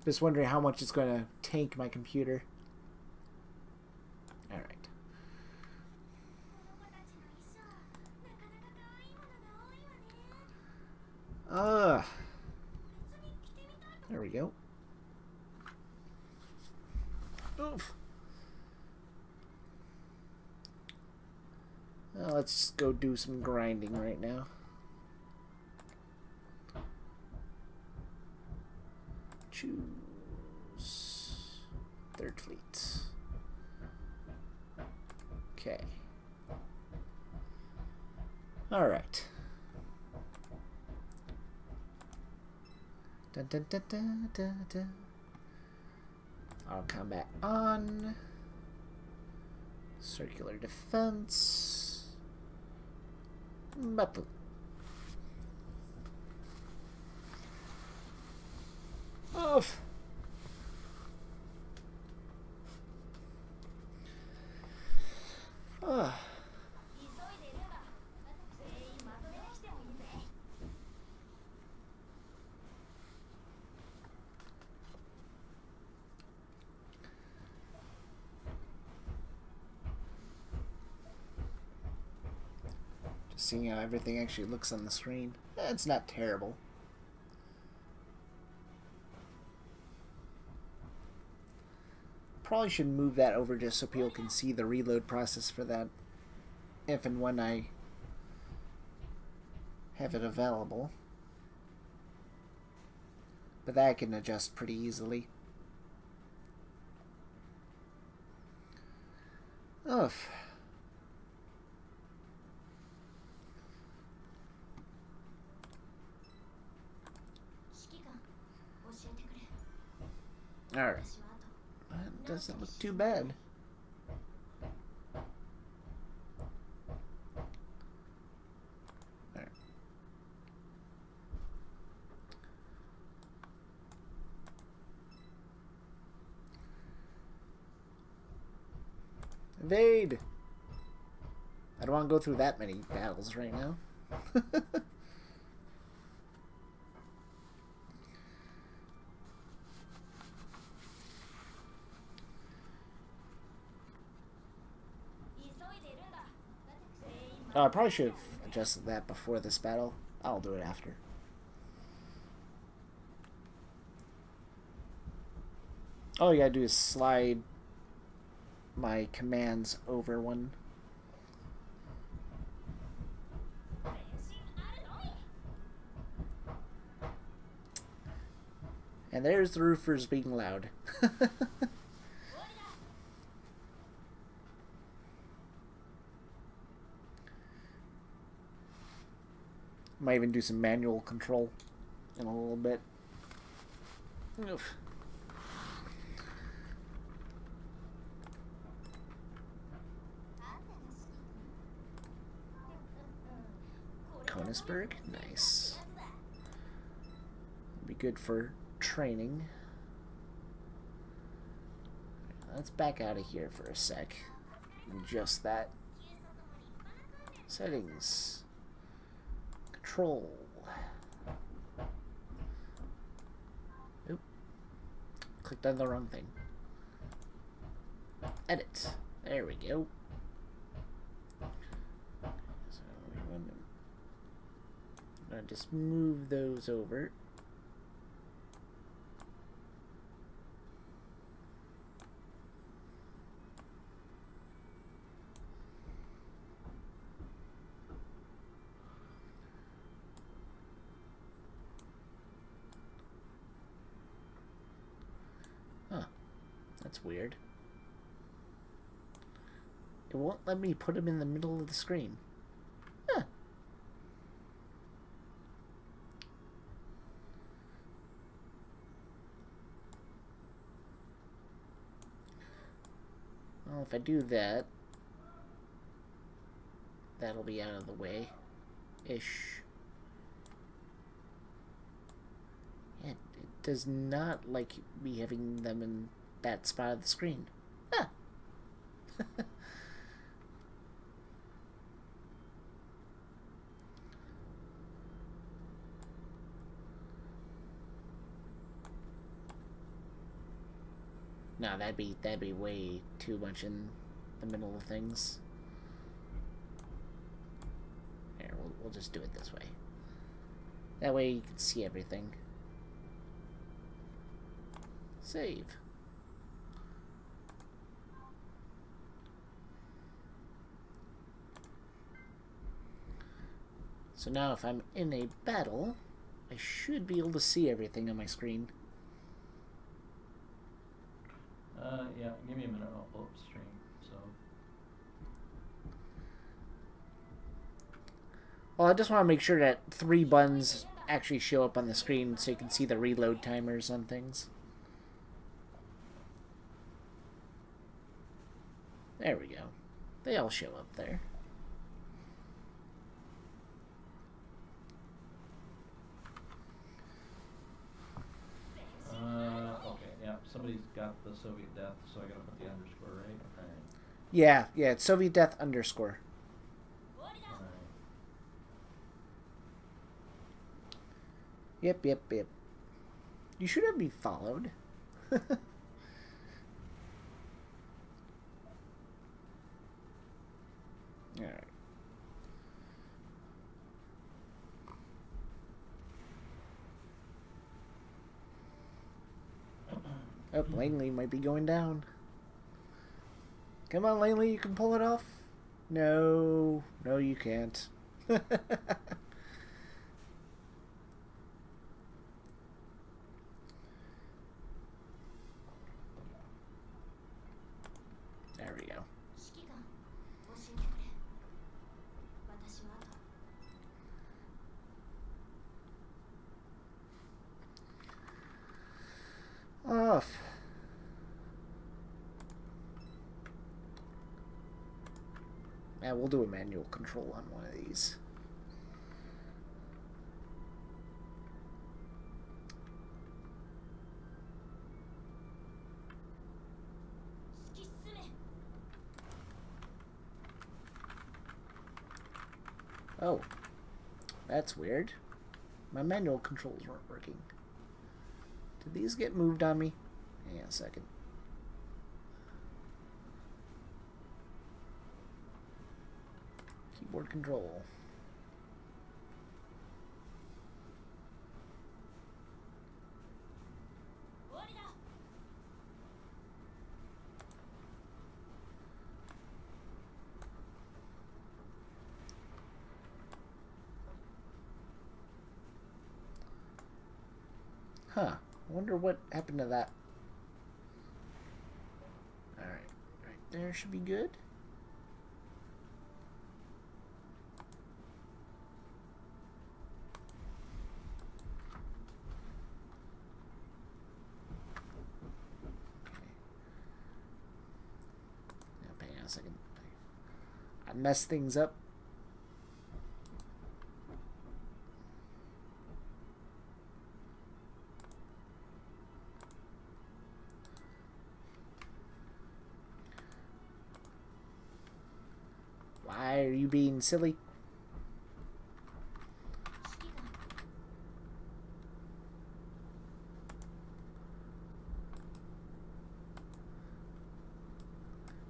Just wondering how much it's going to tank my computer. Alright. There we go. Oof. Well, let's just go do some grinding right now. Choose Third Fleet. Okay. Alright. Dun, dun, dun, dun, dun, dun. Auto combat on. Circular defense. Battle. Off. Ah. Just seeing how everything actually looks on the screen. It's not terrible. Probably should move that over just so people can see the reload process for that if and when I have it available. But that I can adjust pretty easily. Oof. Alright. That doesn't look too bad. Alright. Evade! I don't want to go through that many battles right now. Oh, I probably should have adjusted that before this battle. I'll do it after. All you gotta do is slide my commands over one. And there's the roofers being loud. Might even do some manual control in a little bit. Oof. Konisberg, nice. Be good for training. Let's back out of here for a sec. Just that. Settings. Control. Oop. Clicked on the wrong thing. Edit. There we go. So I'm gonna just move those over. That's weird. It won't let me put him in the middle of the screen. Huh. Well, if I do that, that'll be out of the way. Ish. Yeah, it does not like me having them in that spot of the screen. Huh. No, that'd be way too much in the middle of things. Here, we'll just do it this way. That way you can see everything. Save. So now if I'm in a battle, I should be able to see everything on my screen. Yeah, give me a minute, I'll pull up stream, so. Well, I just want to make sure that 3 buttons actually show up on the screen so you can see the reload timers on things. There we go. They all show up there. Okay, yeah, somebody's got the Soviet death, so I gotta put the underscore, right? Alright. Yeah, it's Soviet death underscore. Alright. Yep. You should have been followed. Alright. Oh, Langley might be going down. Come on, Langley, you can pull it off. No, you can't. There we go. Off. Yeah, we'll do a manual control on one of these. Oh, that's weird. My manual controls weren't working. Did these get moved on me? Hang on a second. Keyboard control. Huh. I wonder what happened to that. Alright. Right there should be good. Okay. Now, hang on a second. I messed things up. Why are you being silly?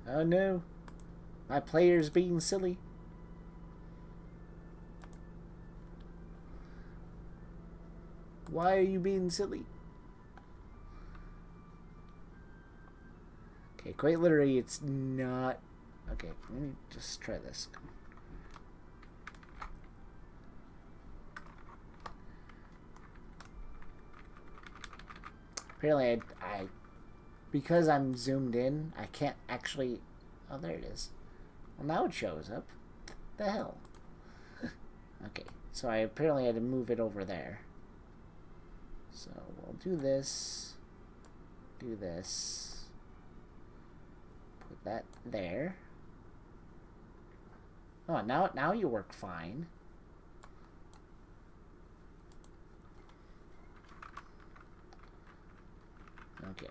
Oh no, my player's being silly. Why are you being silly? Okay, quite literally, it's not... Okay, let me just try this. Apparently, I because I'm zoomed in, I can't actually... Oh, there it is. Well, now it shows up. The hell? Okay, so I apparently had to move it over there. So we'll do this. Do this. Put that there. Oh, now you work fine. Okay.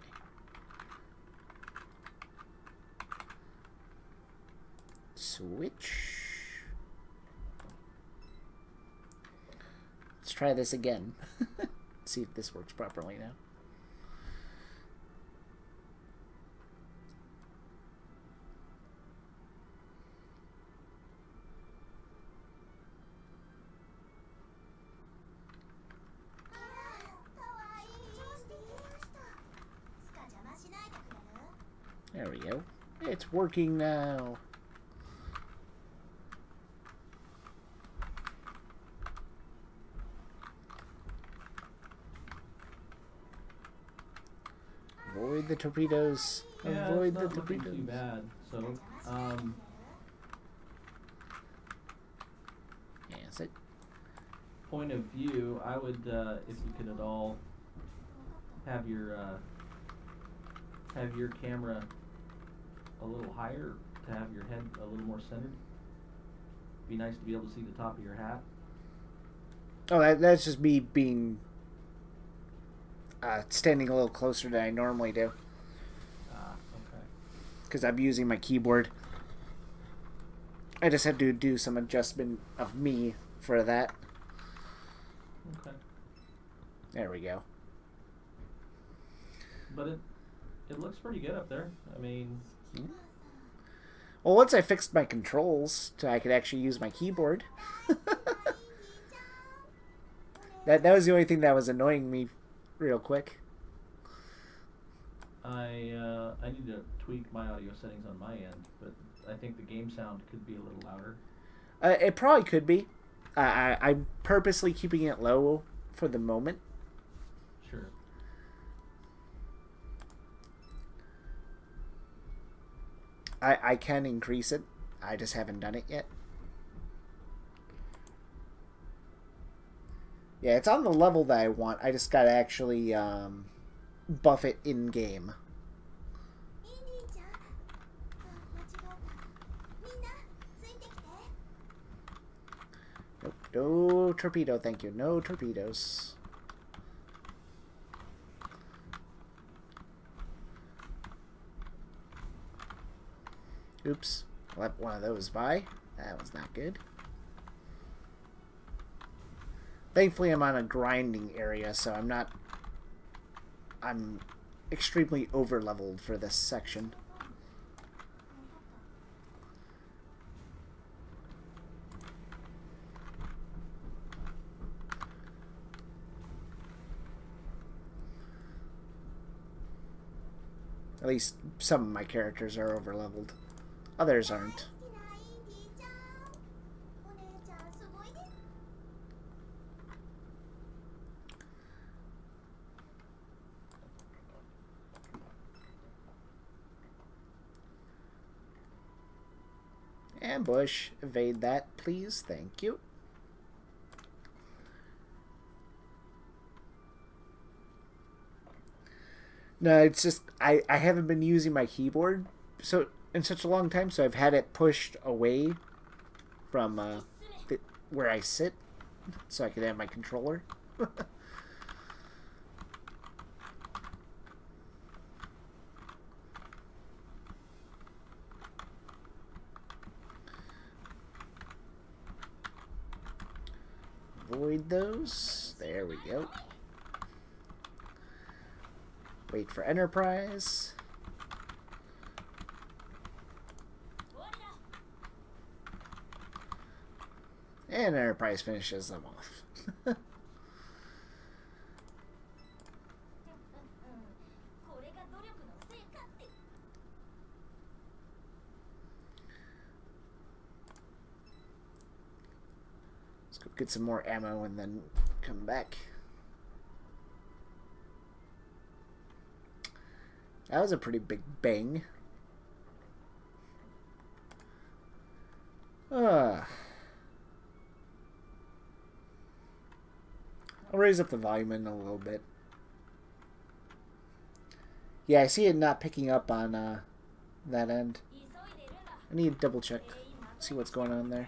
Switch. Let's try this again. See if this works properly now. go. It's working now. Avoid the torpedoes. Yeah, Avoid it's the not looking torpedoes. too bad. So, Yeah, is it? point of view, I would, if you could at all, have your camera a little higher to have your head a little more centered. Be nice to be able to see the top of your hat. Oh, that's just me being standing a little closer than I normally do. Ah, okay. Because I'm using my keyboard. I just had to do some adjustment of me for that. Okay. There we go. But it looks pretty good up there. I mean... Well, once I fixed my controls, so I could actually use my keyboard. that was the only thing that was annoying me real quick. I need to tweak my audio settings on my end, but I think the game sound could be a little louder. It probably could be. I'm purposely keeping it low for the moment. Sure. I can increase it. I just haven't done it yet. Yeah, it's on the level that I want. I just gotta actually buff it in-game. Nope, no torpedo, thank you. No torpedoes. Oops, let one of those by. That was not good. Thankfully, I'm on a grinding area, so I'm extremely over-leveled for this section. At least some of my characters are over-leveled. Others aren't. Ambush. Evade that, please. Thank you. No, it's just I haven't been using my keyboard in such a long time, so I've had it pushed away from where I sit, so I can have my controller. Avoid those. There we go. Wait for Enterprise. And Enterprise finishes them off. Let's go get some more ammo and then come back. That was a pretty big bang. I'll raise up the volume in a little bit. Yeah, I see it not picking up on that end. I need to double check, see what's going on there.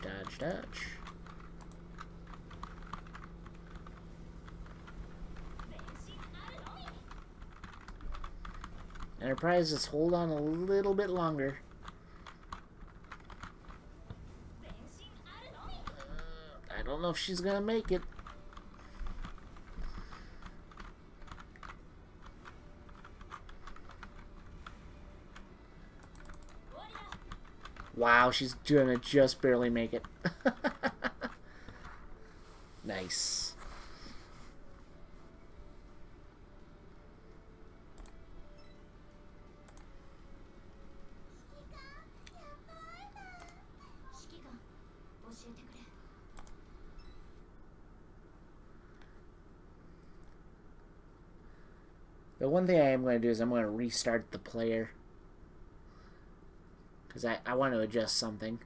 Dodge, dodge, dodge. Enterprise, just hold on a little bit longer. I don't know if she's gonna make it. Wow, she's gonna just barely make it. Nice. The one thing I am going to do is I'm going to restart the player. Because I want to adjust something.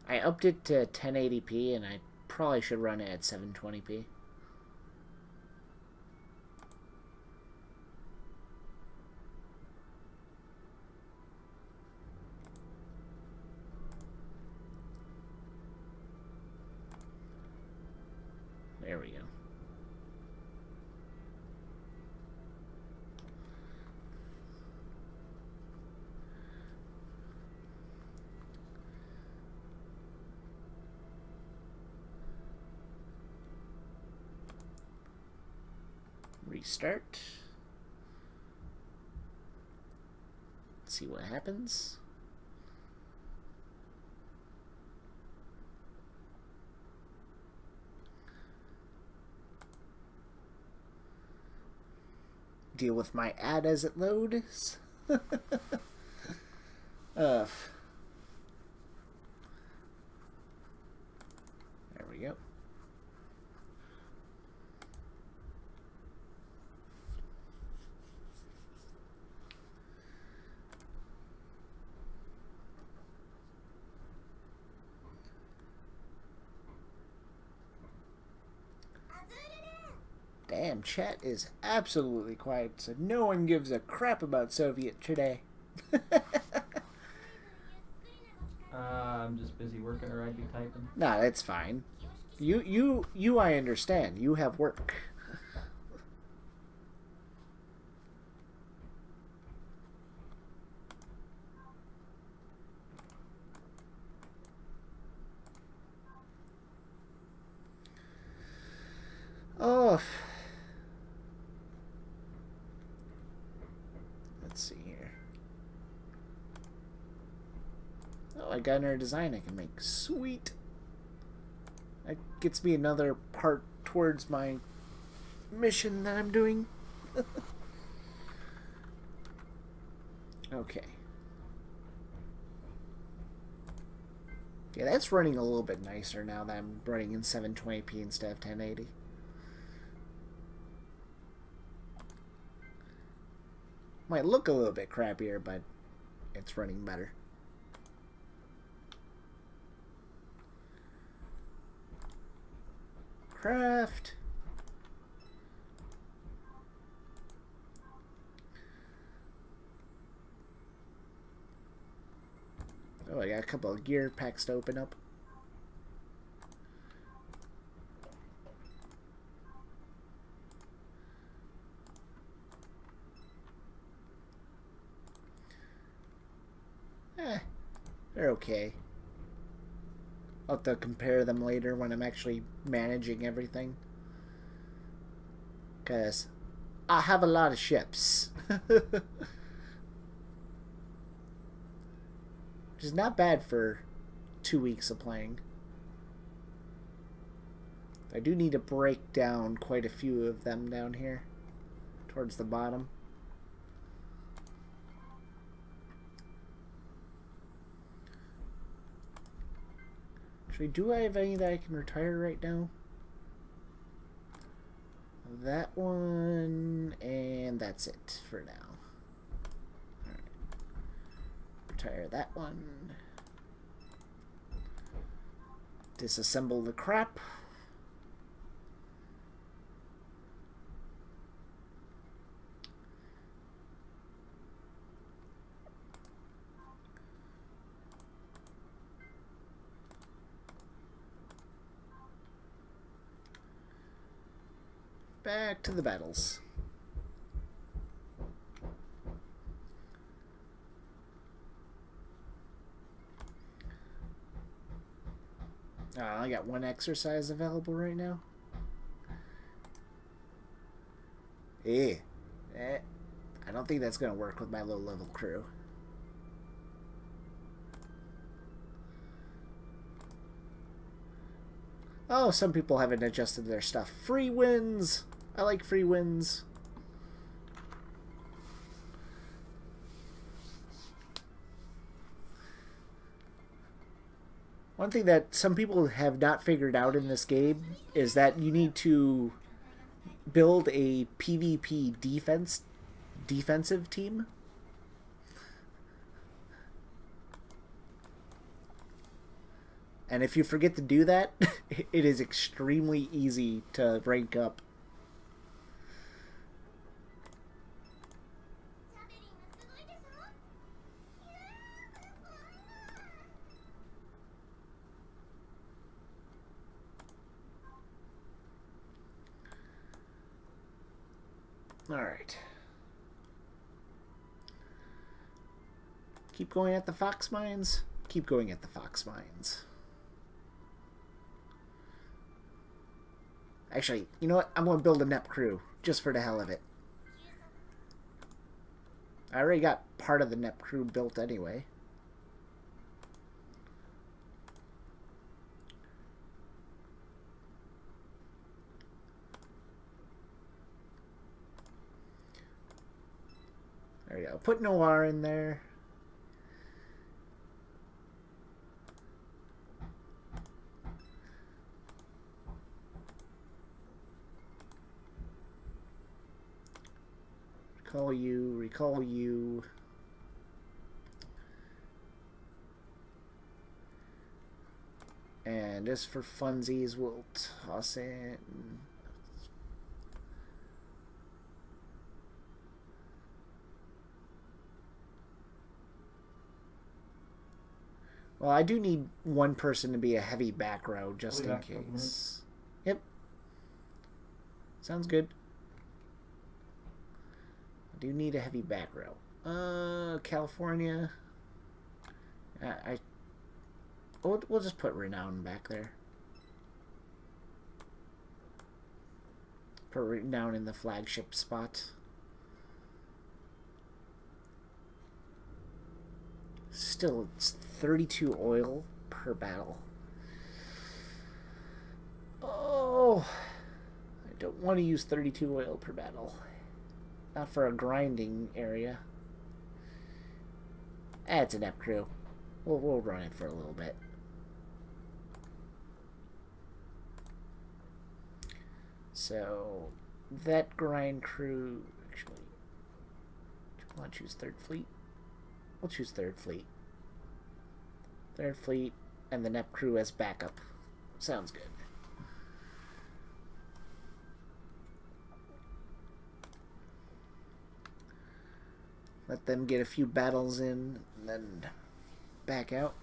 I upped it to 1080p and I probably should run it at 720p. There we go. Restart. Let's see what happens. Deal with my ad as it loads. There we go. Damn, chat is absolutely quiet, so no one gives a crap about Soviet today. I'm just busy working or I'd be typing. Nah, that's fine. You, I understand. You have work. Oh. Let's see here. Oh, I got another design I can make. Sweet. That gets me another part towards my mission that I'm doing. Okay. Yeah, that's running a little bit nicer now that I'm running in 720p instead of 1080. Might look a little bit crappier, but it's running better. Craft. Oh, I got a couple of gear packs to open up. They're okay. I'll have to compare them later when I'm actually managing everything. Because I have a lot of ships. Which is not bad for 2 weeks of playing. I do need to break down quite a few of them down here. Towards the bottom. Actually, do I have any that I can retire right now? That one, and that's it for now. Alright. Retire that one. Disassemble the crap. Back to the battles. I got one exercise available right now. I don't think that's going to work with my low-level crew. Oh, some people haven't adjusted their stuff. Free wins! I like free wins. One thing that some people have not figured out in this game is that you need to build a PvP defensive team. And if you forget to do that, it is extremely easy to rank up. Alright. Keep going at the fox mines. Keep going at the fox mines. Actually, you know what? I'm going to build a NEP crew, just for the hell of it. I already got part of the NEP crew built anyway. There we go. Put Noir in there. Recall you. And just for funsies, we'll toss in. Well, I do need one person to be a heavy back row, just in case. Yep. Sounds good. I do need a heavy back row. California. We'll just put Renown back there. Put Renown in the flagship spot. Still, it's 32 oil per battle. Oh, I don't want to use 32 oil per battle. Not for a grinding area. It's an ep crew. We'll run it for a little bit. So, that grind crew, actually, do you want to choose third fleet? We'll choose third fleet. Third fleet and the NEP crew as backup. Sounds good. Let them get a few battles in and then back out.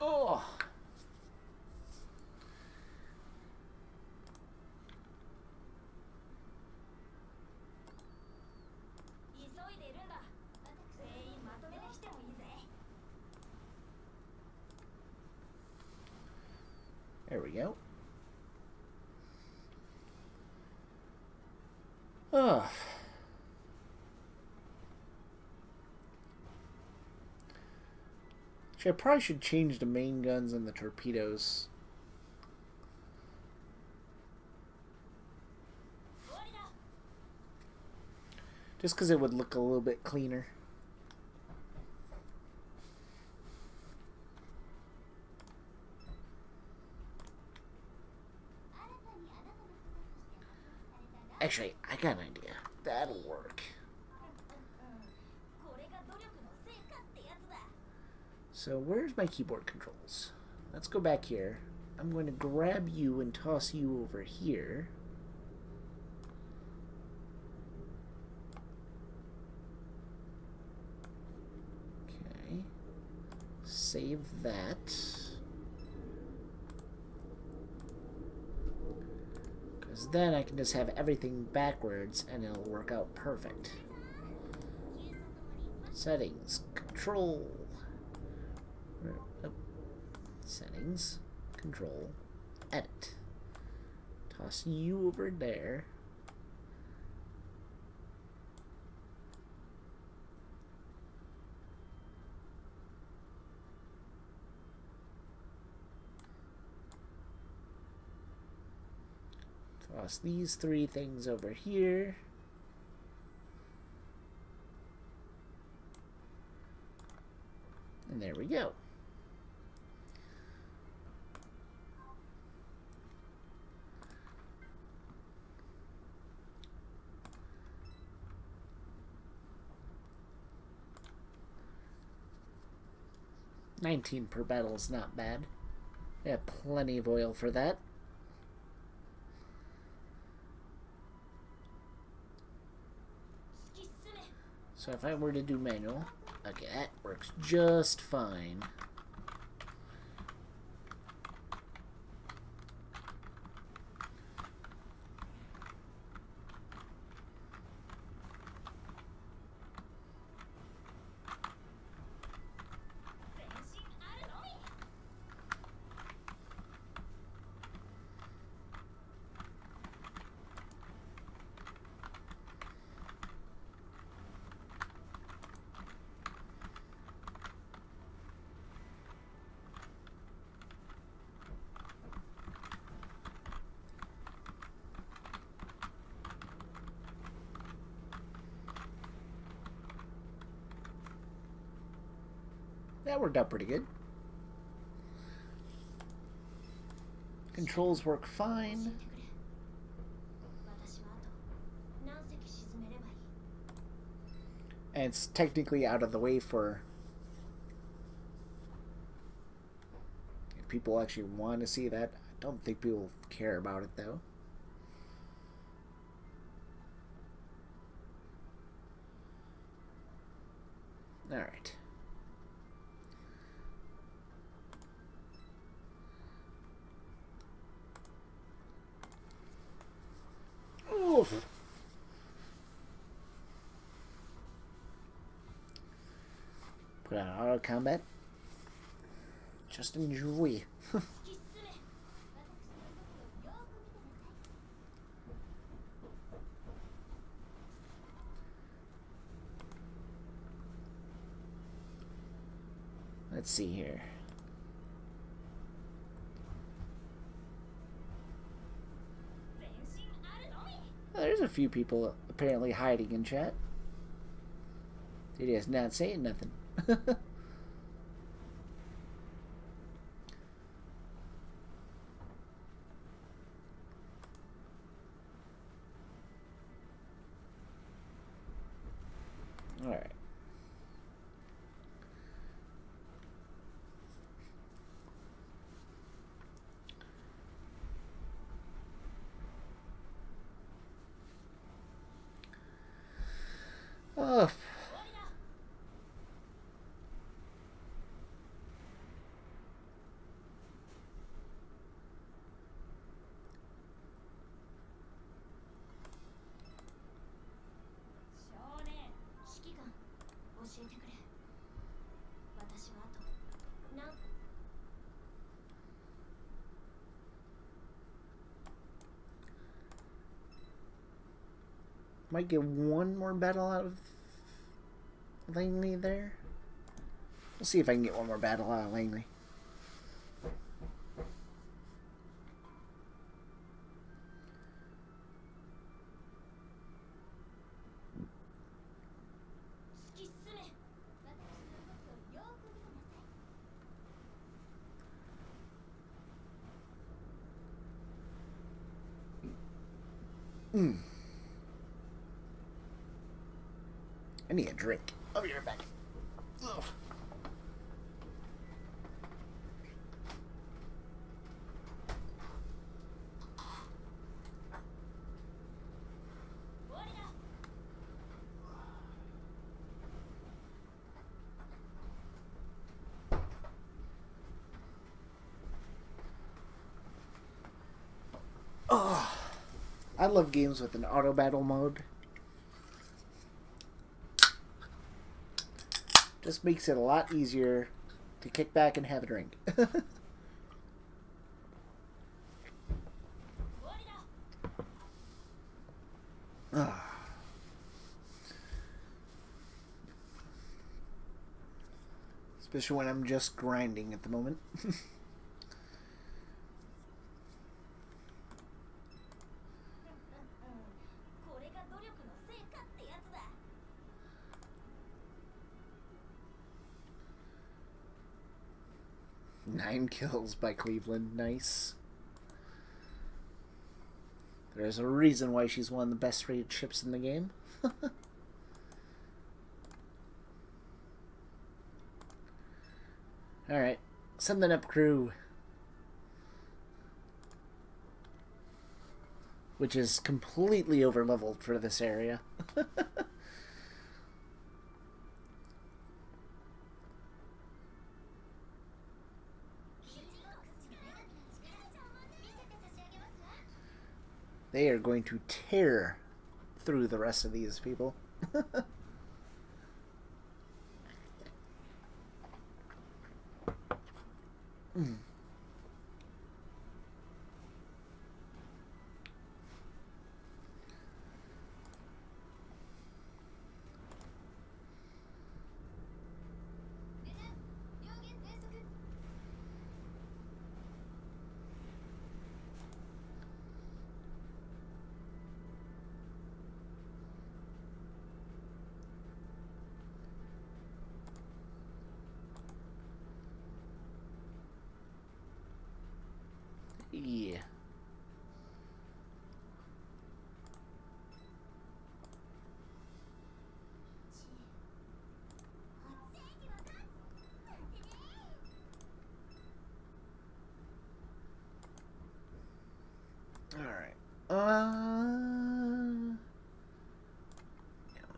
Oh! There we go. Oh. Actually, I probably should change the main guns and the torpedoes. Just because it would look a little bit cleaner. Actually, I got an idea. That'll work. So where's my keyboard controls? Let's go back here. I'm going to grab you and toss you over here. Okay. Save that. then I can just have everything backwards and it'll work out perfect. Settings. Control. Oh. Settings. Control. Edit. Toss you over there. Toss these three things over here. And there we go. $19 per battle is not bad. I have plenty of oil for that. So if I were to do manual, okay, that works just fine. That worked out pretty good. Controls work fine. And it's technically out of the way for if people actually want to see that. I don't think people care about it though. Alright. Oof. Put on auto combat. Just enjoy. Let's see here. Well, there's a few people apparently hiding in chat. They're just not saying nothing. All right. Oh. Might get one more battle out of Langley there. We'll see if I can get one more battle out of Langley. I need a drink. I'll be right back. Ugh. I love games with an auto battle mode. Just makes it a lot easier to kick back and have a drink. Especially when I'm just grinding at the moment. 9 kills by Cleveland. Nice. There's a reason why she's one of the best rated ships in the game. Alright. Something up, crew. Which is completely over-leveled for this area. They are going to tear through the rest of these people. Yeah. Alright.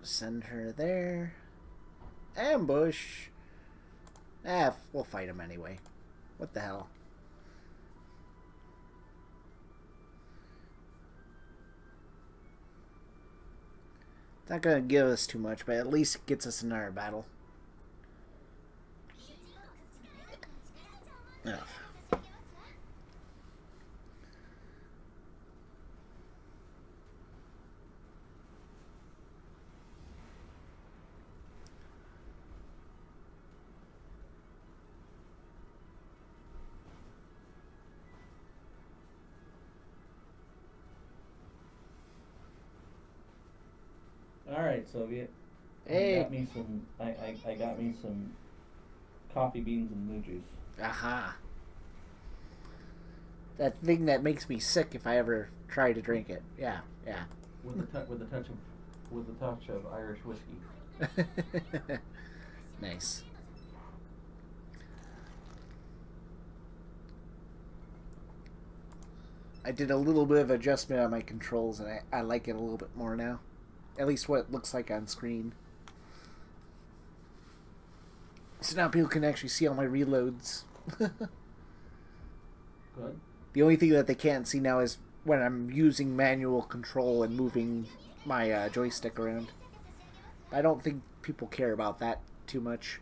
Send her there. Ambush. We'll fight him anyway. What the hell? Not gonna give us too much, but at least it gets us in our battle. Ugh. Alright, Soviet. Hey. I got me some coffee beans and moo juice. Aha. That thing that makes me sick if I ever try to drink it. Yeah, yeah. With the touch of Irish whiskey. Nice. I did a little bit of adjustment on my controls, and I like it a little bit more now. At least what it looks like on screen. So now people can actually see all my reloads. Good. The only thing that they can't see now is when I'm using manual control and moving my joystick around. I don't think people care about that too much.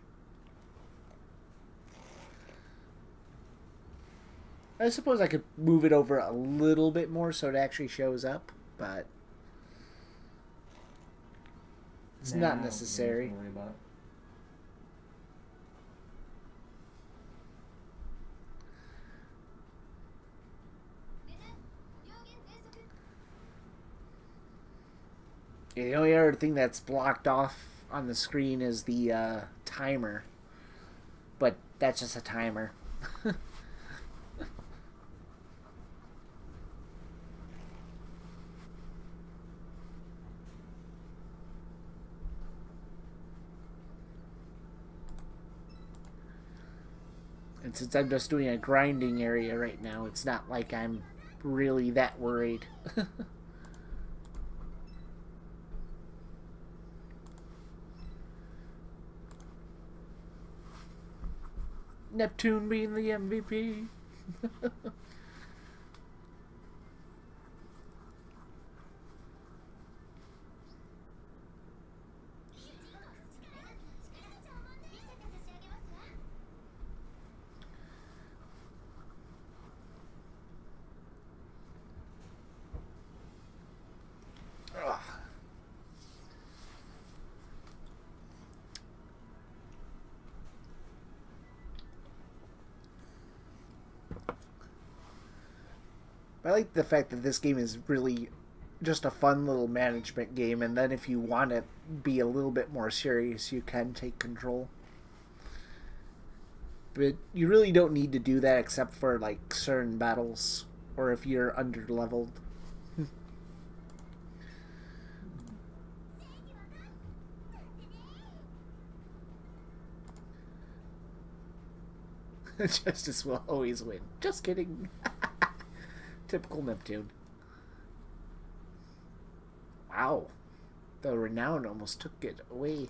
I suppose I could move it over a little bit more so it actually shows up, but it's not necessary. Don't worry about it. Yeah, the only other thing that's blocked off on the screen is the timer, but that's just a timer. And since I'm just doing a grinding area right now, it's not like I'm really that worried. Neptune being the MVP. I like the fact that this game is really just a fun little management game, and then if you want to be a little bit more serious, you can take control. But you really don't need to do that except for like certain battles or if you're under-leveled. Justice will always win. Just kidding. Typical Neptune. Wow. The renown almost took it away.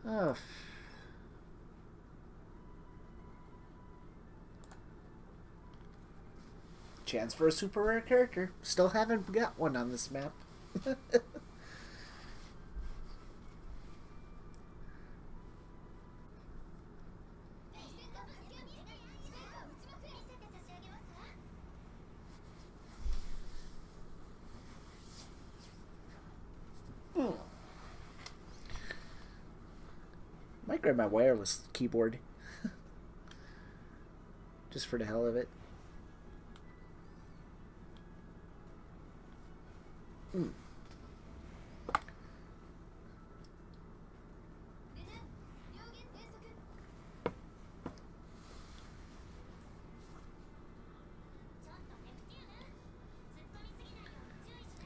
Oh. Chance for a super rare character. Still haven't got one on this map. Might grab my wireless keyboard. Just for the hell of it.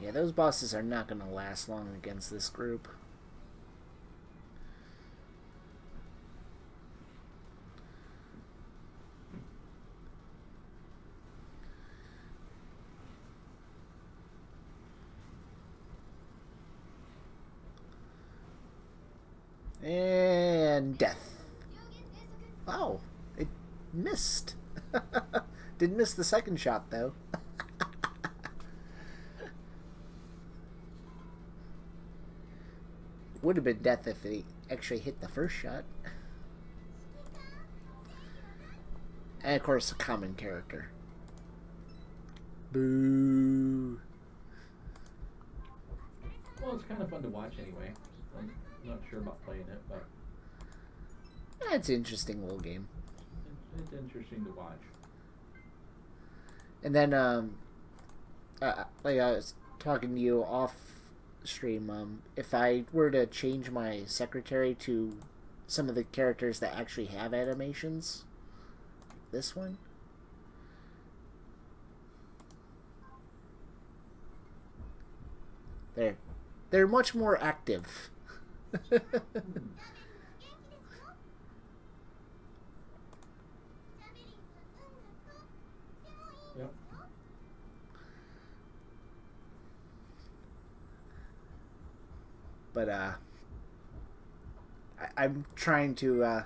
Yeah, those bosses are not going to last long against this group. And death. Oh, it missed. Didn't miss the second shot, though. It would have been death if he actually hit the first shot. And, of course, a common character. Boo. Well, it's kind of fun to watch anyway. I'm not sure about playing it, but It's an interesting little game. it's interesting to watch. And then, like I was talking to you off stream, if I were to change my secretary to some of the characters that actually have animations, this one, they're much more active. Yep. But I'm trying to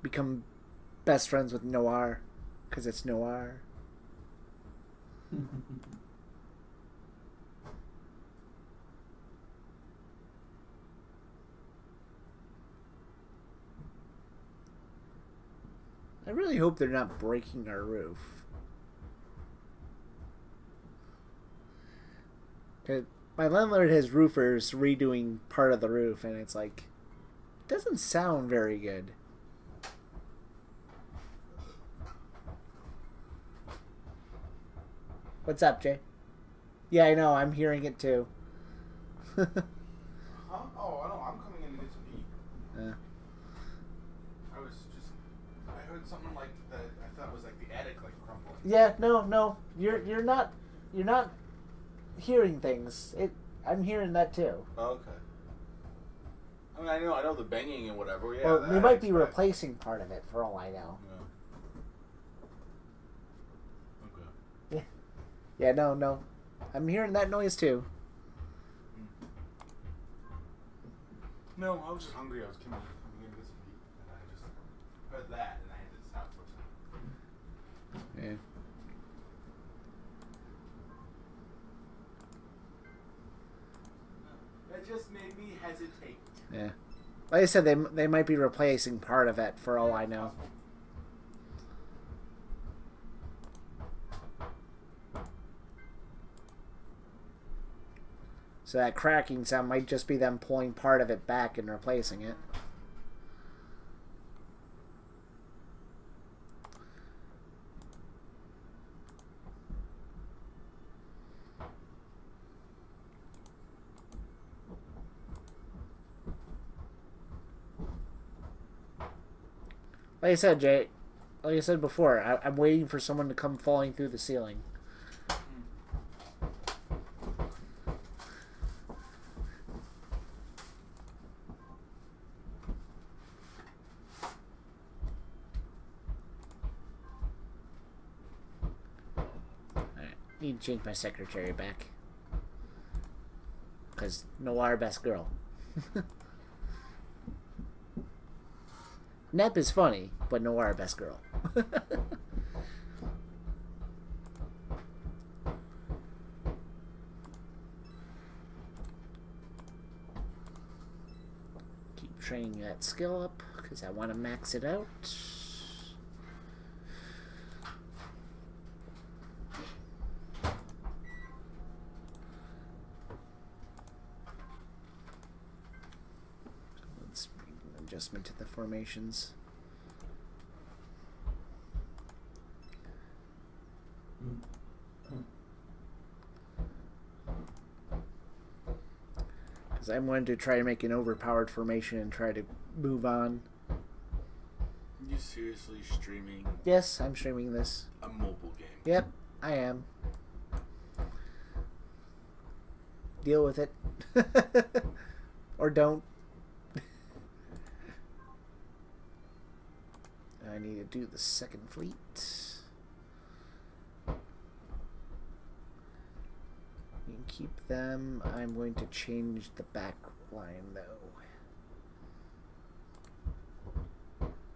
become best friends with Noir, because it's Noir. I really hope they're not breaking our roof. 'Cause my landlord has roofers redoing part of the roof, and it's like, it doesn't sound very good. What's up, Jay? Yeah, I know. I'm hearing it too. Huh? Oh, I know. I'm coming in to get some meat. Yeah. I heard something like that. I thought was like the attic, like crumbling. Yeah, no. You're not hearing things. I'm hearing that too. Oh, okay. I mean, I know the banging and whatever. Yeah. Well, that they I might be expect. replacing part of it, for all I know. Yeah. Okay. Yeah, no. I'm hearing that noise too. No, I was just hungry. I was coming in to get some meat, and I just heard that, and I had to stop for a second. Yeah. That just made me hesitate. Yeah. Like I said, they might be replacing part of it, for all I know. So that cracking sound might just be them pulling part of it back and replacing it. Like I said, Jay, like I said before, I'm waiting for someone to come falling through the ceiling. Alright, need to change my secretary back. Because Noir best girl. Nep is funny, but Noir best girl. Keep training that skill up, because I want to max it out. Adjustment to the formations. Because I'm going to try to make an overpowered formation and try to move on. You seriously streaming? Yes, I'm streaming this. A mobile game? Yep, I am. Deal with it. Or don't. I need to do the second fleet. You can keep them. I'm going to change the back line though.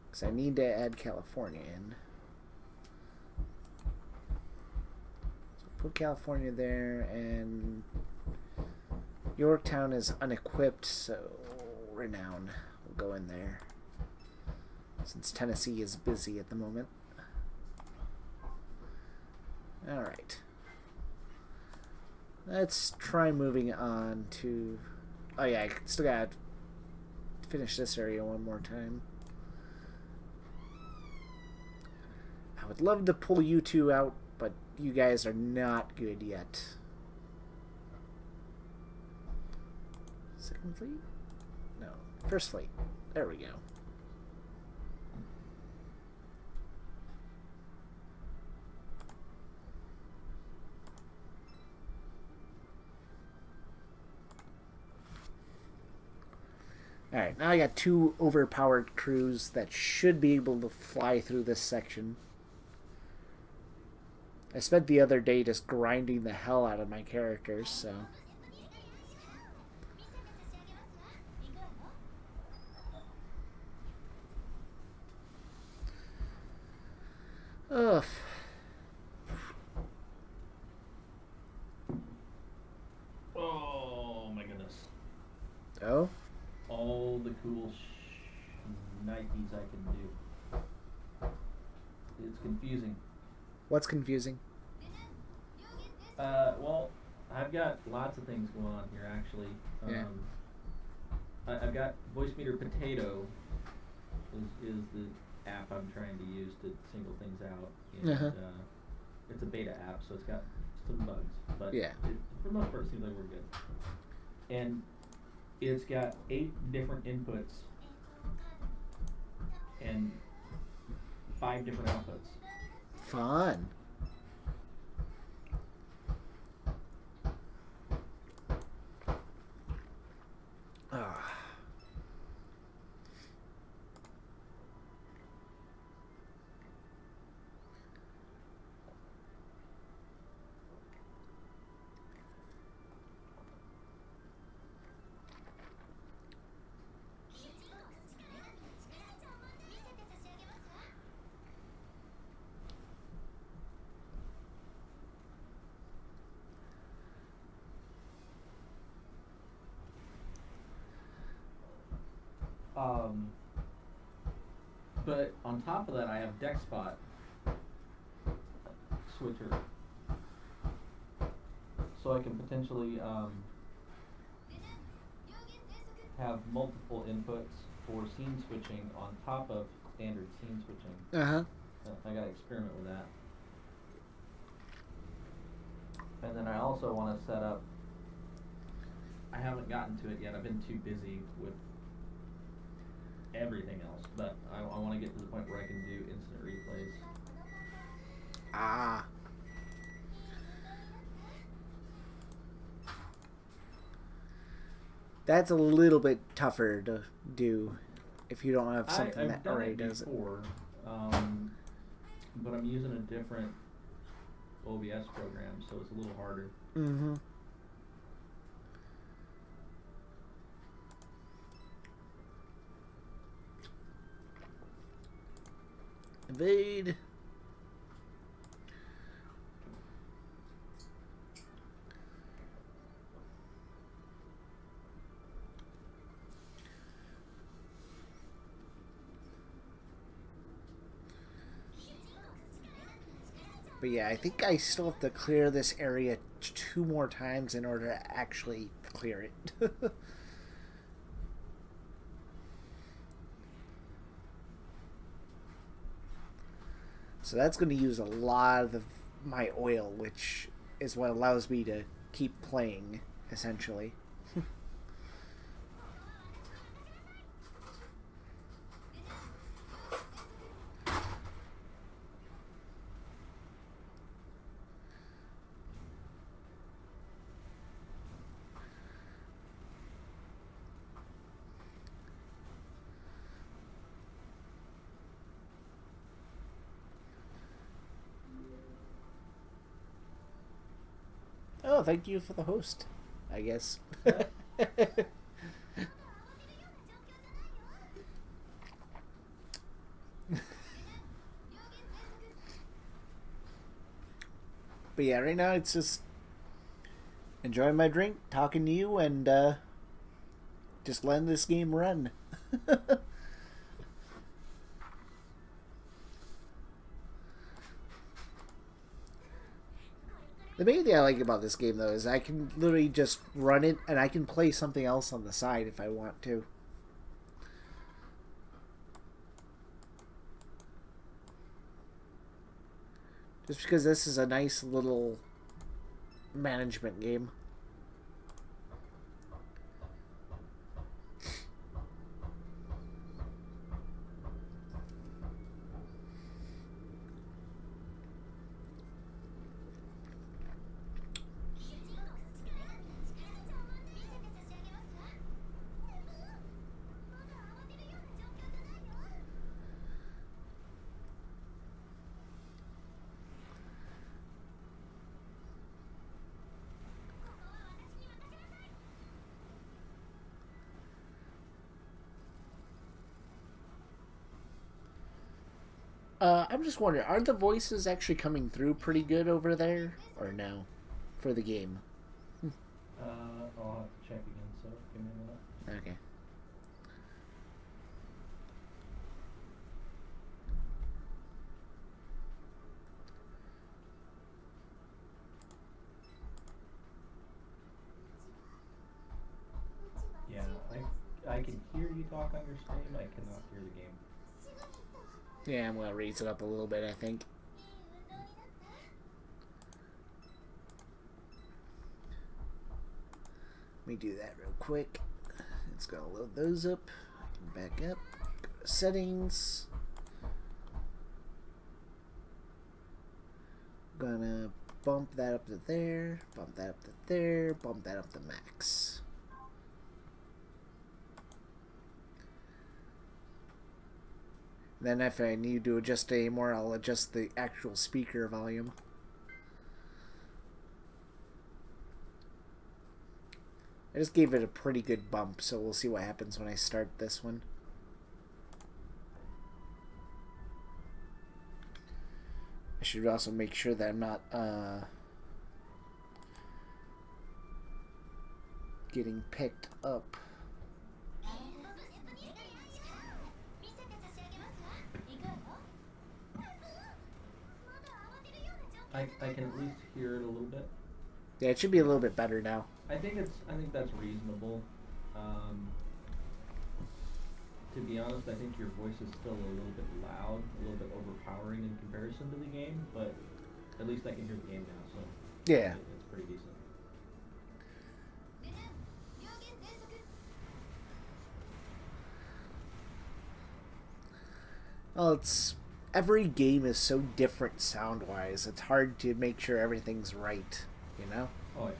Because I need to add California in. So put California there, and Yorktown is unequipped, so Renown will go in there. Since Tennessee is busy at the moment. Alright. Let's try moving on to... Oh yeah, I still gotta finish this area one more time. I would love to pull you two out, but you guys are not good yet. Second fleet? No. First fleet. There we go. Alright, now I got two overpowered crews that should be able to fly through this section. I spent the other day just grinding the hell out of my characters, so... Ugh. Oh my goodness. Oh? All the cool Nikes I can do. It's confusing. What's confusing? Well, I've got lots of things going on here actually. Yeah. I've got Voice Meter Potato is the app I'm trying to use to single things out. And it's a beta app, so it's got some bugs. But yeah. For the most part, it seems like we're good. And it's got 8 different inputs and 5 different outputs. Fun. Ah. But on top of that, I have deck spot switcher, so I can potentially have multiple inputs for scene switching on top of standard scene switching. I gotta experiment with that. And then I also want to set up. I haven't gotten to it yet. I've been too busy with everything else, but I want to get to the point where I can do instant replays. Ah. That's a little bit tougher to do if you don't have something that already does it. But I'm using a different OBS program, so it's a little harder. Mm-hmm. Evade. But yeah, I think I still have to clear this area 2 more times in order to actually clear it. So that's going to use a lot of my oil, which is what allows me to keep playing, essentially. Oh, thank you for the host, I guess. Yeah. But yeah, right now it's just enjoying my drink, talking to you, and just letting this game run. The main thing I like about this game, though, is I can literally just run it, and I can play something else on the side if I want to. Just because this is a nice little management game. I'm just wondering, are the voices actually coming through pretty good over there, or no, for the game? I'll have to check again, so give me a minute. Okay. Yeah, I can hear you talk on your stream, I cannot hear the game. Yeah, I'm going to raise it up a little bit, I think. Let me do that real quick. It's going to load those up. I can back up. Go to settings. Gonna bump that up to there. Bump that up to there. Bump that up to max. Then if I need to adjust any more, I'll adjust the actual speaker volume. I just gave it a pretty good bump, so we'll see what happens when I start this one. I should also make sure that I'm not getting picked up. I can at least hear it a little bit. Yeah, it should be a little bit better now. I think that's reasonable. to be honest, I think your voice is still a little bit loud, a little bit overpowering in comparison to the game, but at least I can hear the game now, so Yeah. it's pretty decent. Well, it's every game is so different sound-wise. It's hard to make sure everything's right, you know? Oh, yeah.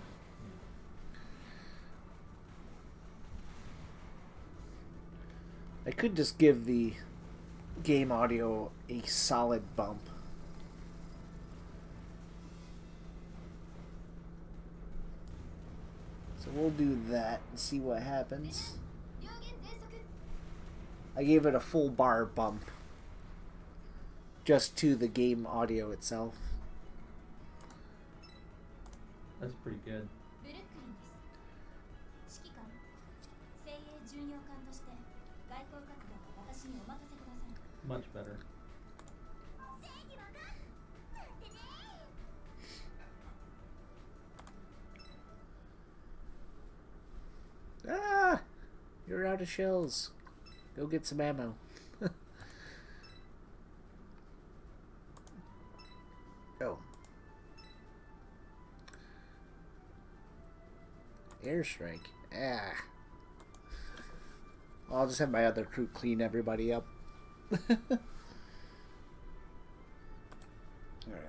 I could just give the game audio a solid bump. So we'll do that and see what happens. I gave it a full bar bump. Just to the game audio itself. That's pretty good. Much better. Ah! You're out of shells. Go get some ammo. Oh. Airstrike. Ah. I'll just have my other crew clean everybody up. Alright,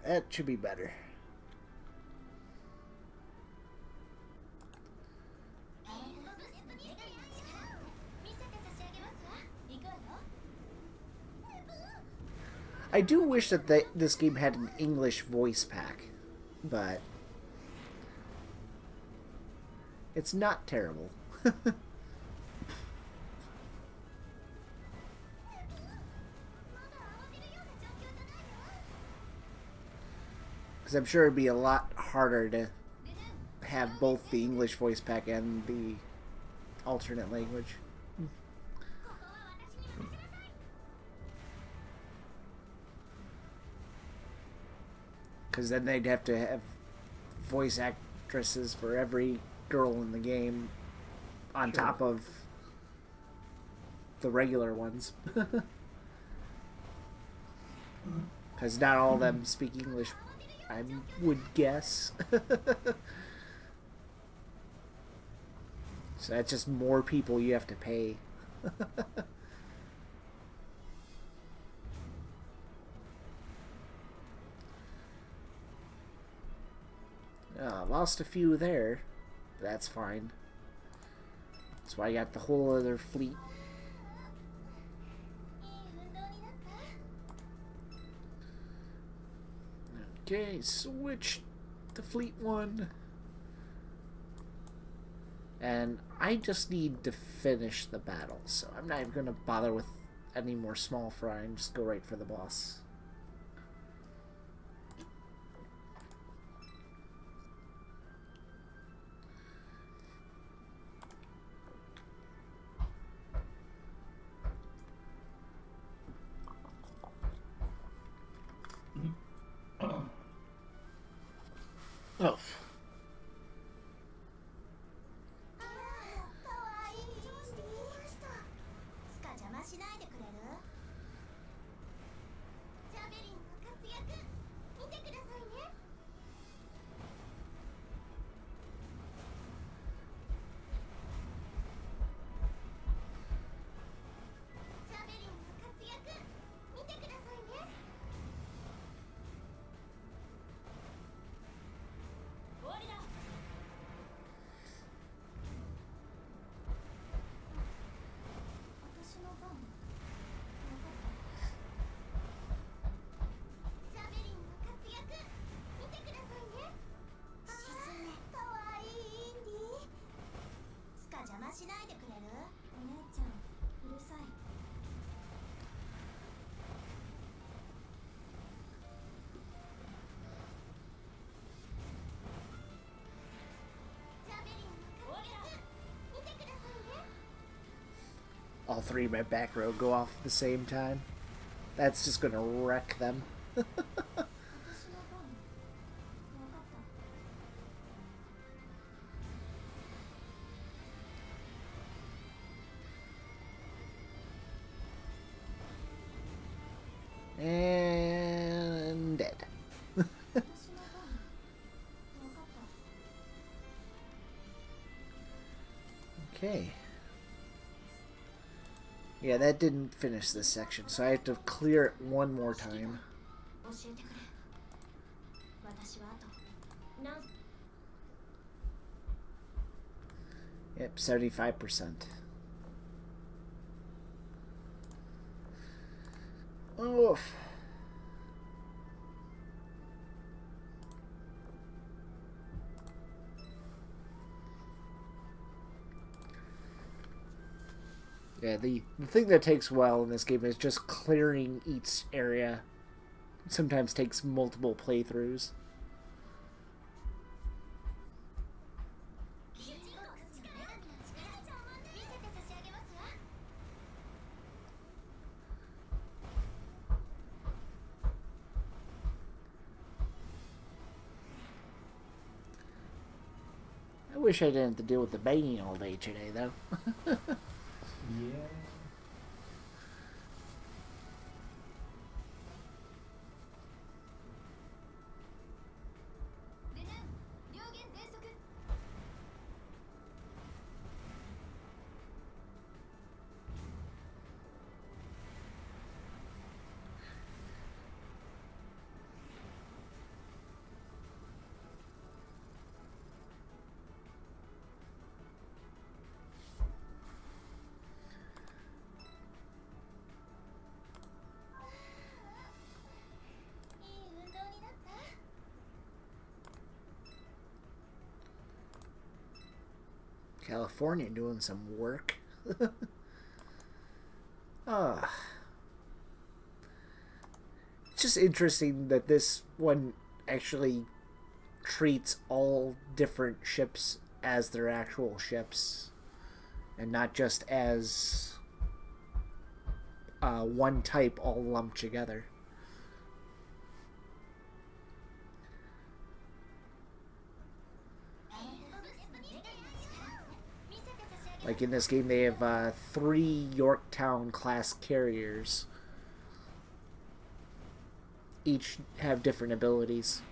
that should be better. I do wish that this game had an English voice pack, but it's not terrible. Because I'm sure it'd be a lot harder to have both the English voice pack and the alternate language. Because then they'd have to have voice actresses for every girl in the game on top of the regular ones. Because not all of them speak English, I would guess. So that's just more people you have to pay. Lost a few there. That's fine. That's why I got the whole other fleet. Okay, switch to fleet 1. And I just need to finish the battle, so I'm not even going to bother with any more small fry and just go right for the boss. Oh. All three of my back row go off at the same time. That's just gonna wreck them. Okay. Yeah, that didn't finish this section, so I have to clear it one more time. Yep, 75%. Oof. Yeah, the thing that takes a while in this game is just clearing each area. Sometimes takes multiple playthroughs. I wish I didn't have to deal with the banging all day today, though. Yeah. California doing some work. Ah. It's just interesting that this one actually treats all different ships as their actual ships and not just as one type all lumped together. Like in this game, they have 3 Yorktown class carriers. Each have different abilities.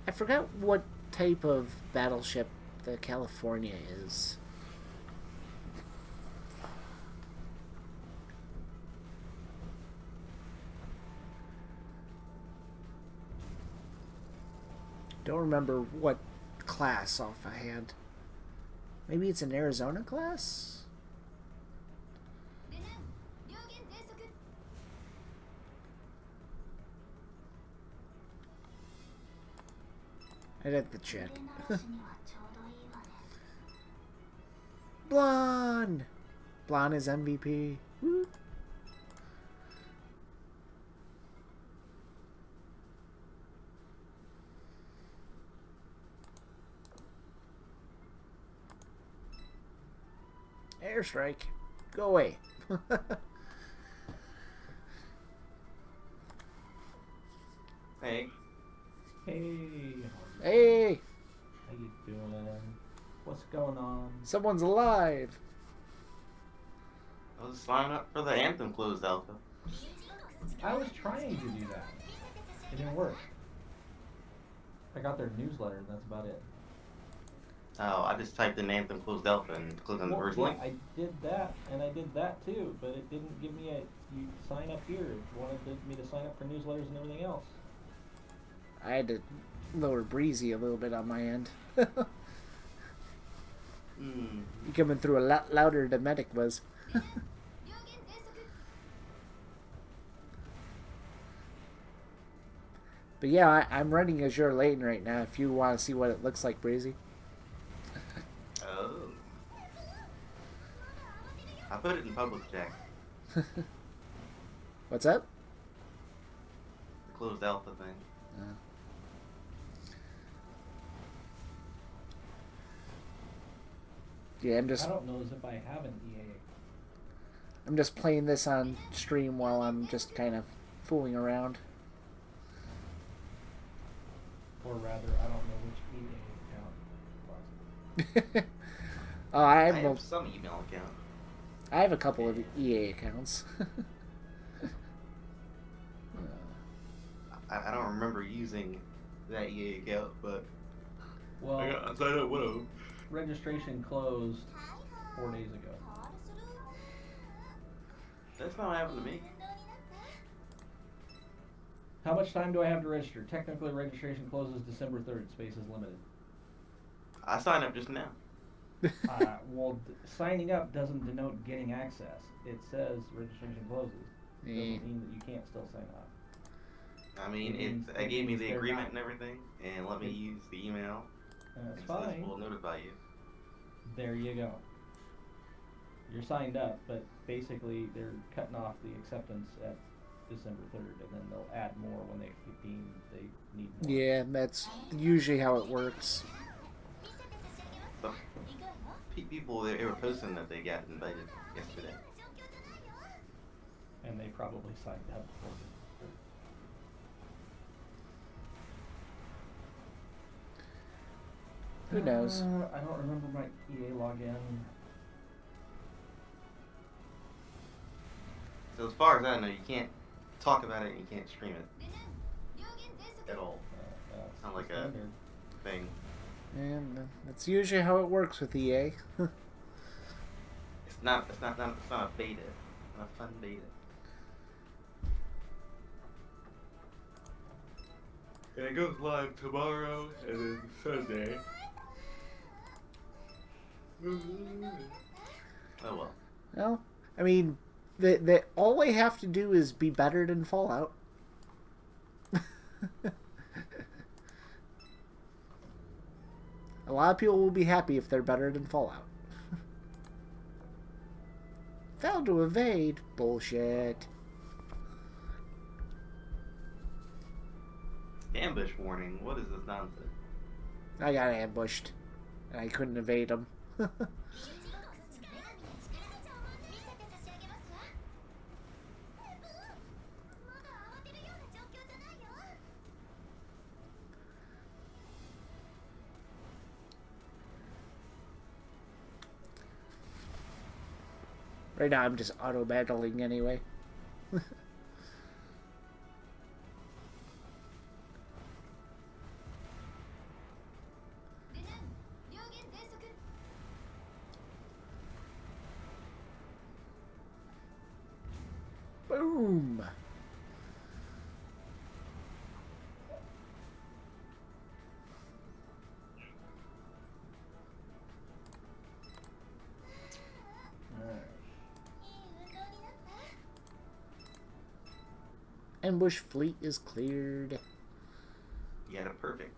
I forgot what type of battleship the California is. Don't remember what class offhand. Maybe it's an Arizona class? I'd have to check. Blonde! Blonde is MVP. Woo. Airstrike. Go away. Hey. Hey. Hey! How you doing? What's going on? Someone's alive! I was signing up for the Anthem closed alpha. I was trying to do that. It didn't work. I got their newsletter and that's about it. Oh, I just typed in Anthem closed alpha and clicked on the first yeah, link. I did that and I did that too, but it didn't give me you sign up here. It wanted me to sign up for newsletters and everything else. I had to lower Breezy a little bit on my end. You coming through a lot louder than Medic was. But yeah, I'm running Azur Lane right now if you want to see what it looks like, Breezy. Oh. I put it in public check. What's up? The closed alpha thing. Yeah, I'm just. I don't know as if I have an EA. I'm just playing this on stream while I'm just kind of fooling around. Or rather, I don't know which EA account was. Oh, I have some email account. I have a couple of EA accounts. I don't remember using that EA account, but Well, I signed up with them. registration closed 4 days ago. That's not what happened to me. How much time do I have to register? Technically, registration closes December 3rd. Space is limited. I signed up just now. Well, signing up doesn't denote getting access. It says registration closes. Doesn't mean that you can't still sign up. I mean, it gave me the agreement and everything, and let me use the email. That's and fine. So we'll notify you. There you go. You're signed up, but basically they're cutting off the acceptance at December 3rd, and then they'll add more when they deem they need more. Yeah, that's usually how it works. But people, they were posting that they got invited yesterday. And they probably signed up for it. Who knows? I don't remember my EA login. So as far as I know, you can't talk about it and you can't stream it at all. That's Not like a standard. thing. And that's usually how it works with EA. It's not a beta. Not a fun beta. And it goes live tomorrow and then Sunday. Oh well. Well, I mean, all they have to do is be better than Fallout. A lot of people will be happy if they're better than Fallout. Failed to evade. Bullshit. Ambush warning. What is this nonsense? I got ambushed. And I couldn't evade them. Right now I'm just auto-battling anyway. Boom! Ambush fleet is cleared. You got it perfect.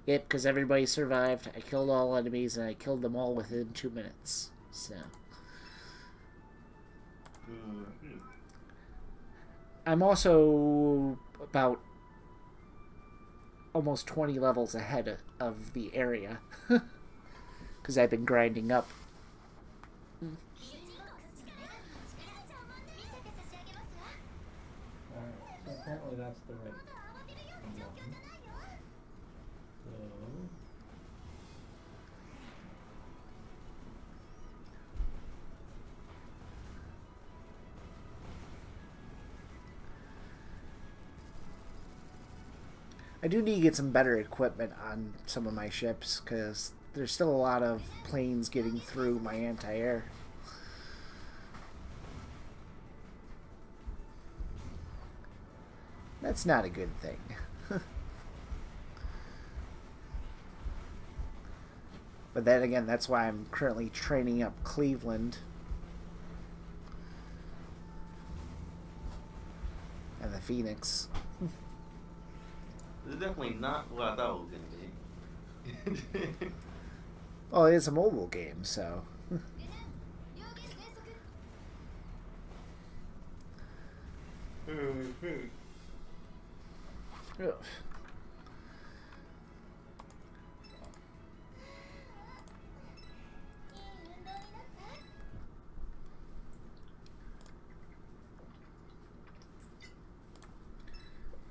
Yep, because everybody survived. I killed all enemies, and I killed them all within 2 minutes. So I'm also about almost 20 levels ahead of the area. Because I've been grinding up. So apparently that's the right one. So I do need to get some better equipment on some of my ships, because there's still a lot of planes getting through my anti-air. That's not a good thing. But then again, that's why I'm currently training up Cleveland. And the Phoenix. This is definitely not what I thought it was going to be. Well, it is a mobile game, so... Ugh.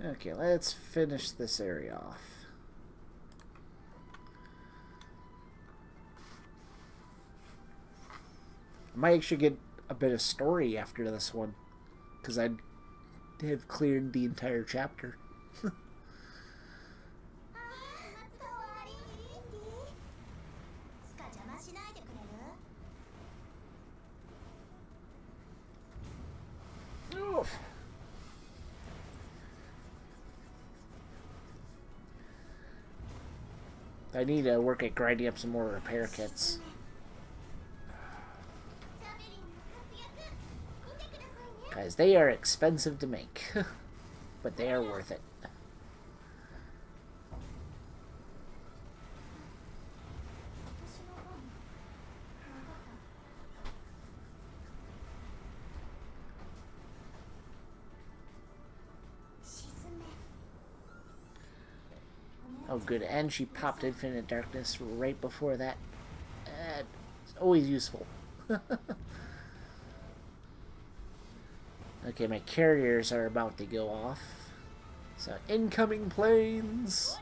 Okay, let's finish this area off. I might actually get a bit of story after this one, because I have cleared the entire chapter. Oof. I need to work at grinding up some more repair kits. Guys, they are expensive to make, but they are worth it. Oh good, and she popped Infinite Darkness right before that. It's always useful. Okay, my carriers are about to go off. So, incoming planes!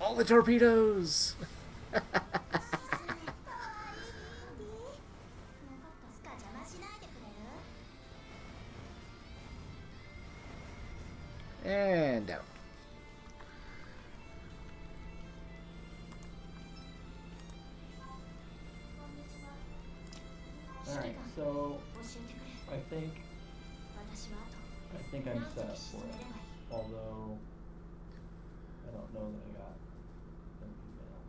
All the torpedoes! And out. Alright, so I think I'm set up for it. Although I don't know that I got an email.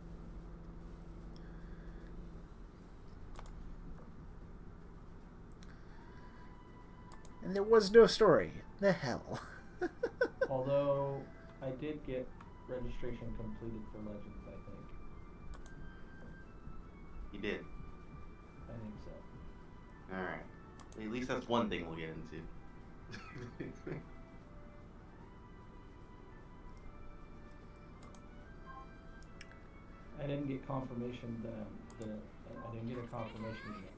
And there was no story. The hell. Although I did get registration completed for Legends, I think. You did. I think so. Alright. At least that's one thing we'll get into. I didn't get confirmation that I didn't get a confirmation yet,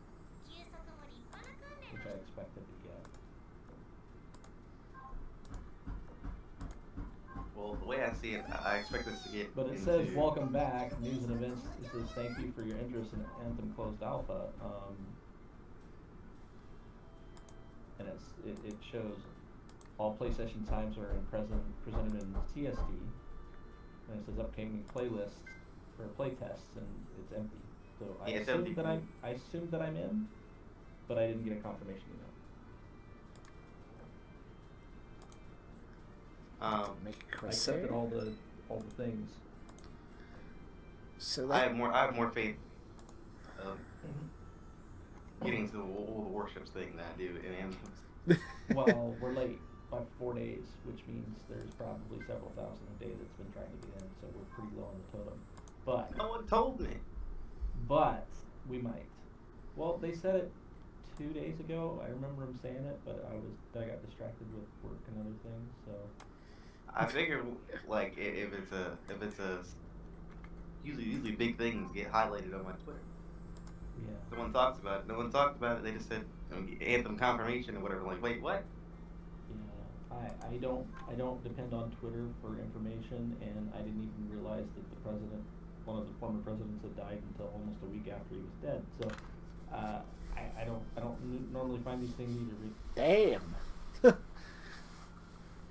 which I expected to get. Well, the way I see it, I expect us to get But it into... says, welcome back, news and events. It says, thank you for your interest in Anthem Closed Alpha. And it shows all play session times are presented in CST. And it says upcoming playlists for play tests, and it's empty. So I Yeah, it's assumed empty. I assumed that I'm in, but I didn't get a confirmation email. Make a I Corsair. accepted all the things. So I that have more faith getting to the warships thing than I do in Anthem. Well, we're late by 4 days, which means there's probably several thousand a day that's been trying to get in, so we're pretty low on the totem. But No one told me. we might. Well, they said it 2 days ago. I remember them saying it, but I got distracted with work and other things. So I figured, like, if it's a usually big things get highlighted on my Twitter. yeah. Someone talks about it. No one talked about it. They just said Anthem confirmation or whatever. Like, wait, what? Yeah, I don't depend on Twitter for information, and I didn't even realize that one of the former presidents had died until almost a week after he was dead. So, I don't normally find these things either. damn.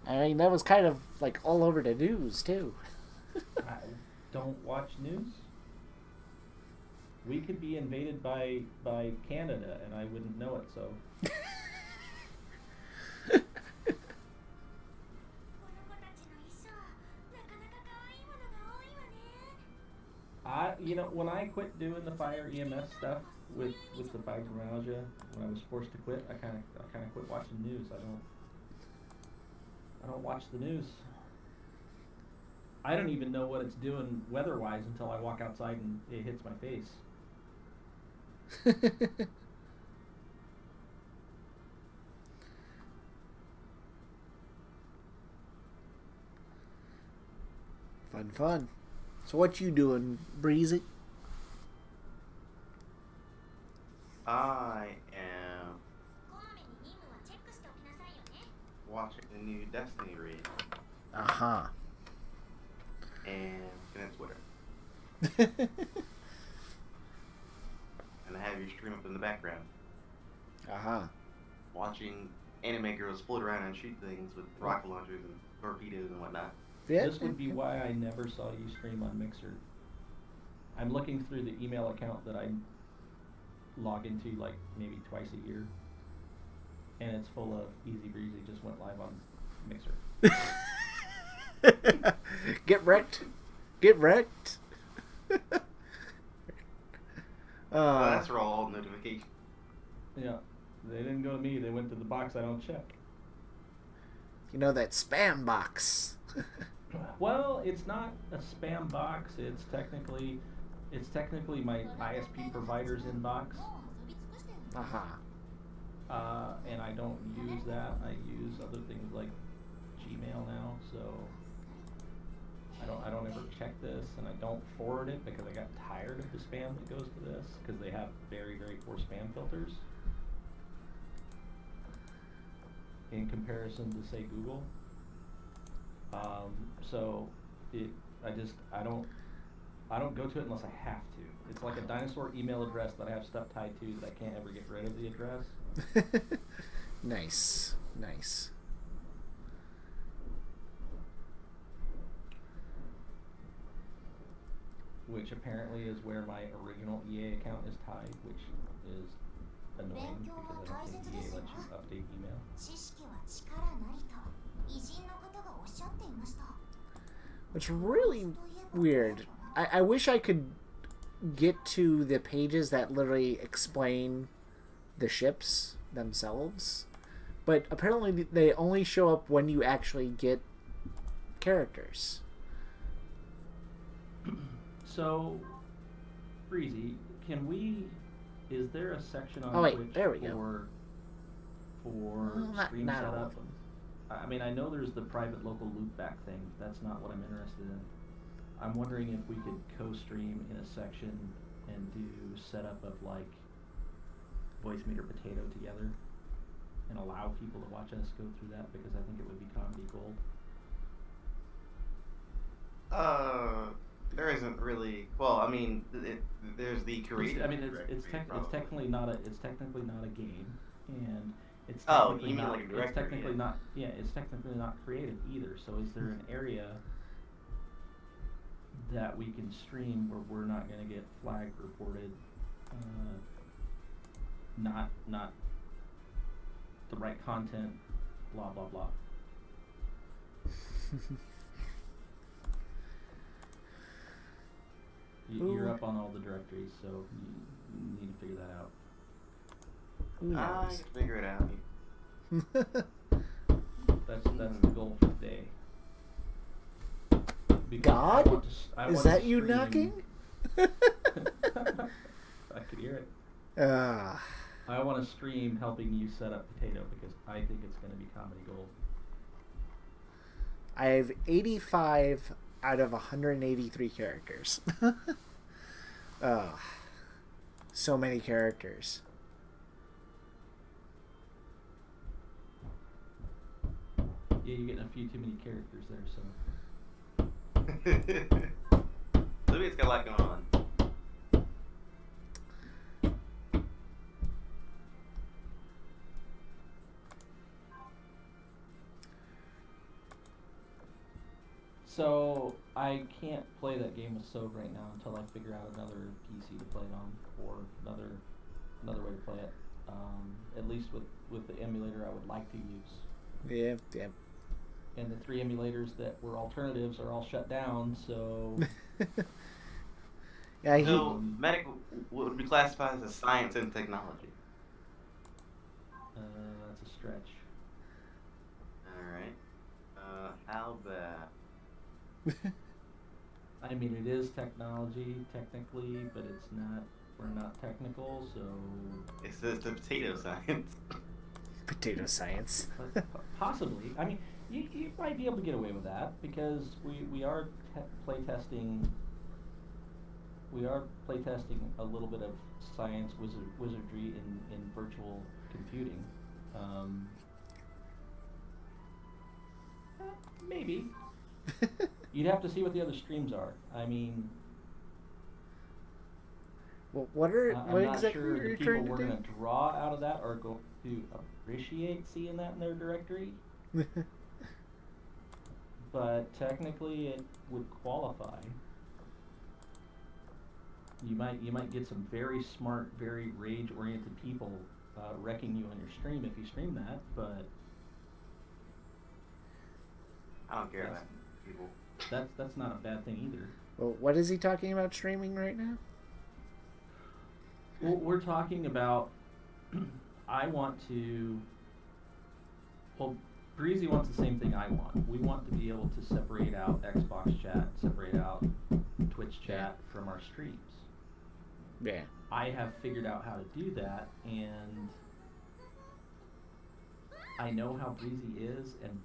I mean, that was kind of like all over the news too. I don't watch news. We could be invaded by Canada, and I wouldn't know it. So. When I quit doing the fire EMS stuff with the fibromyalgia, when I was forced to quit, I kind of quit watching news. I don't watch the news. I don't even know what it's doing weather-wise until I walk outside and it hits my face. Fun. So what you doing, Breezy? I am Uh-huh. And connect Twitter. And I have your stream up in the background. Uh-huh. Watching anime girls float around and shoot things with rocket launchers and torpedoes and whatnot. Yeah. This would be why I never saw you stream on Mixer. I'm looking through the email account that I log into like maybe twice a year, and it's full of Easy Breezy just went live on Mixer. Get wrecked. Get wrecked. That's for all notifications. Yeah, they didn't go to me. They went to the box I don't check. You know that spam box. Well, it's not a spam box. It's technically my ISP provider's inbox. Uh-huh. And I don't use that. I use other things like Gmail now, so I don't ever check this, and I don't forward it because I got tired of the spam that goes to this because they have very, very poor spam filters in comparison to say Google. So I don't go to it unless I have to. It's like a dinosaur email address that I have stuff tied to that I can't ever get rid of the address. Nice. Nice. Which apparently is where my original EA account is tied, which is annoying because I don't think EA lets you update email. It's really weird. I wish I could get to the pages that literally explain the ships themselves, but apparently they only show up when you actually get characters. So, Breezy, is there a section on Twitch there we go. for Not stream all setup? of them. I mean, I know there's the private local loopback thing. That's not what I'm interested in. I'm wondering if we could co-stream in a section and do setup of like Voice Meter Potato together and allow people to watch us go through that because I think it would be comedy gold. There isn't really. Well, I mean, there's the creative. I mean, it's technically not a game, and it's Oh, technically you mean not, like a directory? it's technically Yeah. not. Yeah, it's technically not creative either. So, is there an area that we can stream where we're not going to get flag reported? Not the right content. Blah blah blah. You're up on all the directories, so you need to figure that out. Who I knows? can figure it out. That's the goal for the day. Because God? I Is want that to you stream- knocking? I could hear it. I want to stream helping you set up Potato because I think it's going to be comedy gold. I have 85 out of 183 characters. So many characters. Yeah, you're getting a few too many characters there, so. Louis got a lot going on. So I can't play that game with Sove right now until I figure out another PC to play it on, or another way to play it. At least with the emulator I would like to use. Yeah, yeah. And the 3 emulators that were alternatives are all shut down, so. Yeah, So, medic would be classified as science and technology. That's a stretch. Alright. How about... I mean, it is technology, technically, but it's not. We're not technical, so. It's the potato science. Potato science. Possibly. I mean, you might be able to get away with that because we are playtesting. We are playtesting a little bit of science wizardry in virtual computing. Maybe. You'd have to see what the other streams are. I mean, Well, I'm what not exactly sure are the you people trying we're to going to draw out of that are going to appreciate seeing that in their directory. do? But technically, it would qualify. You might get some very smart, very rage-oriented people wrecking you on your stream if you stream that. But I don't care about people. that's not a bad thing either. Well, what is he talking about streaming right now? Well, we're talking about. I want to. Well, Breezy wants the same thing I want. We want to be able to separate out Xbox chat, separate out Twitch chat from our streams. Yeah. I have figured out how to do that, and I know how Breezy is and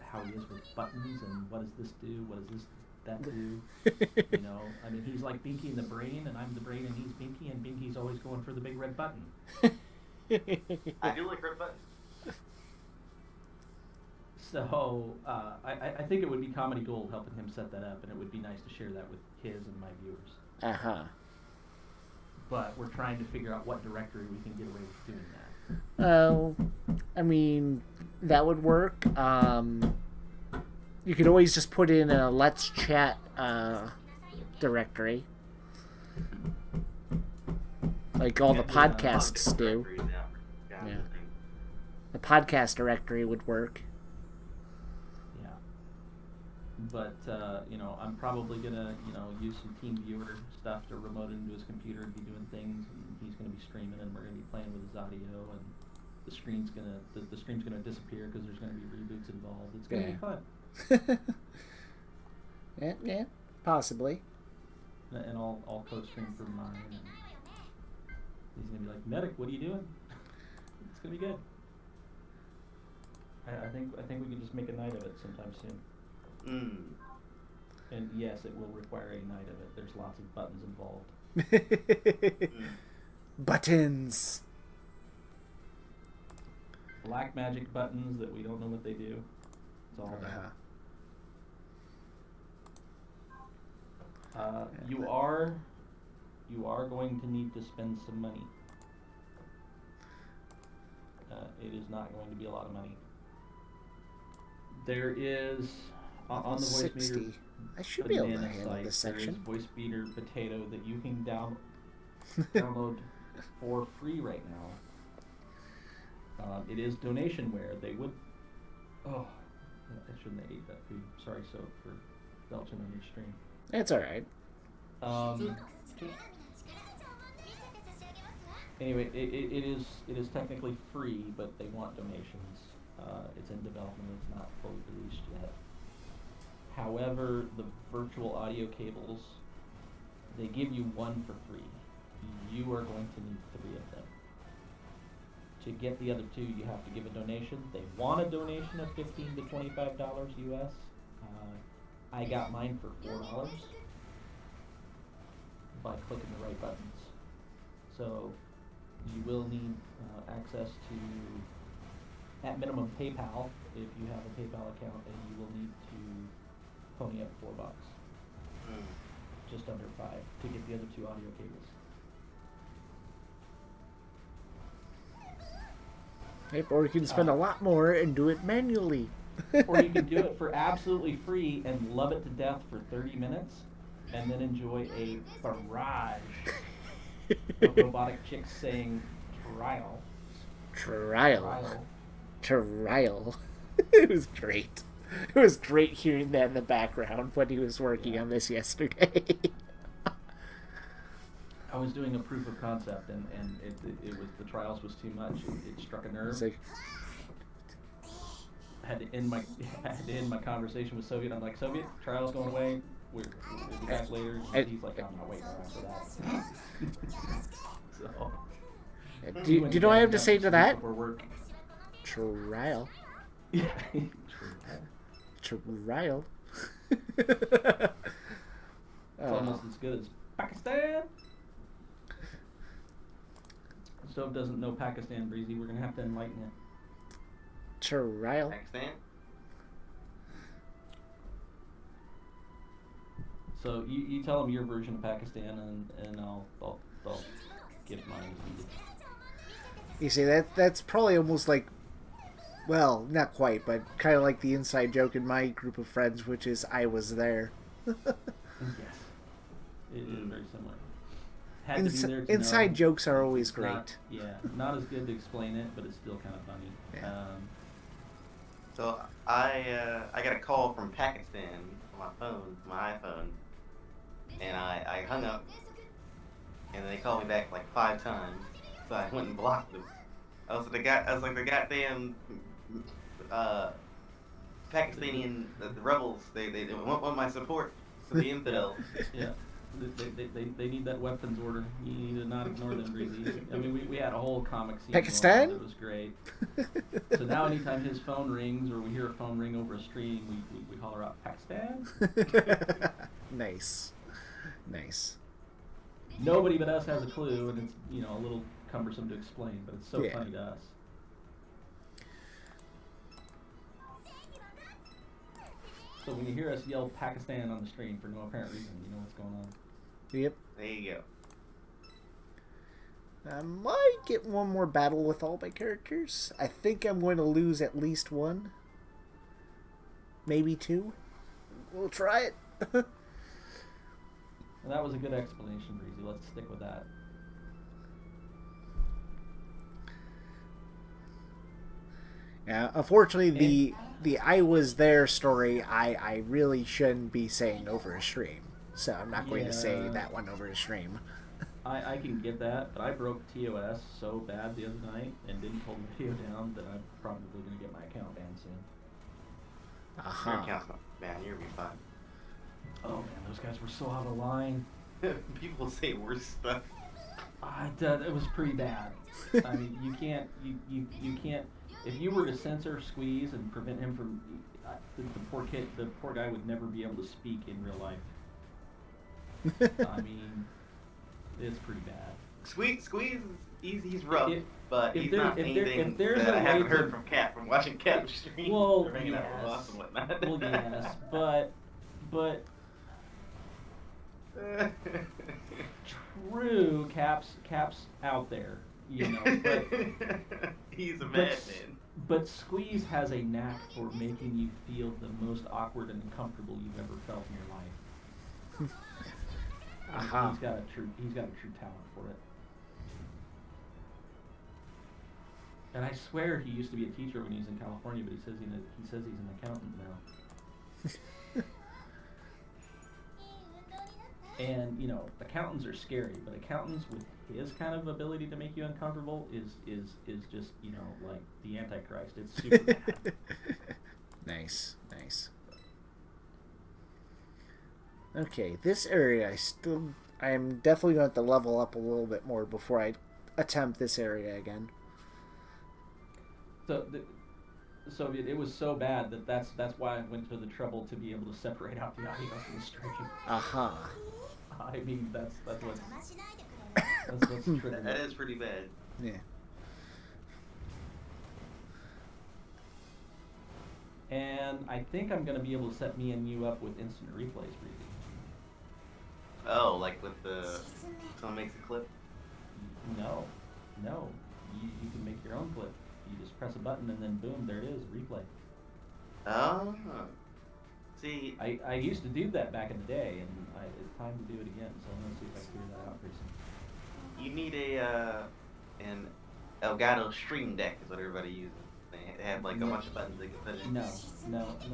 how he is with buttons and what does this do, what does that do. You know, I mean, he's like Binky and the Brain, and I'm the Brain, and he's Binky, and Binky's always going for the big red button. I do like red buttons. So I think it would be comedy gold helping him set that up, and it would be nice to share that with his and my viewers. Uh-huh. But we're trying to figure out what directory we can get away with doing that. Oh, I mean, that would work. You could always just put in a Let's Chat directory. Like all the podcasts do. Yeah. The podcast directory would work. Yeah. But, you know, I'm probably going to, you know, use some TeamViewer stuff to remote into his computer and be doing things, and he's going to be streaming, and we're going to be playing with his audio, and the screen's going to, the stream's going to disappear because there's going to be reboots involved. It's going to be fun. Yeah, possibly. And I'll co-stream from mine, and he's going to be like, Medic, what are you doing? It's going to be good. I think we can just make a night of it sometime soon. And yes, it will require a night of it. There's lots of buttons involved. Buttons. Black magic buttons that we don't know what they do. It's all about. You are going to need to spend some money. It is not going to be a lot of money. There is on the voice 60. meter. I should be able to handle site, this there is section. voice meter potato that you can download for free right now. It is donationware. They would. Oh, I shouldn't have ate that food. Sorry, so for belching on your stream. It's all right. Anyway, it is technically free, but they want donations. It's in development. It's not fully released yet. However, the virtual audio cables, they give you one for free. You are going to need 3 of them. To get the other 2, you have to give a donation. They want a donation of $15 to $25 US. I got mine for $4 by clicking the right buttons. So you will need access to, at minimum, PayPal if you have a PayPal account, and you will need to pony up $4, just under 5, to get the other 2 audio cables. Yep, or you can spend a lot more and do it manually. Or you can do it for absolutely free and love it to death for 30 minutes, and then enjoy a barrage of robotic chicks saying trial. Trial. It was great. It was great hearing that in the background when he was working on this yesterday. I was doing a proof of concept, and it was, the trials was too much. It struck a nerve. It's like, I had to end my conversation with Soviet. I'm like, Soviet, trials going away. We'll be back later. And he's like, I'm not waiting around for that. So, do you know what I have to say to that? Before work. Trial. Yeah. Trial. It's almost as good as Pakistan. Stove doesn't know Pakistan, Breezy. We're gonna have to enlighten you. Trial. Pakistan? So you tell them your version of Pakistan, and I'll give mine as needed. You see, that's probably almost like, well, not quite, but kind of like the inside joke in my group of friends, which is I was there. Yes, it is very similar. Had to be there to inside know. jokes are always It's great. Not, not as good to explain it, but it's still kind of funny. Yeah. So I got a call from Pakistan on my phone, my iPhone, and I hung up, and they called me back like 5 times, so I went and blocked them. I was like the goddamn Pakistani the rebels. They want my support for the infidels. Yeah. They need that weapons order. You need to not ignore them, Greasy. I mean, we had a whole comic scene. Pakistan? It was great. So now anytime his phone rings or we hear a phone ring over a stream, we holler out, Pakistan? Nice. Nice. Nobody but us has a clue, and it's, a little cumbersome to explain, but it's so funny to us. So when you hear us yell Pakistan on the stream for no apparent reason, you know what's going on. Yep. There you go. I might get one more battle with all my characters. I think I'm going to lose at least one. Maybe 2. We'll try it. Well, that was a good explanation, Breezy. Let's stick with that. Yeah, unfortunately, the I was there story, I really shouldn't be saying over a stream. So I'm not going to say that one over a stream. I can get that, but I broke TOS so bad the other night and didn't pull the video down that I'm probably going to get my account banned soon. Your account's not banned. You'll be fine. Oh man, those guys were so out of line. People say worse stuff. It was pretty bad. I mean, you can't. If you were to censor Squeeze and prevent him from, the poor guy would never be able to speak in real life. I mean, it's pretty bad. Squeeze, he's rough, but he's there- not if there- anything if there's that a I haven't way heard to- from Cat, from watching Cat stream. Well, or hanging out with yes. us and whatnot. Well, yes, but true, Cap's out there, but he's a but, madman. but Squeeze has a knack for making you feel the most awkward and uncomfortable you've ever felt in your life. Aha. He's got a true talent for it. And I swear he used to be a teacher when he was in California, but he says he's an accountant now. And accountants are scary, but accountants with his kind of ability to make you uncomfortable is just like the Antichrist. It's super bad. Nice. Okay, this area I'm definitely going to have to level up a little bit more before I attempt this area again. So it was so bad that's why I went to the trouble to be able to separate out the audio from the stream. Aha. I mean that's what's triggered. That is pretty bad. Yeah. And I think I'm gonna be able to set me and you up with instant replays, Breezy. Oh, like with someone makes a clip? No. You can make your own clip. You just press a button and then boom, there it is, replay. Oh. See, I used to do that back in the day, and it's time to do it again. So I'm gonna see if I can figure that out pretty soon. you need an Elgato Stream Deck is what everybody uses. They have like a bunch of buttons they can put in. No,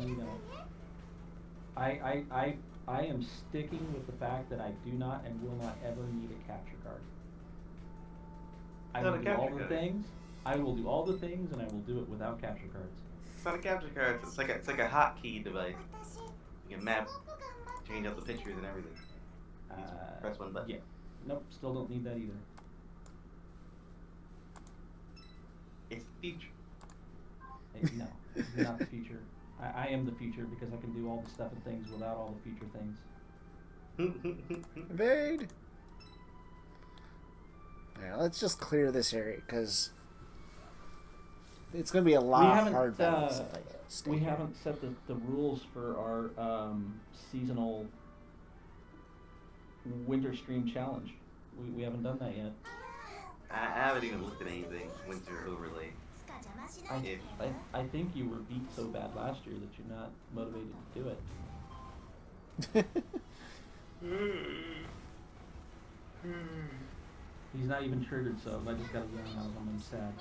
you don't. I am sticking with the fact that I do not and will not ever need a capture card. I will do all the things. I will do all the things, and I will do it without capture cards. It's not a capture card. It's like a hotkey device. You can map, change out the pictures and everything. You just press one button. Yeah. Nope. Still don't need that either. It's the future. No, it's not the future. I am the future because I can do all the stuff and things without all the future things. Evade! Yeah, let's just clear this area, because it's going to be a lot of hard battles if I stay We here. haven't set the rules for our seasonal winter stream challenge. We haven't done that yet. I haven't even looked at anything winter overlay. I think you were beat so bad last year that you're not motivated to do it. He's not even triggered, so I just got to yawn out of him. I'm sad.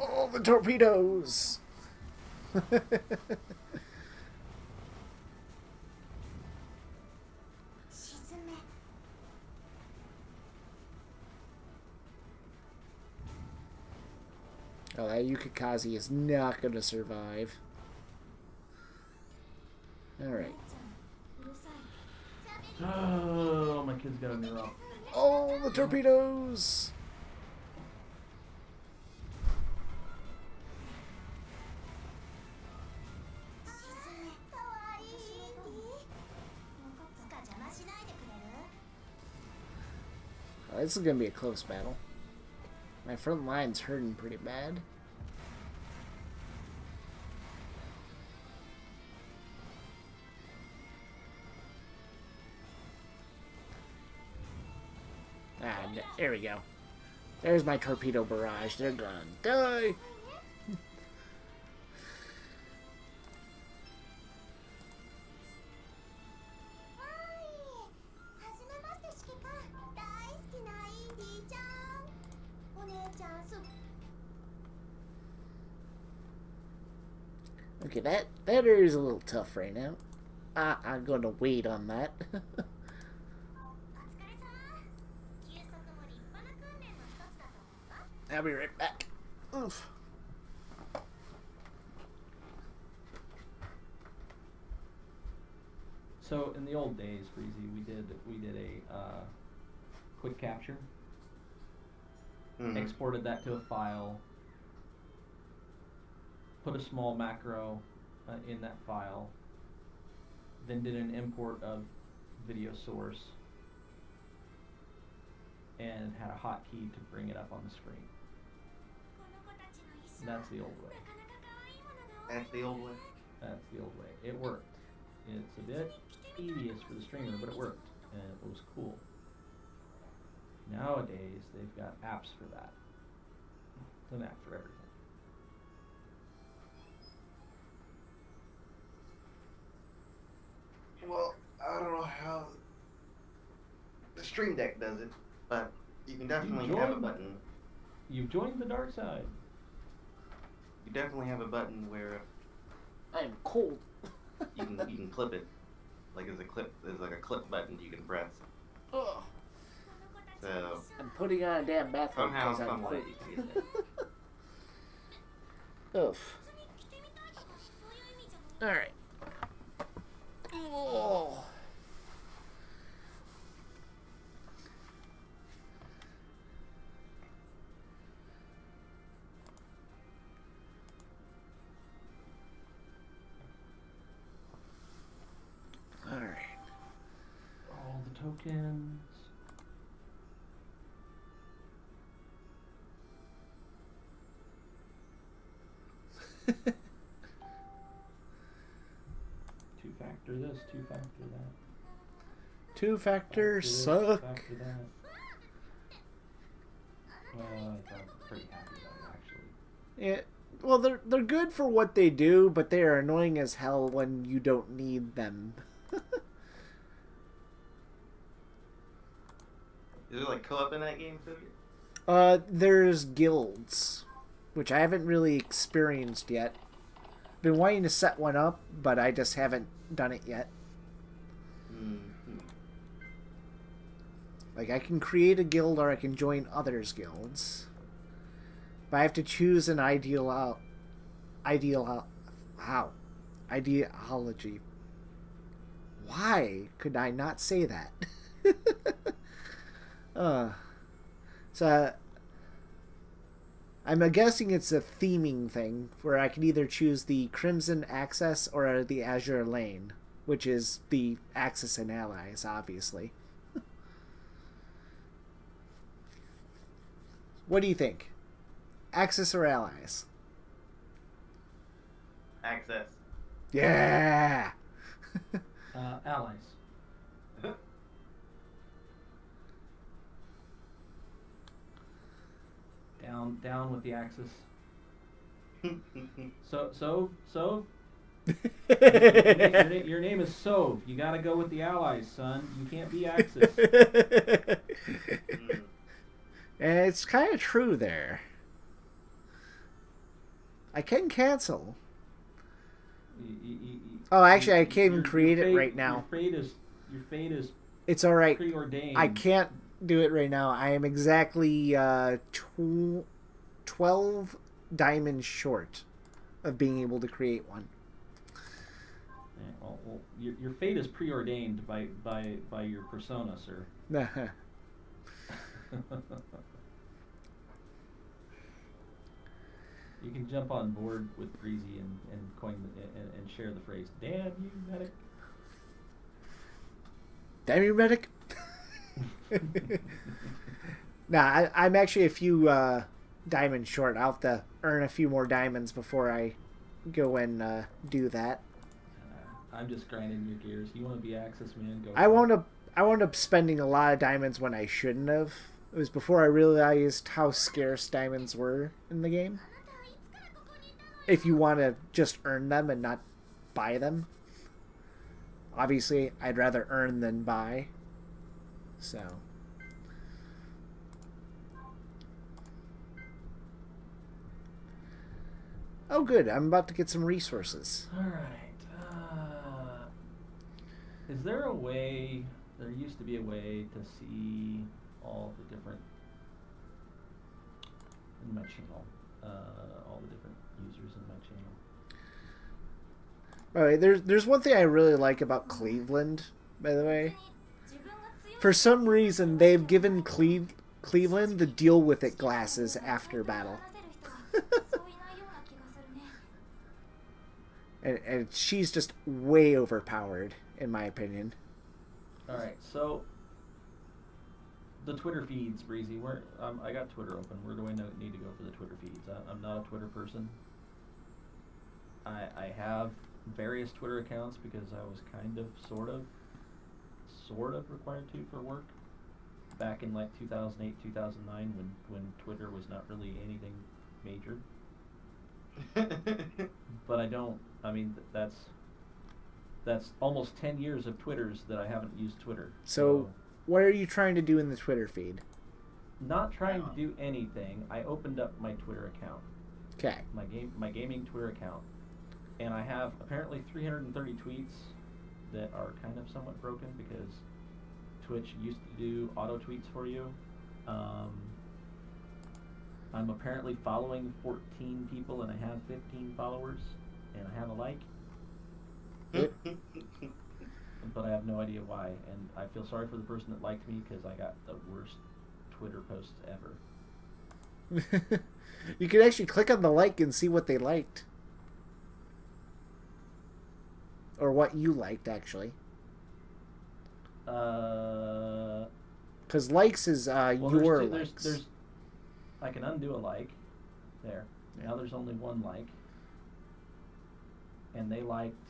Oh, the torpedoes! Oh, that Yukikaze is not going to survive. Alright. Oh, my kid's got a mirror up. Oh, the torpedoes! Oh, this is going to be a close battle. My front line's hurting pretty bad. There we go. There's my torpedo barrage. They're gonna die. Okay, that area is a little tough right now. I'm going to wait on that. I'll be right back. Oof. So in the old days, Breezy, we did a quick capture, exported that to a file, put a small macro in that file, then did an import of video source, and had a hotkey to bring it up on the screen. That's the old way. That's the old way? That's the old way. It worked. It's a bit tedious for the streamer, but it worked, and it was cool. Nowadays, they've got apps for that. It's an app for everything. Well, I don't know how the Stream Deck does it, but you can definitely have a button. You've joined the dark side. You definitely have a button where I am cold. you can clip it. Like there's like a clip button you can press. Ugh. So I'm putting on a damn bathrobe somehow, because I'm some way cold. you can get that. Oof. Alright. Oh. Alright. All the tokens. Two-factor this, two-factor that. Two-factor This, suck. two-factor that. I'm pretty happy about it, actually. Yeah. Well, they're good for what they do, but they are annoying as hell when you don't need them. Is there like co-op in that game, Soviet? There's guilds, which I haven't really experienced yet. Been wanting to set one up, but I just haven't done it yet. Like, I can create a guild or I can join others' guilds. But I have to choose an ideology. Why could I not say that? So I'm guessing it's a theming thing where I can either choose the Crimson Access or the Azure Lane, which is the Axis and allies, obviously. What do you think? Axis or allies? Access. Yeah! Allies. Down with the Axis. So. Your name is Sove. You gotta go with the Allies, son. You can't be Axis. And it's kind of true there. I can cancel. Oh, actually, I can't even create it right now. Your fate is It's all right. preordained. I can't do it right now. I am exactly 12 diamonds short of being able to create one. Yeah, well, your fate is preordained by your persona, sir. You can jump on board with Breezy and coin and share the phrase "Damn you, medic." Damn you, medic. Nah, I'm actually a few diamonds short. I'll have to earn a few more diamonds before I go and do that. I'm just grinding your gears. You want to be Axis, man? Go. I wound up spending a lot of diamonds when I shouldn't have. It was before I realized how scarce diamonds were in the game. If you want to just earn them and not buy them. Obviously, I'd rather earn than buy. So. Oh, good. I'm about to get some resources. All right. Is there a way? There used to be a way to see all the different in my channel, all the different users in my channel. All right, there's one thing I really like about Cleveland, by the way. For some reason, they've given Cleveland the deal with it glasses after battle. and she's just way overpowered, in my opinion. All right, so the Twitter feeds, Breezy. I got Twitter open. Where do I need to go for the Twitter feeds? I'm not a Twitter person. I have various Twitter accounts because I was kind of, sort of required to for work back in like 2008, 2009 when Twitter was not really anything major. But I don't. I mean, that's almost 10 years of Twitters that I haven't used Twitter. So what are you trying to do in the Twitter feed? Not trying to do anything. I opened up my Twitter account. Okay. My gaming Twitter account, and I have apparently 330 tweets that are kind of somewhat broken because Twitch used to do auto tweets for you. I'm apparently following 14 people, and I have 15 followers, and I have a like. But I have no idea why, and I feel sorry for the person that liked me because I got the worst Twitter posts ever. You can actually click on the like and see what they liked. Or what you liked, actually. Because likes is your likes. There's I can undo a like. There. Now there's only one like. And they liked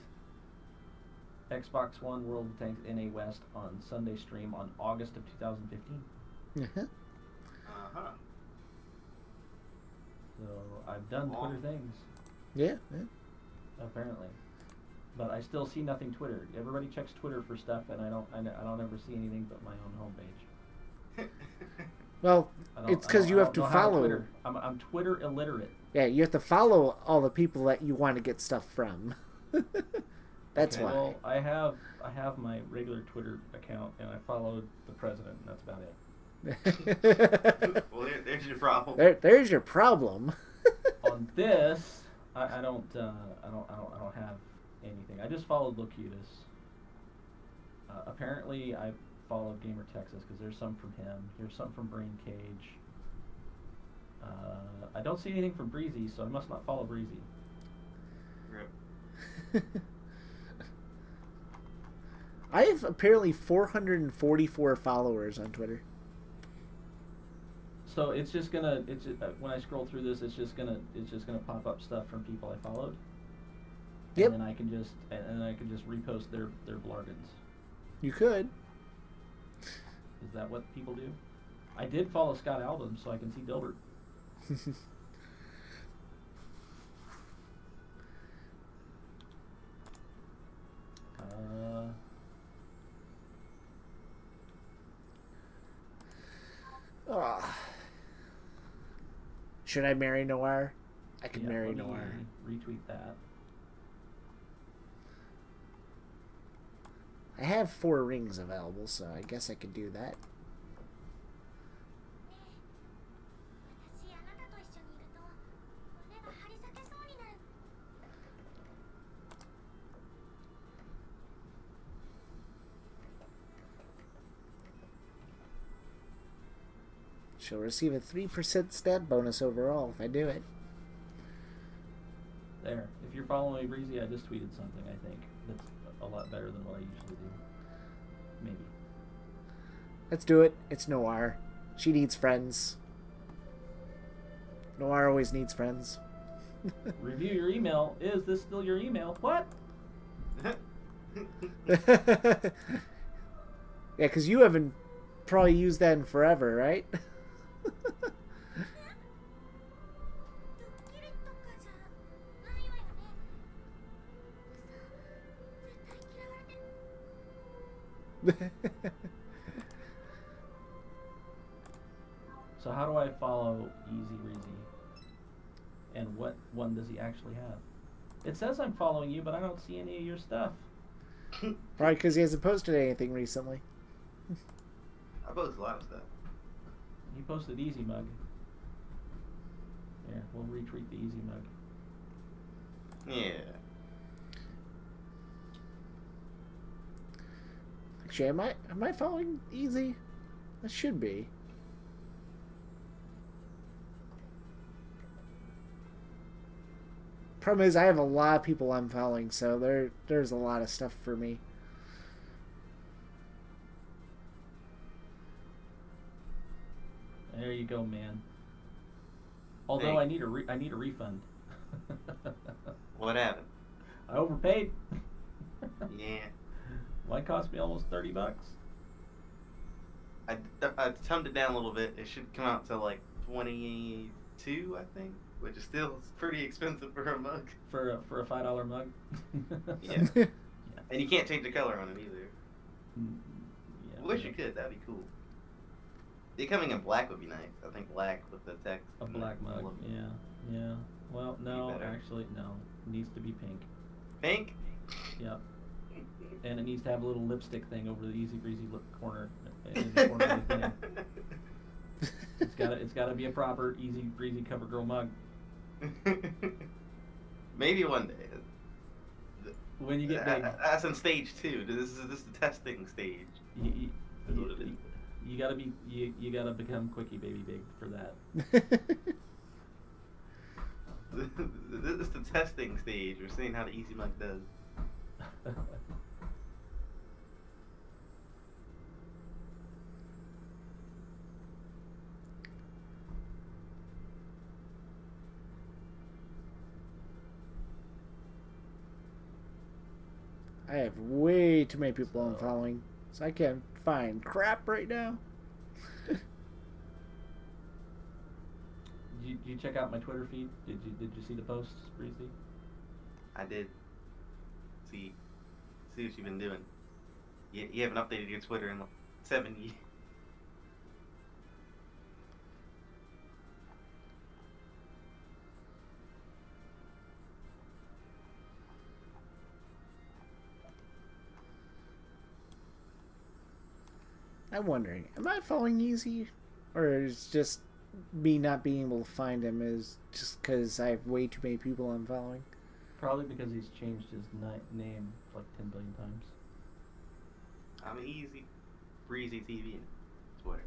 Xbox One World of Tanks NA West on Sunday stream on August of 2015. So I've done Twitter things. Yeah. Apparently. But I still see nothing Twitter. Everybody checks Twitter for stuff, and I don't ever see anything but my own homepage. Well, it's because you have to follow. Twitter. I'm Twitter illiterate. Yeah, you have to follow all the people that you want to get stuff from. That's okay, why. Well, I have my regular Twitter account, and I followed the president, and that's about it. Well, there's your problem. There's your problem. On this, I don't have anything. I just followed Locutus. Apparently, I followed Gamer Texas because there's some from him. Here's some from Brain Cage. I don't see anything from Breezy, so I must not follow Breezy. Rip. I have apparently 444 followers on Twitter. So it's just gonna when I scroll through this, it's just gonna pop up stuff from people I followed. Yep. And then I can just repost their blargans. You could. Is that what people do? I did follow Scott Album, so I can see Dilbert. Should I marry Noir? I could Yeah, marry let me Noir. Retweet that. I have 4 rings available, so I guess I could do that. She'll receive a 3% stat bonus overall if I do it. There. If you're following me, Breezy, I just tweeted something, I think, that's a lot better than what I usually do. Maybe. Let's do it. It's Noir. She needs friends. Noir always needs friends. Review your email. Is this still your email? What? Yeah, because you haven't probably used that in forever, right? So how do I follow Easy Breezy? And what one does he actually have? It says I'm following you, but I don't see any of your stuff. Probably because he hasn't posted anything recently. I post a lot of stuff. He posted Easy Mug. Here, we'll retweet the Easy Mug. Yeah. Actually, am I following Easy? I should be. Problem is, I have a lot of people I'm following, so there's a lot of stuff for me. There you go, man. Although Hey. I need a refund. What happened? I overpaid. Yeah. Why cost me almost $30? I toned it down a little bit. It should come out to like 22, I think, which is still pretty expensive for a mug. For a $5 mug. Yeah. And you can't change the color on it either. Yeah, Wish you could. That'd be cool. It coming in black would be nice. I think black with the text. A black mug. Look. Yeah. Well, no, better. actually, no. It needs to be pink. Pink. Yep. And it needs to have a little lipstick thing over the Easy Breezy lip corner. In the corner of the thing. It's gotta be a proper Easy Breezy cover girl mug. Maybe one day. When you get big, That's in stage 2. This is the testing stage. Is what it is. you gotta become Quickie Baby Big for that. This is the testing stage. We're seeing how the Easy Mug does. I have way too many people I'm following, so I can't find crap right now. Did you check out my Twitter feed? Did you see the posts, Breezy? I did. See what you've been doing. You haven't updated your Twitter in like 7 years. I'm wondering, am I following Easy? Or is just me not being able to find him is just because I have way too many people I'm following? Probably because he's changed his name like 10 billion times. I'm Easy Breezy TV on Twitter.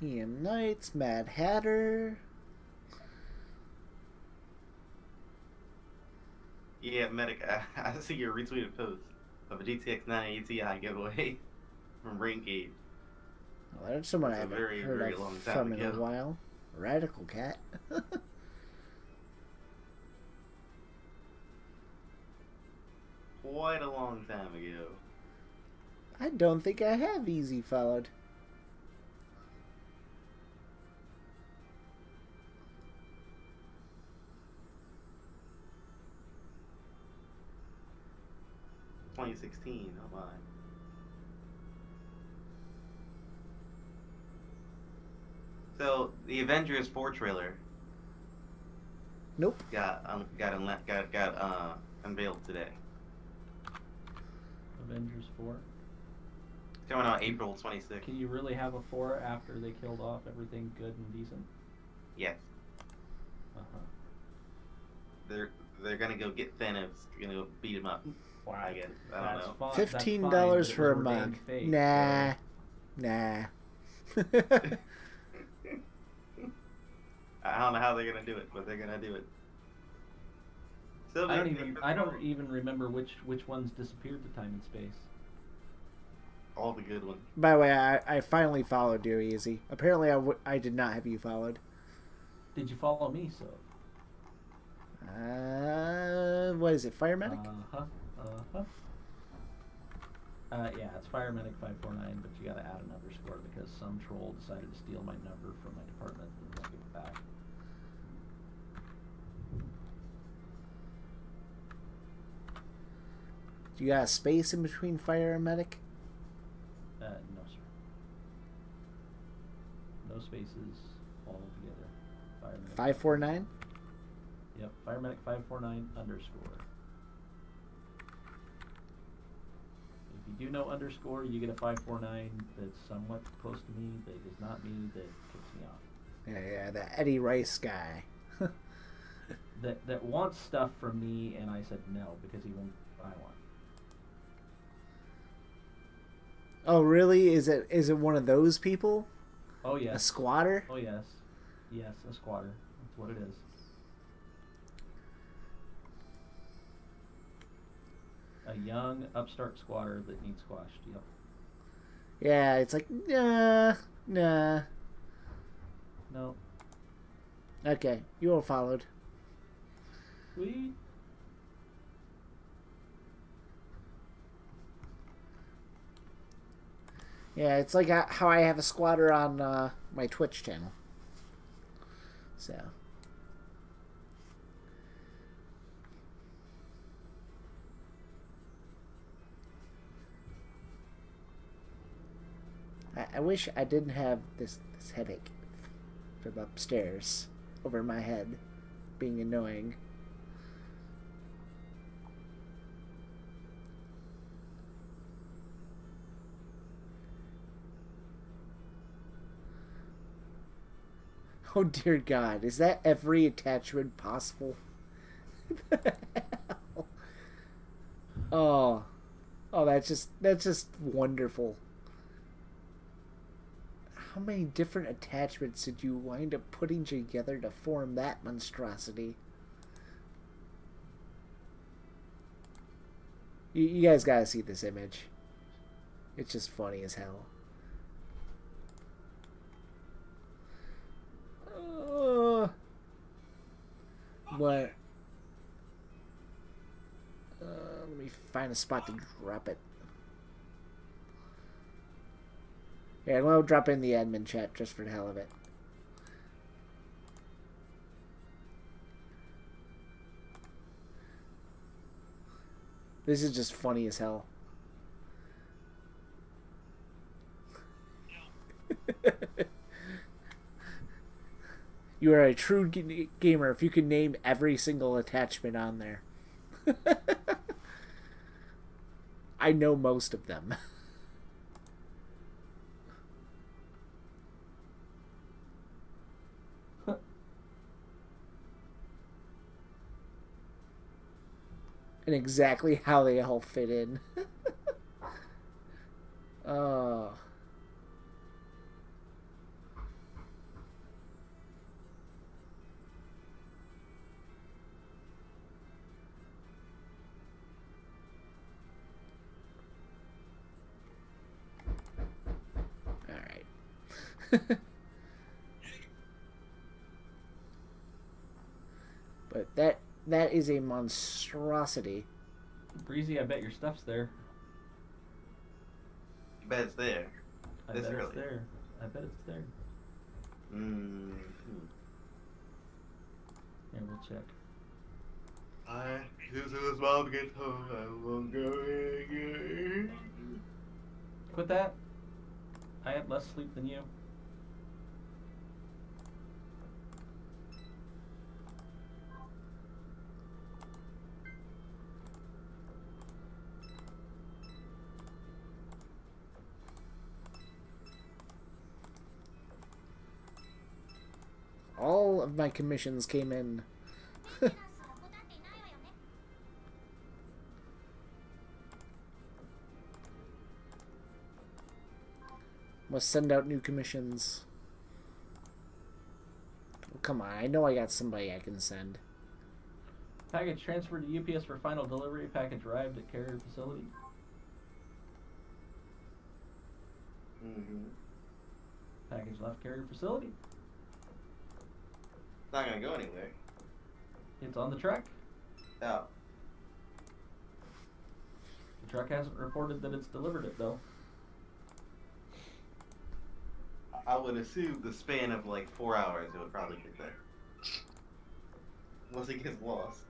Ian Knights, Mad Hatter. Yeah, Medic, I see your retweeted post of a GTX 980 Ti giveaway from Braincade. Well, that's someone I That's a haven't very, heard very of long time from in a ago. while. Radical Cat. Quite a long time ago. I don't think I have easy followed. $2016, oh my. So the Avengers 4 trailer Nope. got unveiled today. Avengers 4. It's coming out April 26th. Can you really have a 4 after they killed off everything good and decent? Yes. They're gonna go get Thanos. They're gonna go beat him up. Wow. I guess. I don't know. $15 for a mug. Nah. Nah. I don't know how they're gonna do it, but they're gonna do it. I don't even remember which ones disappeared to time and space. All the good ones. By the way, I finally followed you, Easy. Apparently, I did not have you followed. Did you follow me, so? What is it, Fire Medic? Yeah, it's Fire Medic 549, but you gotta add an underscore because some troll decided to steal my number from my department and won't give it back. Do you got a space in between Fire and Medic? No, sir. No spaces, all together. Fire Medic 549? Yep, Fire Medic 549 underscore. If you do know underscore, you get a 549 that's somewhat close to me, that is not me, that kicks me off. Yeah, the Eddie Rice guy. that wants stuff from me, and I said no because he won't buy one. Oh, really? Is it one of those people? Oh yes. A squatter? Oh yes. Yes, a squatter. That's what it is. A young upstart squatter that needs squashed. Yep. Yeah, it's like, nah. No. Okay, you all followed. Sweet. Yeah, it's like how I have a squatter on my Twitch channel. So. I wish I didn't have this headache from upstairs over my head being annoying. Oh dear God, is that every attachment possible? Oh, that's just wonderful. How many different attachments did you wind up putting together to form that monstrosity? You guys gotta see this image. It's just funny as hell. What? Let me find a spot to drop it. Yeah, I'm gonna drop it in the admin chat just for the hell of it. This is just funny as hell. You are a true gamer if you can name every single attachment on there. I know most of them. And exactly how they all fit in. Oh. But that is a monstrosity. Breezy, I bet your stuff's there. You bet it's there. I This bet early. it's there. I bet it's there. Yeah, we'll check. As soon as mom gets home, I will go again. Quit that. I had less sleep than you. All of my commissions came in. Must send out new commissions. Oh, come on, I know I got somebody I can send. Package transferred to UPS for final delivery. Package arrived at carrier facility. Package left carrier facility. It's not gonna go anywhere. It's on the truck. Oh. The truck hasn't reported that it's delivered it though. I would assume the span of like 4 hours it would probably get there. Unless it gets lost.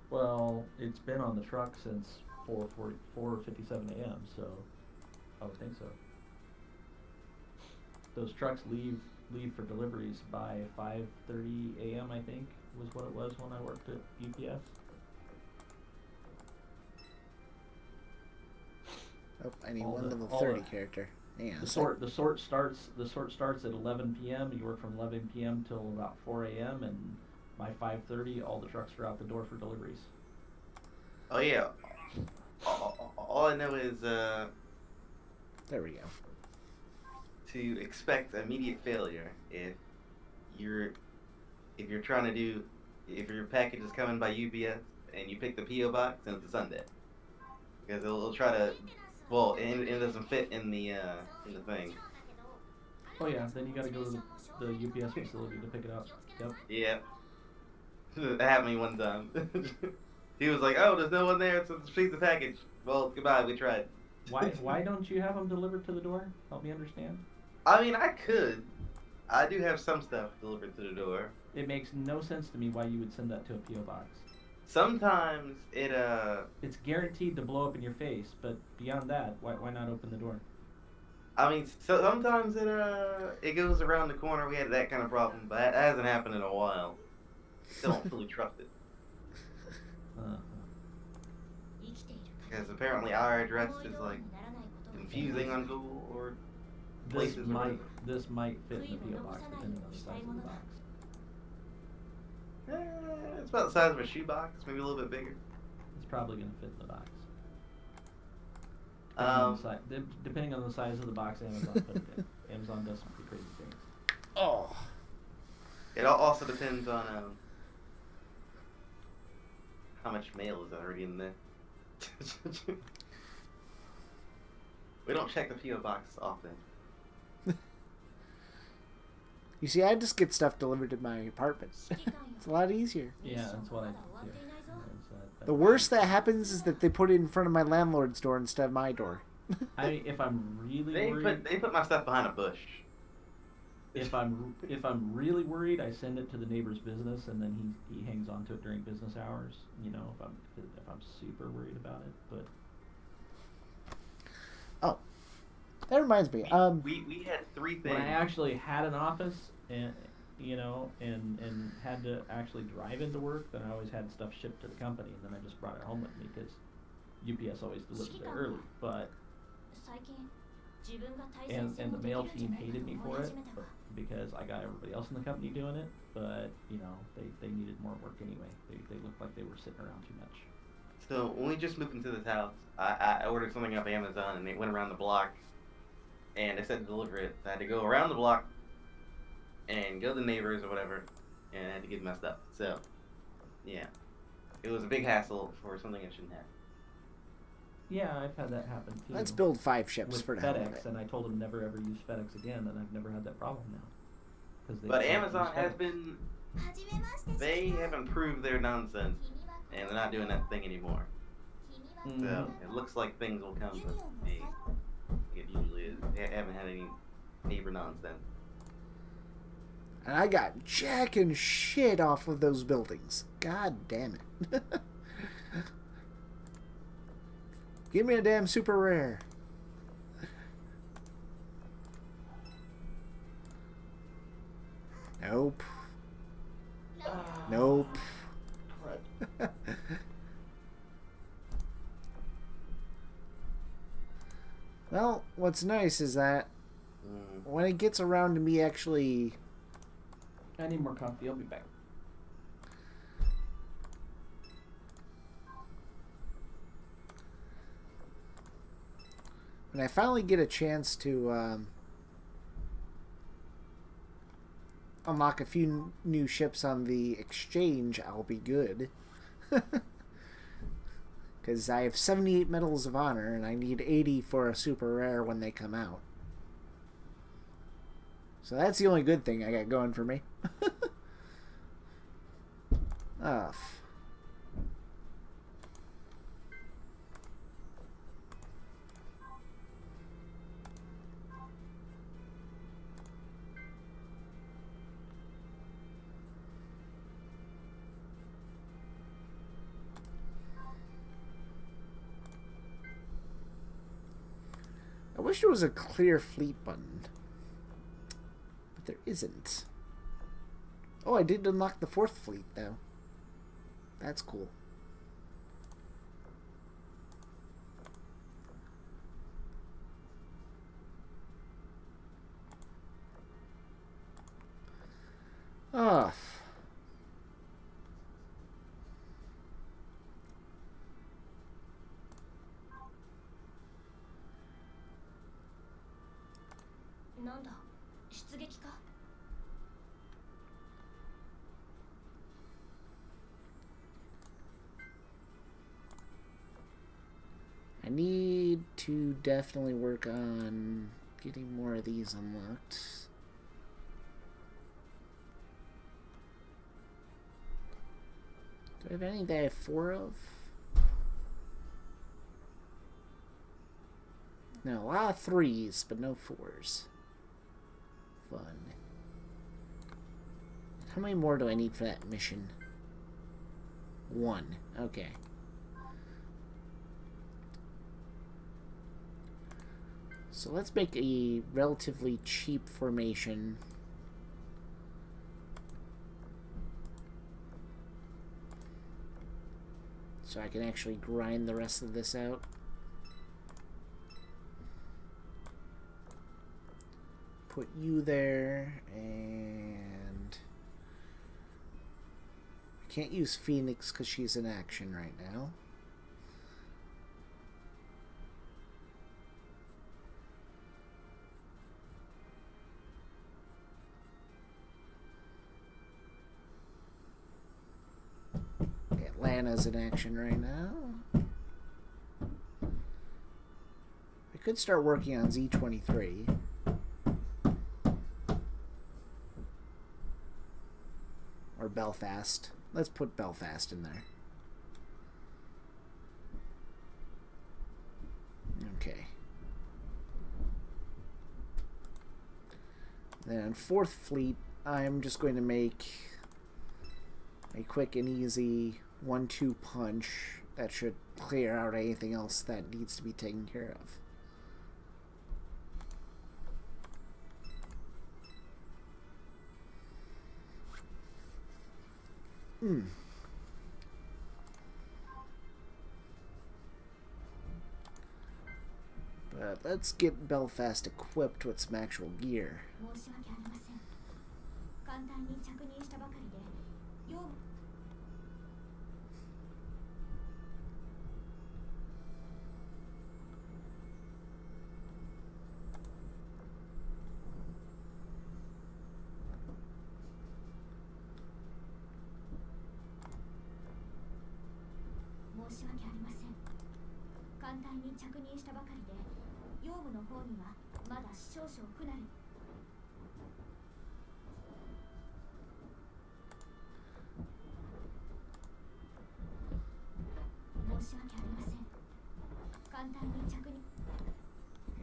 Well, it's been on the truck since 4:57 a.m. So I would think so. Those trucks leave for deliveries by 5:30 a.m. I think was what it was when I worked at UPS. Oh, I need All one the- level all 30 the- character. Yeah. The sort starts at 11 p.m. You work from 11 p.m. till about 4 a.m. and by 5:30 all the trucks are out the door for deliveries. Oh yeah. All I know is There we go. to expect immediate failure if your package is coming by UPS and you pick the PO box and it's a Sunday, because it'll try to, well, it doesn't fit in the thing. Oh yeah, then you gotta go to the UPS facility to pick it up. Yep. Yeah. That happened to me one time. He was like, "Oh, there's no one there to receive the package." Well, goodbye. We tried. Why don't you have them delivered to the door? Help me understand. I mean, I could. I do have some stuff delivered to the door. It makes no sense to me why you would send that to a PO box. Sometimes it It's guaranteed to blow up in your face, but beyond that, why not open the door? I mean, so sometimes it goes around the corner. We had that kind of problem, but that hasn't happened in a while. Still don't fully trust it, because apparently our address is like confusing on Google or places. This might fit in the PO box depending on the size of the box. It's about the size of a shoebox, maybe a little bit bigger. It's probably gonna fit in the box. Depending on the size of the box, Amazon put it in. Amazon does some pretty crazy things. Oh. It also depends on how much mail is already in there. We don't check the PO box often. You see, I just get stuff delivered to my apartment. It's a lot easier. Yeah, that's what I do too. The worst that happens is that they put it in front of my landlord's door instead of my door. If I'm really worried, They put my stuff behind a bush. if I'm really worried, I send it to the neighbor's business, and then he hangs on to it during business hours. You know, if I'm super worried about it, but. Oh, that reminds me. We had 3 things. When I actually had an office and and had to actually drive into work, then I always had stuff shipped to the company, and then I just brought it home with me because UPS always delivers there early. But and the mail team hated me for it because I got everybody else in the company doing it. But you know they needed more work anyway. They looked like they were sitting around too much. So when we just moved into this house, I ordered something off Amazon, and it went around the block, and they said to deliver it. So I had to go around the block and go to the neighbors or whatever, and I had to get messed up. So, yeah. It was a big hassle for something I shouldn't have. Yeah, I've had that happen too. Let's build 5 ships with for now. FedEx, and I told them never ever use FedEx again, and I've never had that problem now. But Amazon has been, they have improved their nonsense, and they're not doing that thing anymore. So it looks like things will come to me. It usually is. They haven't had any neighbor nonsense. And I got jack and shit off of those buildings. God damn it. Give me a damn super rare. Nope. Nope. Well, what's nice is that when it gets around to me actually... I need more coffee. I'll be back. When I finally get a chance to unlock a few new ships on the exchange, I'll be good. Because I have 78 Medals of Honor, and I need 80 for a super rare when they come out. So that's the only good thing I got going for me. Oh. I wish there was a clear fleet button. But there isn't. Oh, I did unlock the 4th fleet, though. That's cool. Oh. I need to definitely work on getting more of these unlocked. Do I have any that I have 4 of? No, a lot of 3s, but no 4s. Fun. How many more do I need for that mission? 1. Okay. So let's make a relatively cheap formation. So I can actually grind the rest of this out. Put you there, and I can't use Phoenix because she's in action right now. Atlanta's in action right now. I could start working on Z23. Or Belfast. Let's put Belfast in there. Okay. Then on 4th Fleet, I'm just going to make a quick and easy 1-2 punch that should clear out anything else that needs to be taken care of. But let's get Belfast equipped with some actual gear.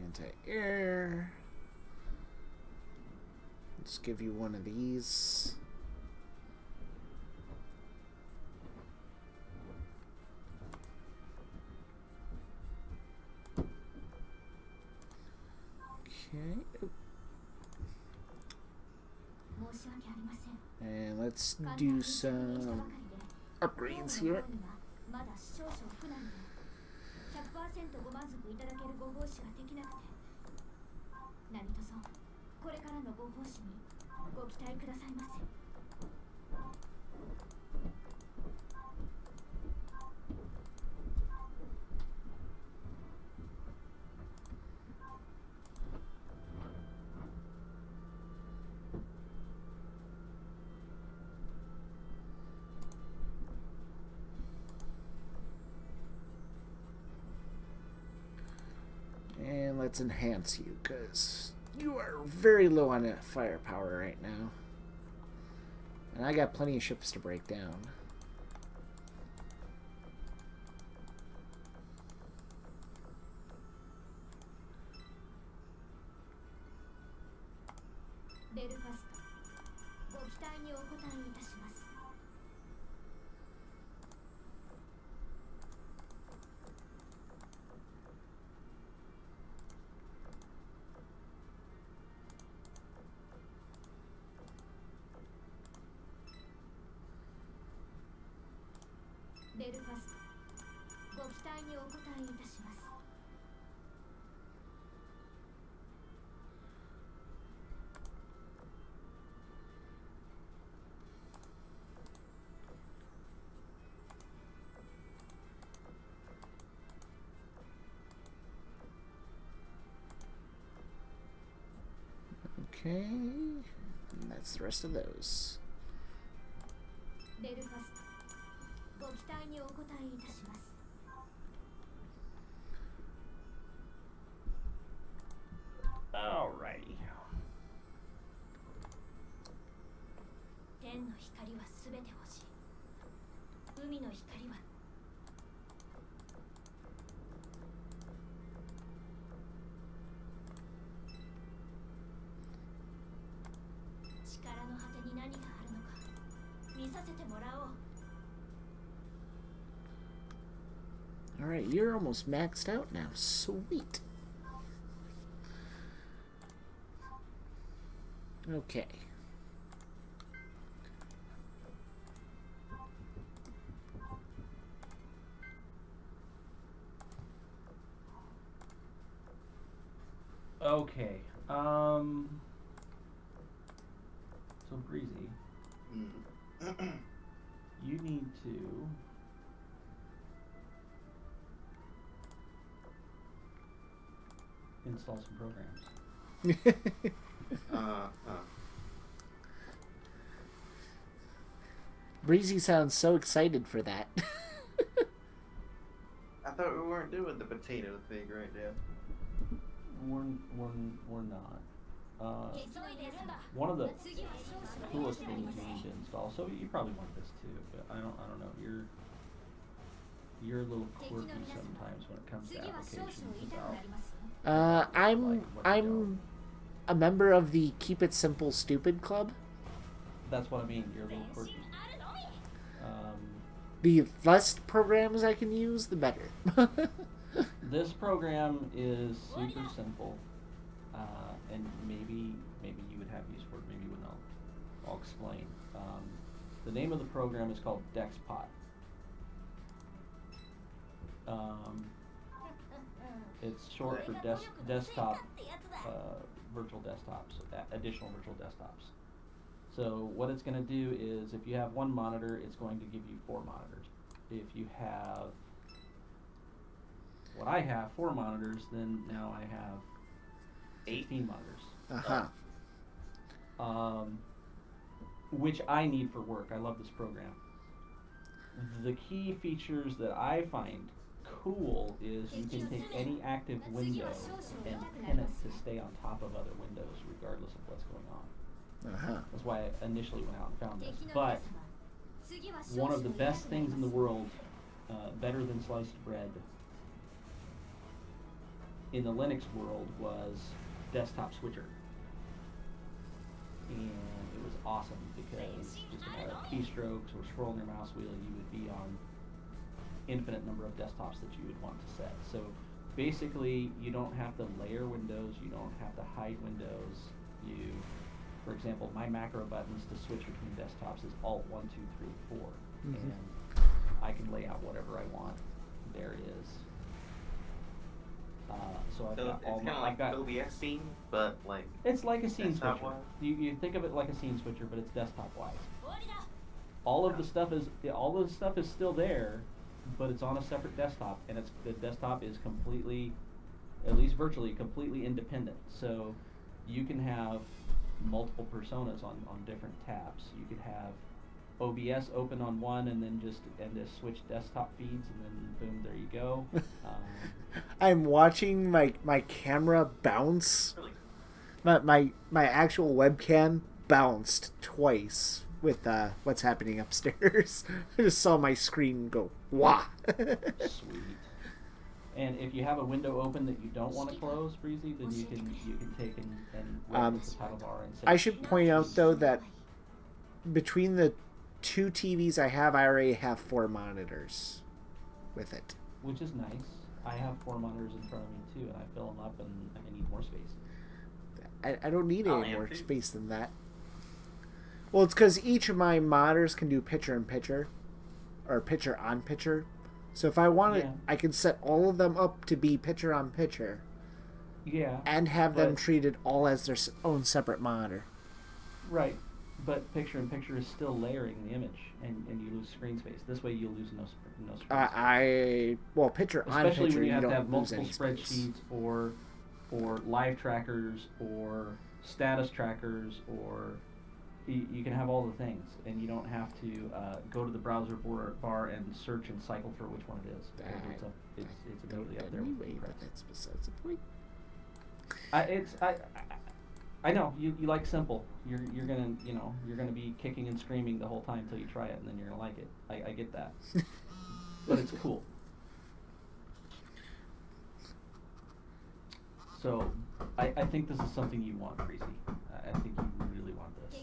Anti-air. Let's give you one of these. Okay. And let's do some upgrades here. And let's enhance you, because you are very low on firepower right now. And I got plenty of ships to break down. Okay, and that's the rest of those. Alrighty. Alright, you're almost maxed out now. Sweet. Okay. Okay. So Breezy, you need to install some programs. Breezy sounds so excited for that. I thought we weren't doing the potato thing right now. We're not. One of the coolest things you need to install. So you probably want this too, but I don't know. You're a little quirky sometimes when it comes to applications about. I'm a member of the Keep It Simple Stupid Club. That's what I mean. You're a little quirky. The less programs I can use, the better. This program is super simple, and maybe you would have use for it, maybe you wouldn't. I'll explain. The name of the program is called DexPot. It's short for desktop virtual desktops, additional virtual desktops. So what it's going to do is, if you have one monitor, it's going to give you 4 monitors. If you have what I have, 4 monitors, then now I have 18 monitors. Which I need for work. I love this program. The key features that I find cool is you can take any active window and pin it to stay on top of other windows regardless of what's going on. Uh-huh. That's why I initially went out and found this. But one of the best things in the world, better than sliced bread, in the Linux world was desktop switcher. And it was awesome because just a matter of keystrokes or scrolling your mouse wheel, you would be on infinite number of desktops that you would want to set. So basically, you don't have to layer windows, you don't have to hide windows. For example, my macro buttons to switch between desktops is Alt 1, 2, 3, 4, and I can lay out whatever I want. There it is. So I've got all my. I've got OBS scene, but like. It's like a scene switcher. Wise. You think of it like a scene switcher, but it's desktop wise. All of the stuff is still there, but it's on a separate desktop, and the desktop is completely, at least virtually, completely independent. So you can have multiple personas on different tabs. You could have OBS open on one and then just switch desktop feeds, and then boom, there you go. I'm watching my camera bounce. My actual webcam bounced twice with what's happening upstairs. I just saw my screen go wah. Sweet. And if you have a window open that you don't want to close, Breezy, then you can take and right with the title bar and say. I should point out though that between the 2 TVs I already have 4 monitors with it. Which is nice. I have 4 monitors in front of me too, and I fill them up, and I need more space. I don't need any more space than that. Well, it's because each of my monitors can do picture-in-picture, or picture-on-picture. So if I want it, I can set all of them up to be picture-on-picture. Yeah. And have them treated all as their own separate monitor. Right. But picture-in-picture is still layering the image, and you lose screen space. This way you'll lose no screen space. Well, picture-on-picture, especially when you have to have lose multiple spreadsheets or live trackers or status trackers, or you can have all the things, and you don't have to go to the browser bar and search and cycle for which one it is. It's immediately up there. Anyway, but that's besides the point. I know you like simple. You're gonna be kicking and screaming the whole time until you try it, and then you're gonna like it. I get that, but it's cool. So I think this is something you want, Breezy. I think you really want this.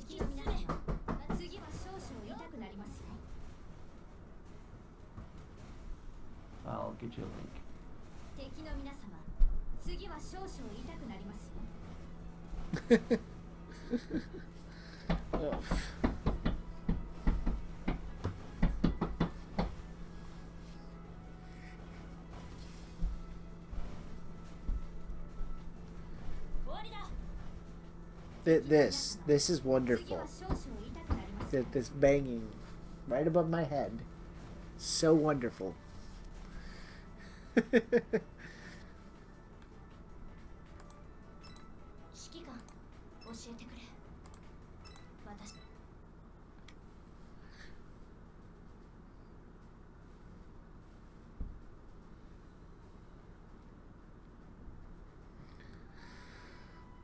I'll get you a link. This is wonderful. This banging right above my head, so wonderful.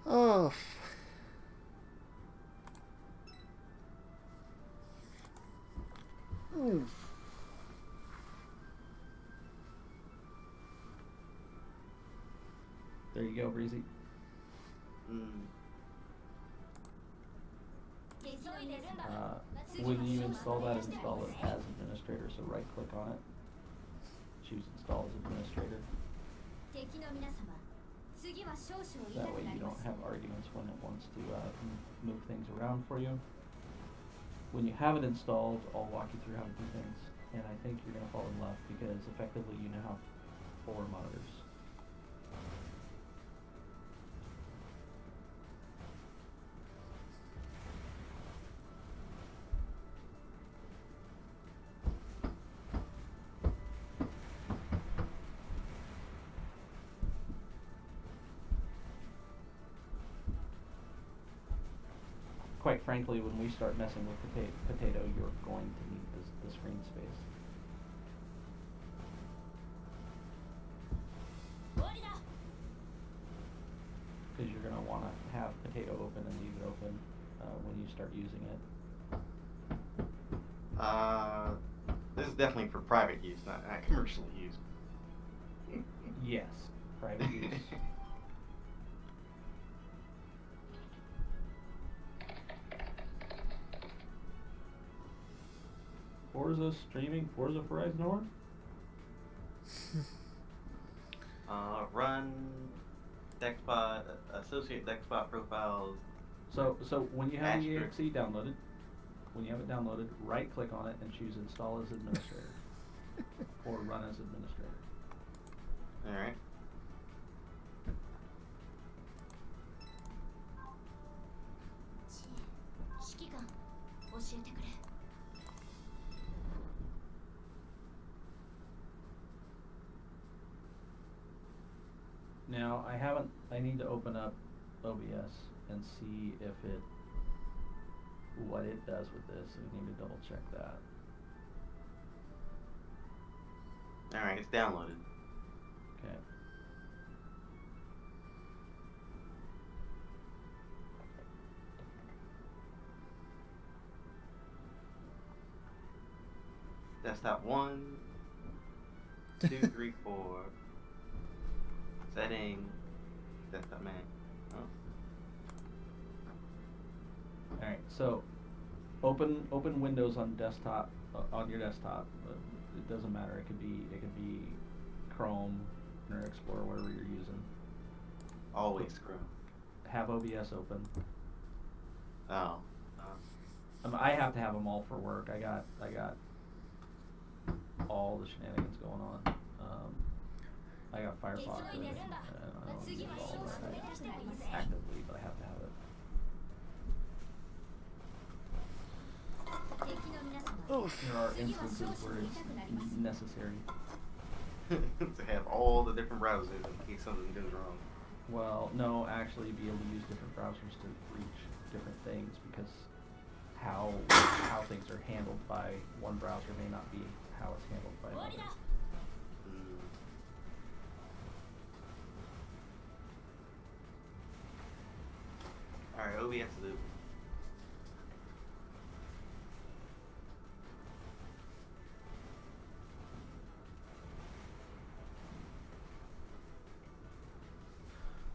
Oh. There you go, Breezy. When you install that, install it as administrator. So right click on it, choose install as administrator. That way you don't have arguments when it wants to move things around for you. When you have it installed, I'll walk you through how to do things, and I think you're going to fall in love because effectively you now have 4 monitors. Quite frankly, when we start messing with Potato, you're going to need the screen space. potato open and leave it open when you start using it. This is definitely for private use, not commercial use. Yes, private use. Forza streaming, Forza Horizon North? Run Dexbot, associate Dexbot profiles. So when you have the Asterisk. exe downloaded, right click on it and choose install as administrator or run as administrator. Alright. Now I need to open up OBS and see what it does with this. We need to double check that. Alright, it's downloaded. Okay. Desktop 1, 2, 3, 4. Settings. Desktop man. Oh. Alright, so open Windows on desktop on your desktop. It doesn't matter. It could be Chrome, Internet Explorer, whatever you're using. Always Chrome. Have OBS open. Oh. I have to have them all for work. I got all the shenanigans going on. I got Firefox and I don't use it all actively, but I have to have it. Oof. There are instances where it's necessary. To have all the different browsers in case something goes wrong. Well, no, actually be able to use different browsers to reach different things because how things are handled by one browser may not be how it's handled by others. Alright, OBS is open.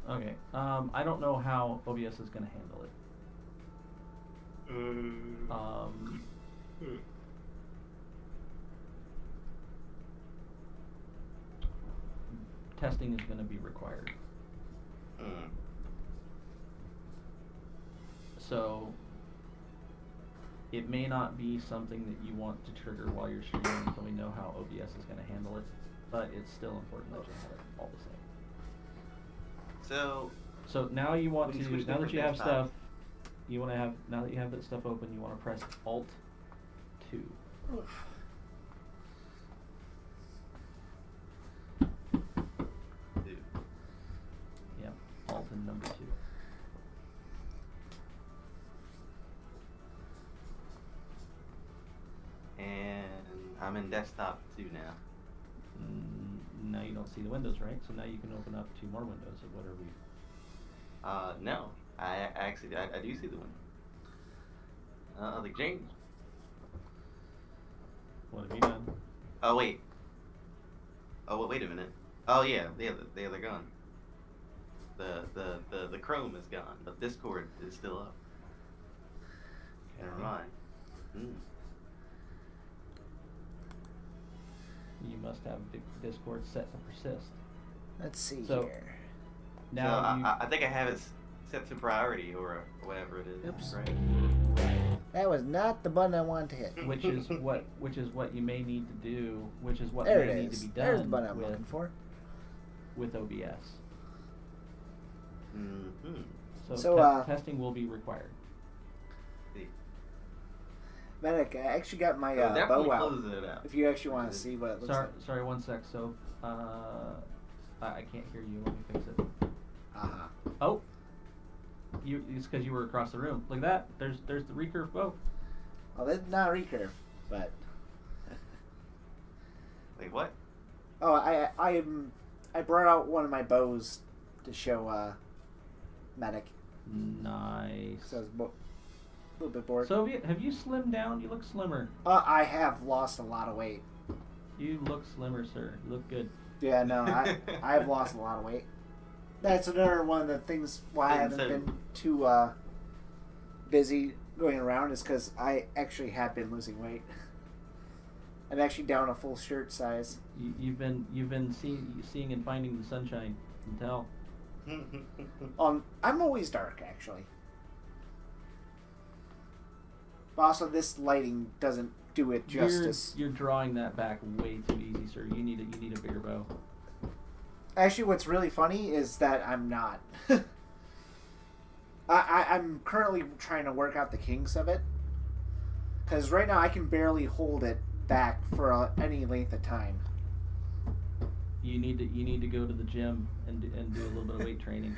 Okay, I don't know how OBS is going to handle it. Testing is going to be required. So it may not be something that you want to trigger while you're streaming until we know how OBS is going to handle it, but it's still important that you have it all the same. So now you want to, now that you have stuff, you want to have, now that you have that stuff open, you want to press Alt 2. Oof. Yep, Alt and number 2. And I'm in desktop 2 now. Now you don't see the windows, right? So now you can open up 2 more windows of whatever you... No. I actually, I do see the window. The change. What have you done? Oh, wait. Oh, wait a minute. Oh, yeah, they're gone. The Chrome is gone, but Discord is still up. Okay. Never mind. You must have Discord set to persist. Let's see So, here. Now so I think I have it set to priority or whatever it is. Oops. Right. That was not the button I wanted to hit. which is what you may need to do, which is what There may it need is. to be There's the done button I'm looking for. with OBS. Mm-hmm. So, testing will be required. Medic, I actually got my definitely bow out. closes it out. If you actually want to see what it looks Sorry, 1 sec. So, I can't hear you. Let me fix it. like. Uh-huh. Oh, it's because you were across the room. Look at that. There's the recurve bow. Well, that's not recurve, but... Wait, what? Oh, I brought out one of my bows to show Medic. Nice. So I was a little bit bored. Soviet, have you slimmed down? You look slimmer. I have lost a lot of weight. You look slimmer, sir. You look good. Yeah, no, I've lost a lot of weight. That's another one of the things why I haven't been too busy going around is because I actually have been losing weight. I'm actually down a full shirt size. You've been seeing and finding the sunshine. You can tell. I'm always dark actually. But also, this lighting doesn't do it justice. You're drawing that back way too easy, sir. You need a bigger bow. Actually, what's really funny is that I'm not. I'm currently trying to work out the kinks of it. Because right now I can barely hold it back for any length of time. You need to go to the gym and do a little bit of weight training.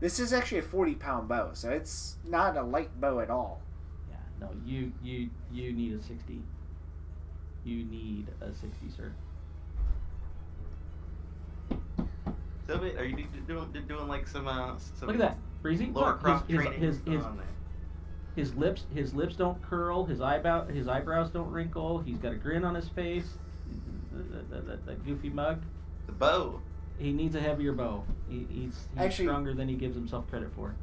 This is actually a 40-pound bow, so it's not a light bow at all. Yeah, no, you need a 60. You need a 60, sir. So, are you doing like some Look at that, Breezy. lower Look, crop training? his lips don't curl. His eyebrows don't wrinkle. He's got a grin on his face. That goofy mug. The bow. He needs a heavier bow. He's Actually, stronger than he gives himself credit for.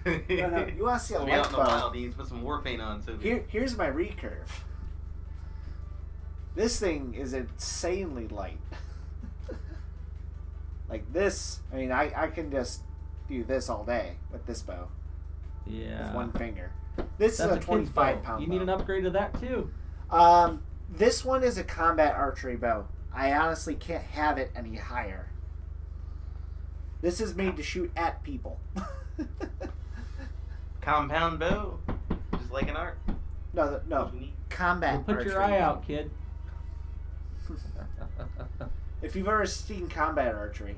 No, you want to see a light out in the bow? wild, he needs to put some war paint on. So Here's my recurve. This thing is insanely light. Like this, I mean, I can just do this all day with this bow. Yeah. With one finger. This That's is a 25-pound bow. You need an upgrade to that too. This one is a combat archery bow. I honestly can't have it any higher. This is made to shoot at people. compound bow, just like an arc. No. Combat Well, put archery your eye bow. out, kid. If you've ever seen combat archery.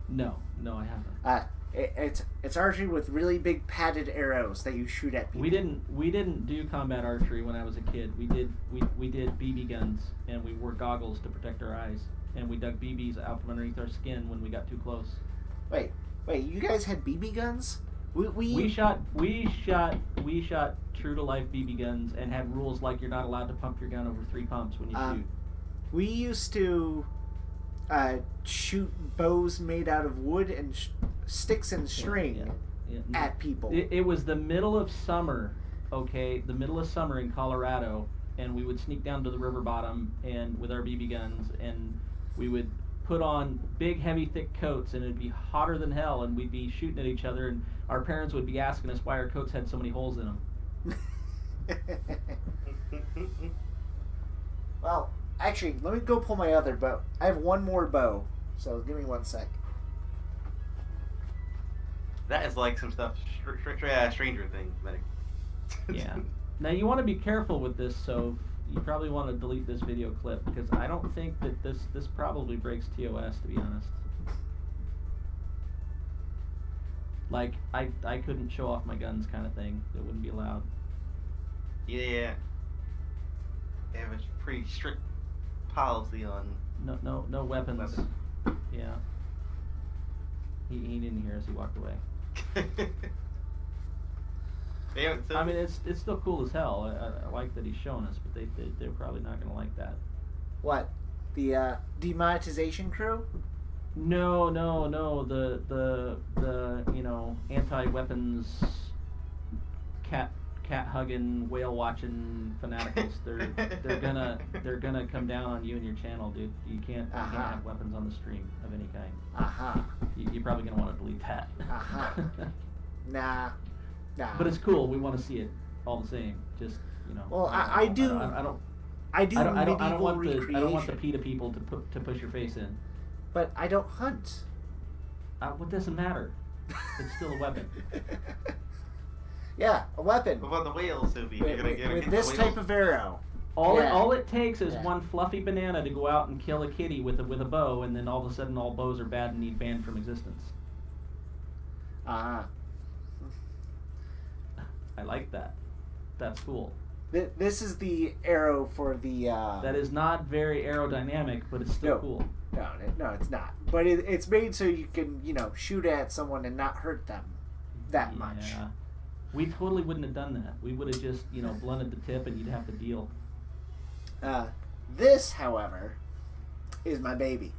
No, I haven't. It's archery with really big padded arrows that you shoot at people. We didn't do combat archery when I was a kid. We did BB guns, and we wore goggles to protect our eyes, and we dug BBs out from underneath our skin when we got too close. Wait, you guys had BB guns? We shot true to life BB guns and had rules like you're not allowed to pump your gun over 3 pumps when you shoot. We used to shoot bows made out of wood and sticks and string at people. It was the middle of summer, okay? The middle of summer in Colorado, and we would sneak down to the river bottom and with our BB guns, and we would put on big, heavy, thick coats, and it'd be hotter than hell, and we'd be shooting at each other, and our parents would be asking us why our coats had so many holes in them. Well, actually, let me go pull my other bow. I have one more bow, so give me 1 sec. That is like some stuff Stranger Things. Yeah. Now you want to be careful with this, so you probably want to delete this video clip because I don't think that this probably breaks TOS, to be honest. Like I couldn't show off my guns, kind of thing. It wouldn't be allowed. Yeah. They have a pretty strict policy on no weapons. Yeah. He didn't hear us. He walked away. I mean, it's still cool as hell. I like that he's showing us, but they're probably not gonna like that. What? The demonetization crew? No. The anti-weapons cat hugging, whale watching fanaticals. They're gonna come down on you and your channel, dude. You can't have weapons on the stream of any kind. You're probably gonna want to delete that. Nah. But it's cool. We want to see it all the same. Just Well, I do want the PETA people to push your face in. But I don't hunt. What doesn't matter? It's still a weapon. Yeah, a weapon. What about the whales, Sylvie? With this type of arrow. All it takes is one fluffy banana to go out and kill a kitty with a bow, and then all of a sudden all bows are bad and need banned from existence. Ah. I like that. That's cool. This is the arrow for the. That is not very aerodynamic, but it's still cool. No, it's not. But it's made so you can, shoot at someone and not hurt them that much. Yeah. We totally wouldn't have done that. We would have just, blunted the tip and you'd have to deal. This, however, is my baby.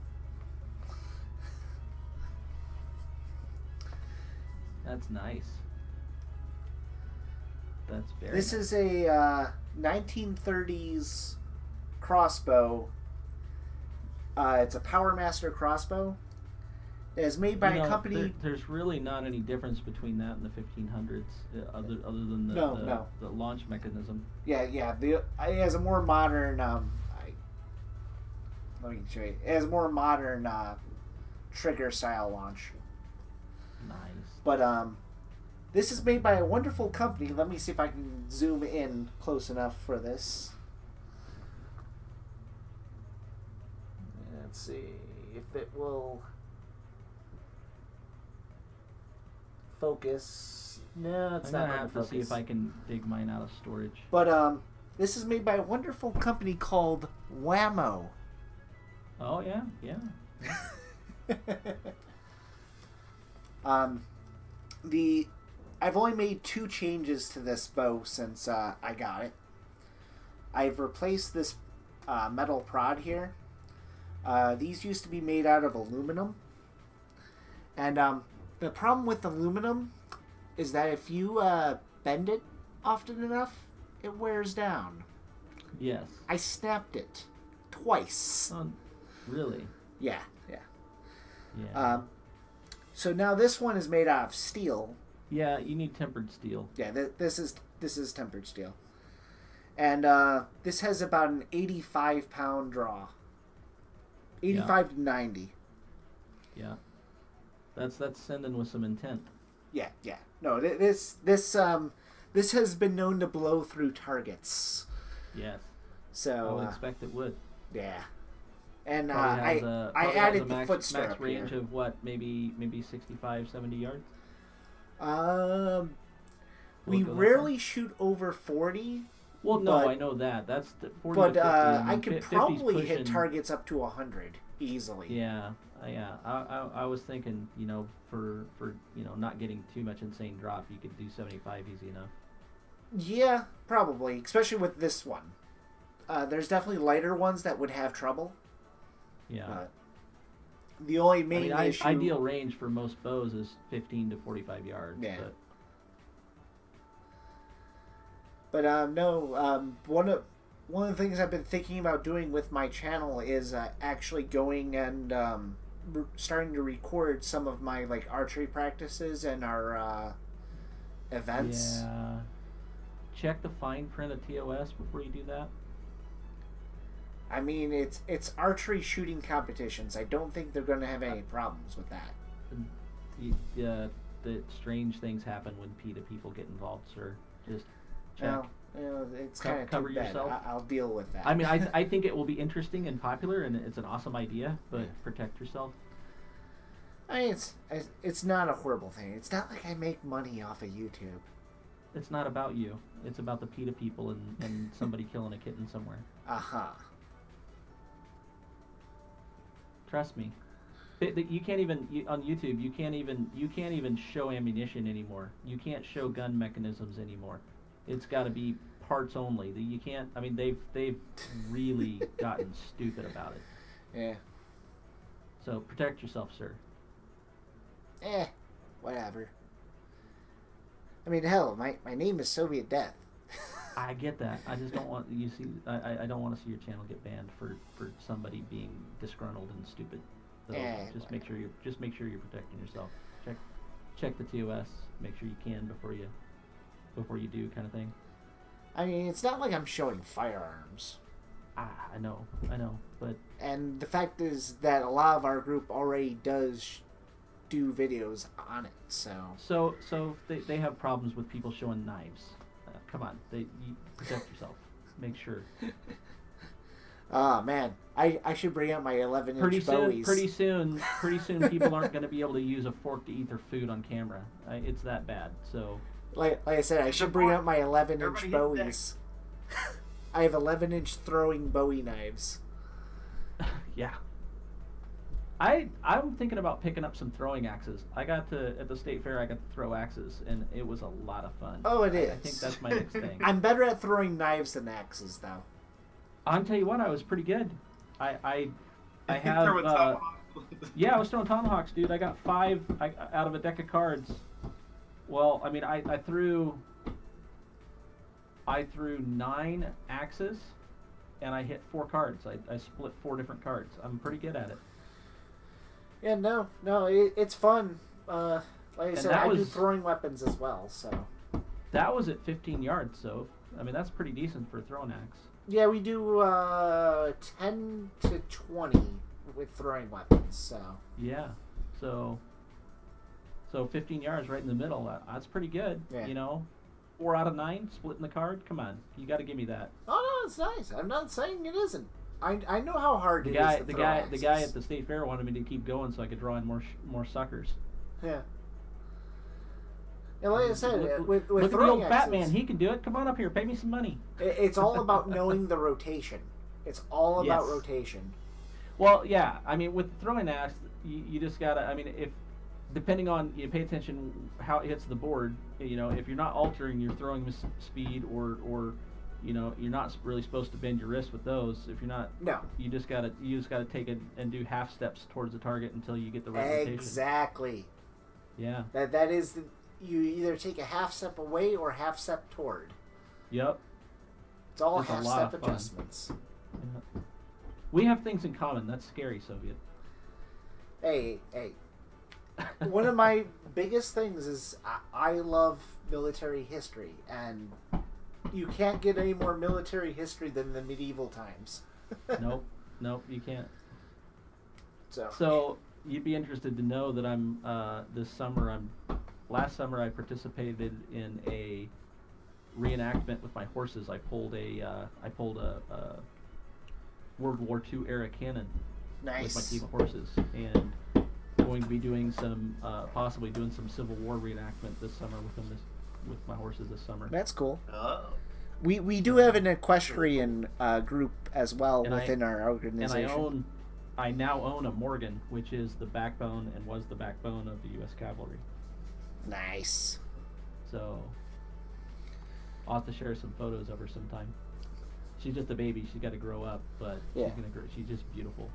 That's nice. That's very This nice. is a 1930s crossbow. It's a Power Master crossbow. It's made by a company. There's really not any difference between that and the 1500s, other than the launch mechanism. Yeah. It has a more modern. Let me show you. It has a more modern trigger style launch. Nice. But this is made by a wonderful company. Let me see if I can zoom in close enough for this. Let's see if it will focus. No, it's I'm not gonna going have to to focus. see if I can dig mine out of storage. But this is made by a wonderful company called Whammo. Oh yeah. I've only made 2 changes to this bow since I got it. I've replaced this metal prod here. These used to be made out of aluminum. And the problem with aluminum is that if you bend it often enough, it wears down. Yes. I snapped it twice. Really? Yeah. Yeah. So now this one is made out of steel. Yeah, you need tempered steel. Yeah, this is tempered steel. And this has about an 85-pound draw. 85 to 90. Yeah. That's sending with some intent. Yeah. No, this has been known to blow through targets. Yes. So I would expect it would. Yeah. And I added the foot stirrup max range here. of what, maybe 65, 70 yards? We rarely shoot over 40. Well, no, but, I know that. That's the 40 but to 50. I could 50's probably hit pushing- targets up to 100 easily. Yeah. I was thinking, for not getting too much insane drop, you could do 75 easy enough. Yeah, probably, especially with this one. There's definitely lighter ones that would have trouble. Yeah. The only main issue... Ideal range for most bows is 15 to 45 yards. Yeah. But no, one of the things I've been thinking about doing with my channel is actually going and starting to record some of my archery practices and our events. Yeah. Check the fine print of TOS before you do that. I mean, it's archery shooting competitions. I don't think they're going to have any problems with that. The strange things happen when PETA people get involved, sir. Just check. Well, it's kind of cover too bad. yourself. I'll deal with that. I mean, I think it will be interesting and popular, and it's an awesome idea. But protect yourself. I mean, it's not a horrible thing. It's not like I make money off of YouTube. It's not about you. It's about the PETA people and somebody killing a kitten somewhere. Aha. Trust me. You can't even on YouTube. You can't even show ammunition anymore. You can't show gun mechanisms anymore. It's got to be parts only. You can't. I mean, they've really gotten stupid about it. Yeah. So protect yourself, sir. Whatever. I mean, hell, my name is Soviet Death. I get that. I just don't want you see. I don't want to see your channel get banned for somebody being disgruntled and stupid. So just make sure you're protecting yourself. Check the TOS. Make sure you can before you do, kind of thing. I mean, it's not like I'm showing firearms. I know, but and the fact is that a lot of our group already does do videos on it. So they have problems with people showing knives. Come on, you protect yourself. Make sure. Oh man, I should bring out my 11-inch Bowies. Pretty soon, people aren't going to be able to use a fork to eat their food on camera. It's that bad. So, like I said, I should bring out my 11-inch Bowies. I have 11-inch throwing Bowie knives. Yeah. I'm thinking about picking up some throwing axes. At the state fair, I got to throw axes, and it was a lot of fun. Oh, it is. I think that's my next thing. I'm better at throwing knives than axes, though. I'll tell you what, I was pretty good. I have. Throwing tomahawk. Yeah, I was throwing tomahawks, dude. I got 5 out of a deck of cards. Well, I mean, I threw 9 axes, and I hit 4 cards. I split 4 different cards. I'm pretty good at it. Yeah, no, it's fun. Like I said, I do throwing weapons as well, so. That was at 15 yards, so, I mean, that's pretty decent for a throwing axe. Yeah, we do 10 to 20 with throwing weapons, so. Yeah, so 15 yards right in the middle, that's pretty good, yeah. You know. 4 out of 9, splitting the card, come on, you got to give me that. Oh, no, it's nice. I'm not saying it isn't. I know how hard the it guy, is to the throw guy, axes. The guy at the state fair wanted me to keep going so I could draw in more suckers. Yeah. And like I said, with look at the throwing old fat axes, man. He can do it. Come on up here. Pay me some money. It's all about knowing the rotation. It's all about Yes. rotation. Well, yeah. I mean, with throwing axe, you just gotta. I mean, if depending on you pay attention how it hits the board. You know, if you're not altering your throwing speed or you know, you're not really supposed to bend your wrist with those. If you're not, no, you just gotta take it and do half steps towards the target until you get the right rotation. Exactly. Yeah. That is you either take a half step away or half step toward. Yep. It's all It's a half lot step of fun. adjustments. Yeah. We have things in common. That's scary, Soviet. Hey. One of my biggest things is I love military history, and you can't get any more military history than the medieval times. Nope, you can't. So you'd be interested to know that I'm last summer I participated in a reenactment with my horses. I pulled a World War II era cannon nice. with my team of horses, and going to be doing some possibly doing some Civil War reenactment this summer with my horses this summer. That's cool. Oh. We do have an equestrian group as well And within our organization. And I now own a Morgan, which is the backbone and was the backbone of the U.S. Cavalry. Nice. So I'll have to share some photos of her sometime. She's just a baby. She's got to grow up, but yeah. She's just beautiful.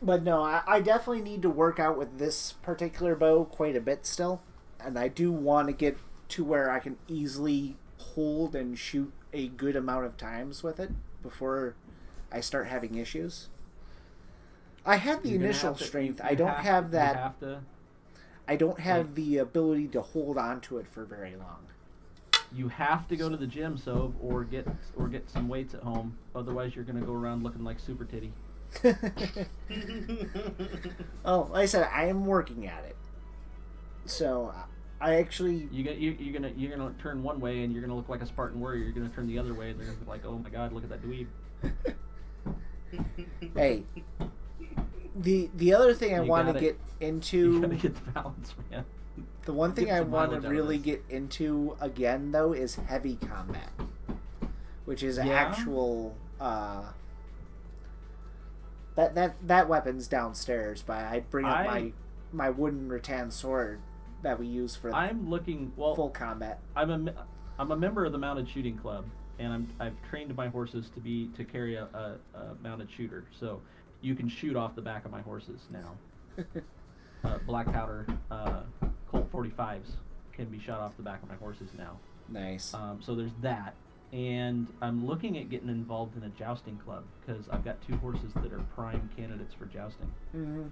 But no, I definitely need to work out with this particular bow quite a bit still. And I do want to get to where I can easily hold and shoot a good amount of times with it before I start having issues. I have the initial strength. I don't have that. I don't have the ability to hold on to it for very long. You have to go to the gym, or get some weights at home. Otherwise, you're gonna go around looking like Super Titty. Oh, like I said, I am working at it. So I actually you're gonna turn one way and you're gonna look like a Spartan warrior. You're gonna turn the other way and they're gonna be like, oh my God, look at that dweeb. Hey, the other thing I want to get into. You gotta get the balance, man. The one thing I want to really get into again though is heavy combat, which is actual. That weapon's downstairs, but I'd bring up my wooden rattan sword that we use for full combat. I'm a member of the Mounted Shooting Club, and I've trained my horses to carry a mounted shooter, so you can shoot off the back of my horses now. Black powder Colt 45s can be shot off the back of my horses now. Nice. So there's that. And I'm looking at getting involved in a jousting club because I've got 2 horses that are prime candidates for jousting. Mm-hmm.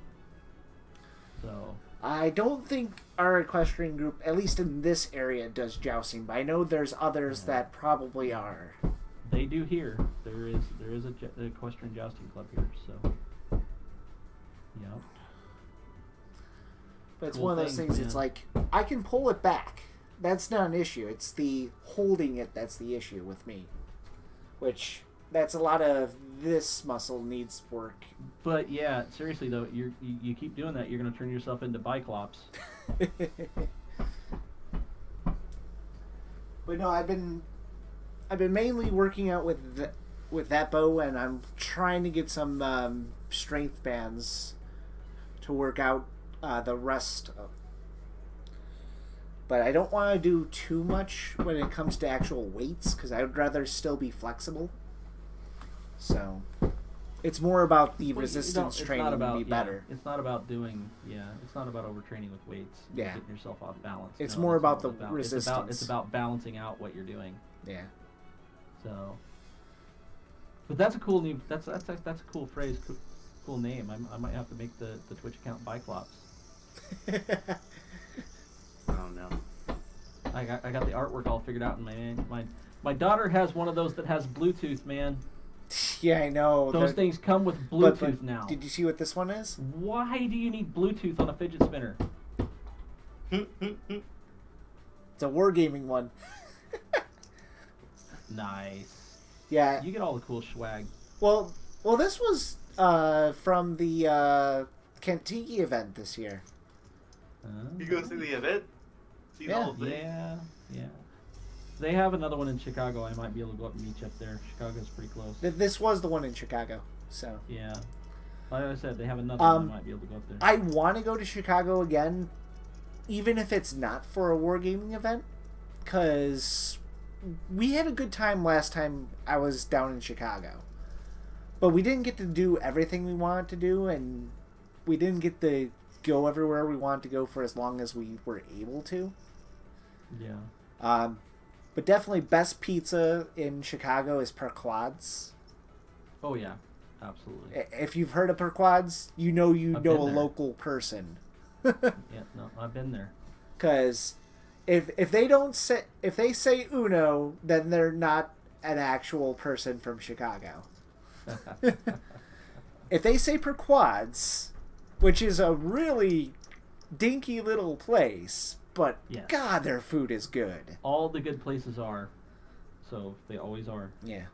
So I don't think our equestrian group, at least in this area, does jousting, but I know there's others that probably are. They do here. There is an equestrian jousting club here. So yeah. But it's one of those things. Man. It's like I can pull it back. That's not an issue. It's the holding it that's the issue with me. Which, that's a lot of this muscle needs work. But yeah, seriously though, you keep doing that, you're going to turn yourself into Biclops. But no, I've been mainly working out with that bow, and I'm trying to get some strength bands to work out the rest of. But I don't want to do too much when it comes to actual weights, because I would rather still be flexible. So it's more about the resistance training to be better. It's not about doing, it's not about overtraining with weights. Yeah. Getting yourself off balance. It's more about the resistance. It's about balancing out what you're doing. Yeah. So, but that's a cool that's a cool phrase, cool name. I might have to make the Twitch account Biclops. Oh no. I got the artwork all figured out, and my daughter has one of those that has Bluetooth, man. Yeah, I know. Those things come with Bluetooth now. Did you see what this one is? Why do you need Bluetooth on a fidget spinner? It's a wargaming one. Nice. Yeah. You get all the cool swag. Well, this was from the Kentucky event this year. You go see the event? See the whole thing? Yeah. They have another one in Chicago. I might be able to go up and meet you up there. Chicago's pretty close. This was the one in Chicago, so. Yeah. Like I said, they have another one. I might be able to go up there. I want to go to Chicago again, even if it's not for a wargaming event, because we had a good time last time I was down in Chicago. But we didn't get to do everything we wanted to do, and we didn't get to go everywhere we wanted to go for as long as we were able to. Yeah. But definitely best pizza in Chicago is Per Quads. Oh yeah, absolutely. If you've heard of Per Quads, you know I've been a there. local person. Yeah, no, I've been there. Because if they say Uno, then they're not an actual person from Chicago. If they say Per Quads, which is a really dinky little place, but Yes. God, their food is good. All the good places are, so they always are. Yeah.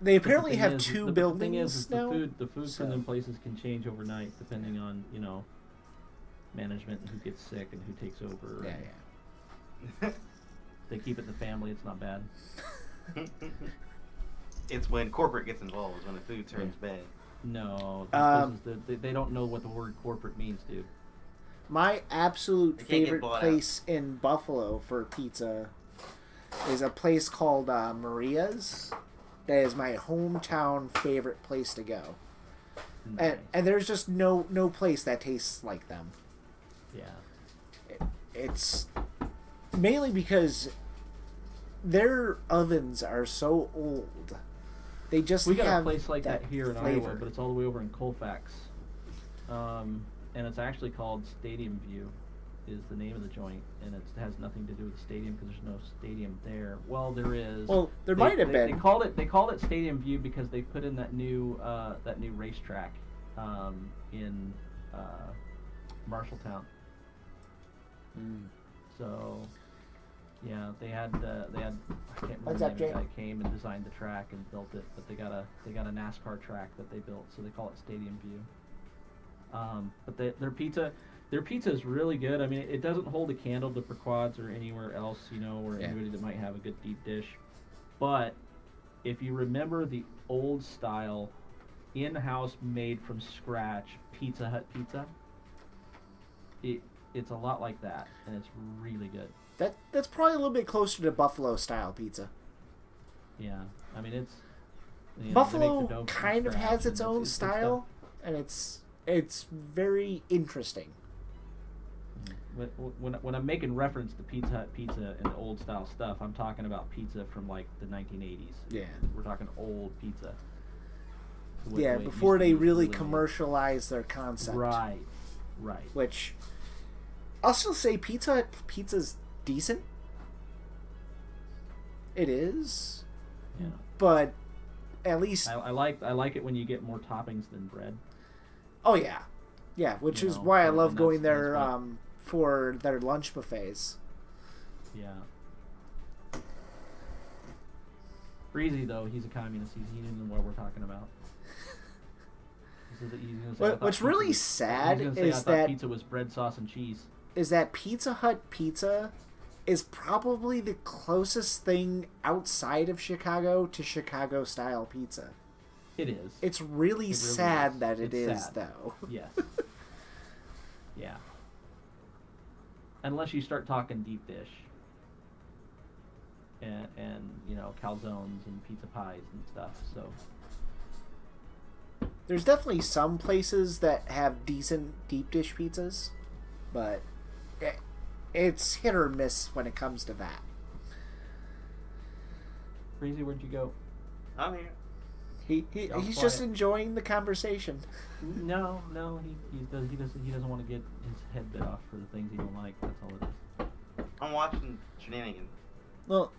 They apparently But the have thing is, two the buildings thing is now. the food so- from them places can change overnight depending on management and who gets sick and who takes over. Yeah, and yeah. They keep it in the family. It's not bad. It's when corporate gets involved is when the food turns bad. No, these places, they don't know what the word corporate means, dude. My absolute They can't get favorite bought place in Buffalo for pizza is a place called Maria's. That is my hometown favorite place to go. Nice. And there's just no place that tastes like them. Yeah. It's mainly because their ovens are so old. They just We got have a place like that here in flavor. Iowa, but it's all the way over in Colfax. And it's actually called Stadium View is the name of the joint, and it has nothing to do with the stadium because there's no stadium there. Well, there is. Well, there might have been. They called it Stadium View because they put in that new racetrack in Marshalltown. Mm. So yeah, they had I can't remember What's the up, name of the Jay? guy came and designed the track and built it, but they got a NASCAR track that they built, so they call it Stadium View. But their pizza is really good. I mean, it doesn't hold a candle to Per Quads or anywhere else, or Yeah. anybody that might have a good deep dish. But if you remember the old style, in-house made from scratch Pizza Hut pizza, it's a lot like that, and it's really good. That's probably a little bit closer to Buffalo style pizza. Yeah, I mean it's. They make the Buffalo dough from kind of scratch, has and its own good style, and it's very interesting. stuff. When I'm making reference to Pizza Hut pizza and the old style stuff, I'm talking about pizza from like the 1980s. Yeah. We're talking old pizza. Yeah, before they really commercialize their concept. Right. Which I'll still say Pizza Hut pizza's decent. It is. Yeah. But at least I like it when you get more toppings than bread. oh yeah. Yeah, which You is know, why I and love going that's there what- for their lunch buffets. Yeah. Breezy though, he's a communist. He didn't know what we're talking about. He's gonna say, "I thought What's pizza really was-" sad he's gonna say, is "I thought that pizza was bread, sauce, and cheese." Pizza Hut pizza is probably the closest thing outside of Chicago to Chicago-style pizza. It is. It's really sad that it is, though. Yes. Yeah. Unless you start talking deep dish. And you know, calzones and pizza pies and stuff, so... There's definitely some places that have decent deep dish pizzas, but it's hit or miss when it comes to that. Breezy, where'd you go? I'm here. He's just enjoying the conversation. No, he doesn't want to get his head bit off for the things he don't like. That's all it is. I'm watching shenanigans. Well,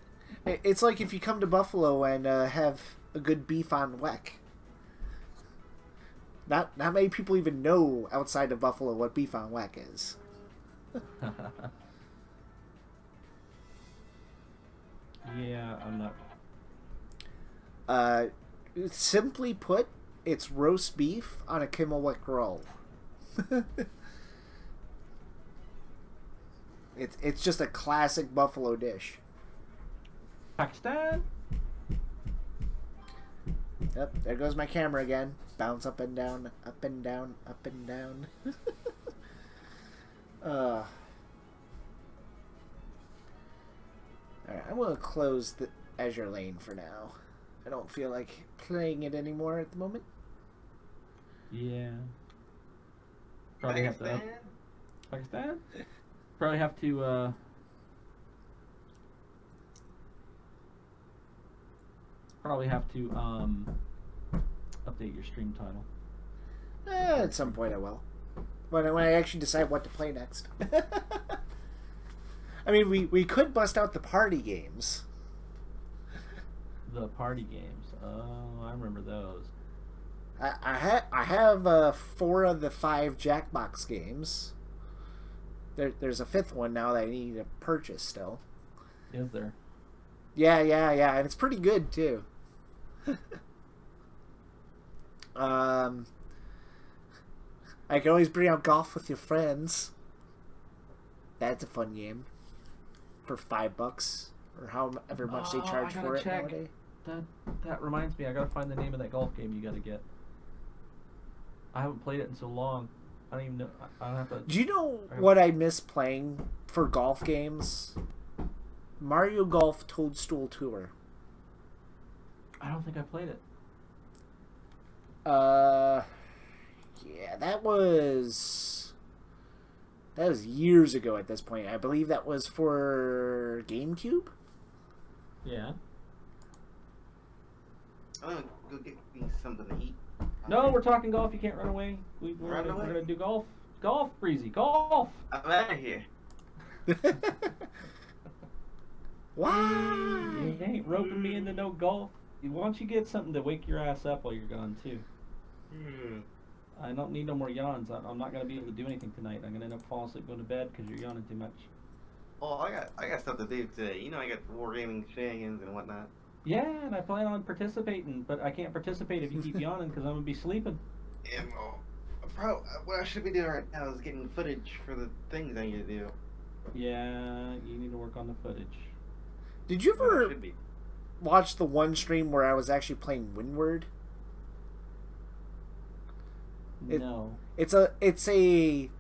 it's like if you come to Buffalo and have a good beef on weck. Not many people even know outside of Buffalo what beef on weck is. Yeah, I'm not. Simply put, it's roast beef on a Kimmelwick roll. It's just a classic Buffalo dish. Pakistan. Yep, there goes my camera again. Bounce up and down, up and down, up and down. Alright, I'm going to close the Azure lane for now. I don't feel like playing it anymore at the moment. Yeah. Probably have to... Pakistan? Probably have to, update your stream title. At some point I will. When I actually decide what to play next. I mean, we could bust out the party games. The party games. Oh, I remember those. I have 4 of the 5 Jackbox games. There's a 5th one now that I need to purchase still. Is there? Yeah, and it's pretty good too. I can always bring out Golf with Your Friends. That's a fun game. For $5 or however much they charge for it nowadays. That reminds me, I gotta find the name of that golf game you gotta get. I haven't played it in so long. I don't even know. I don't have to. Do you know what I miss playing for golf games? Mario Golf Toadstool Tour. I don't think I played it. Yeah, that was years ago at this point. I believe that was for GameCube. Yeah. I'm gonna go get me something to eat. No, we're talking golf. You can't run away. We're gonna do golf. Golf, Breezy. Golf. I'm out of here. Why? You ain't roping me into no golf. Why don't you get something to wake your ass up while you're gone too? I don't need no more yawns. I'm not gonna be able to do anything tonight. I'm gonna end up falling asleep, going to bed because you're yawning too much. Well, I got stuff to do today. You know, I got wargaming shenanigans and whatnot. Yeah, and I plan on participating, but I can't participate if you keep yawning because I'm gonna be sleeping. Yeah, well, what I should be doing right now is getting footage for the things I need to do. Yeah, you need to work on the footage. Did you ever Should be. watch the one stream where I was actually playing Windward? No. It's a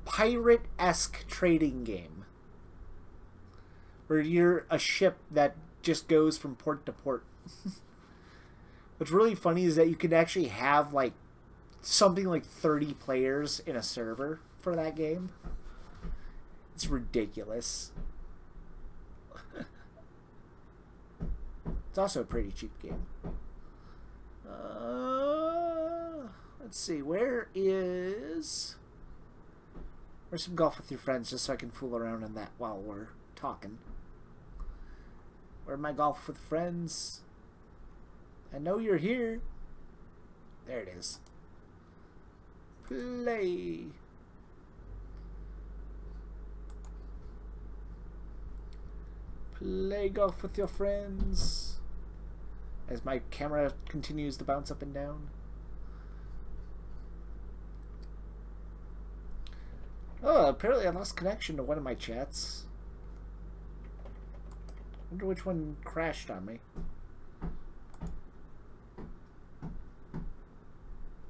pirate-esque trading game where you're a ship that just goes from port to port. What's really funny is that you can actually have like something like 30 players in a server for that game. It's ridiculous. It's also a pretty cheap game. Let's see, where's some Golf with Your Friends, just so I can fool around on that while we're talking. Where's my Golf with Friends? I know you're here. There it is. Play. Play Golf with Your Friends. As my camera continues to bounce up and down. Oh, apparently I lost connection to one of my chats. wonder which one crashed on me.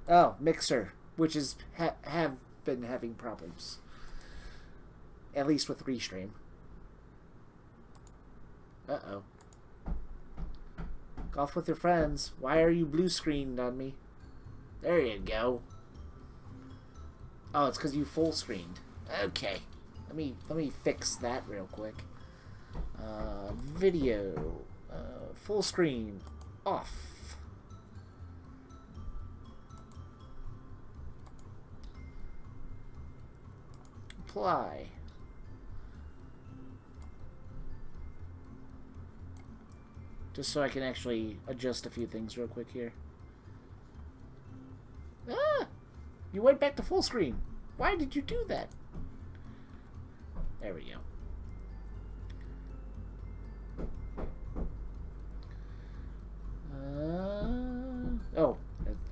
Oh, Mixer, which is have been having problems. At least with Restream. Uh-oh. Golf with your friends. Why are you blue screened on me? There you go. Oh, it's because you full screened. Okay. Let me fix that real quick. Video. Full screen. Off. Apply. Just so I can actually adjust a few things real quick here. Ah! You went back to full screen. Why did you do that? There we go. Oh,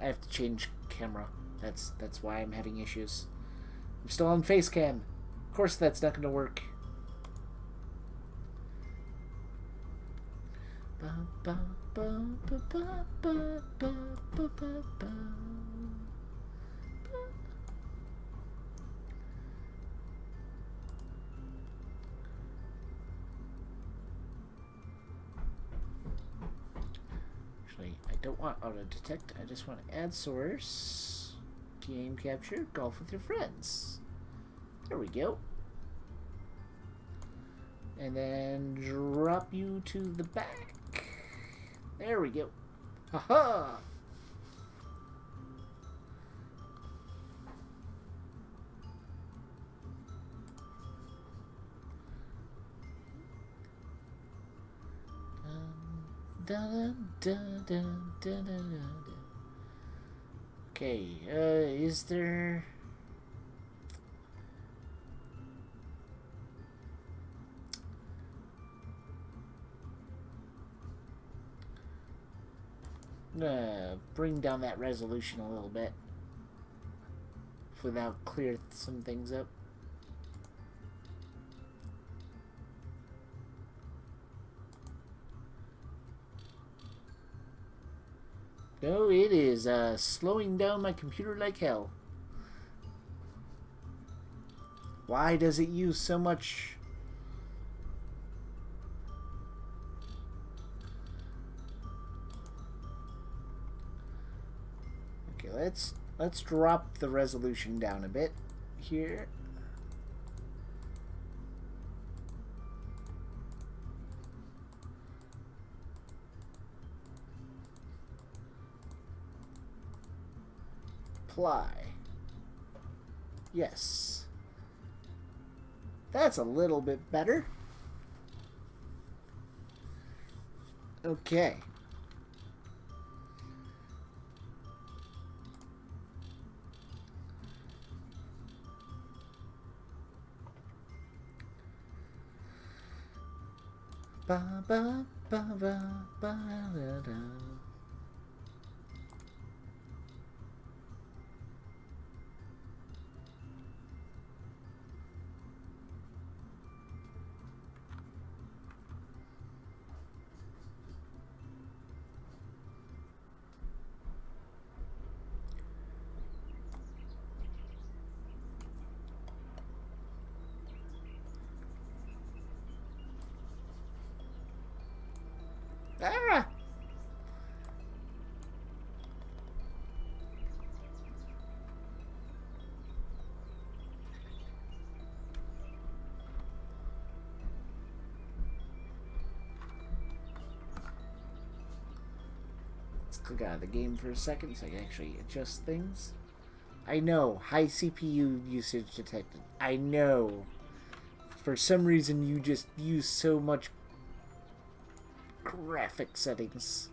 I have to change camera. That's why I'm having issues. I'm still on face cam. Of course that's not going to work. Actually, I don't want auto detect. I just want to add source, game capture, golf with your friends. There we go. And then drop you to the back. There we go. Haha! Okay, is there... I'm gonna bring down that resolution a little bit without clear some things up. No, it is slowing down my computer like hell. Why does it use so much? Okay, let's drop the resolution down a bit here. Apply. Yes. That's a little bit better. Okay. Ba ba ba ba ba da da. Ah! Let's click out of the game for a second so I can actually adjust things. I know, high CPU usage detected. I know. For some reason you just use so much graphic settings.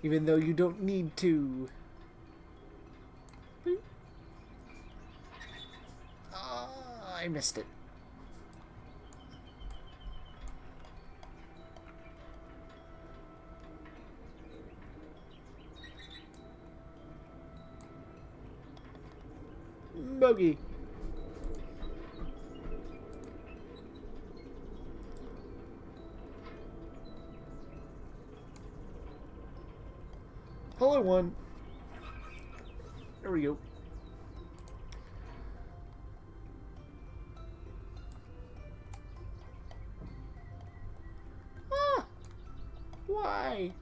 Even though you don't need to. Oh, I missed it. Bogey. Pull in one. There we go. Ah! Why?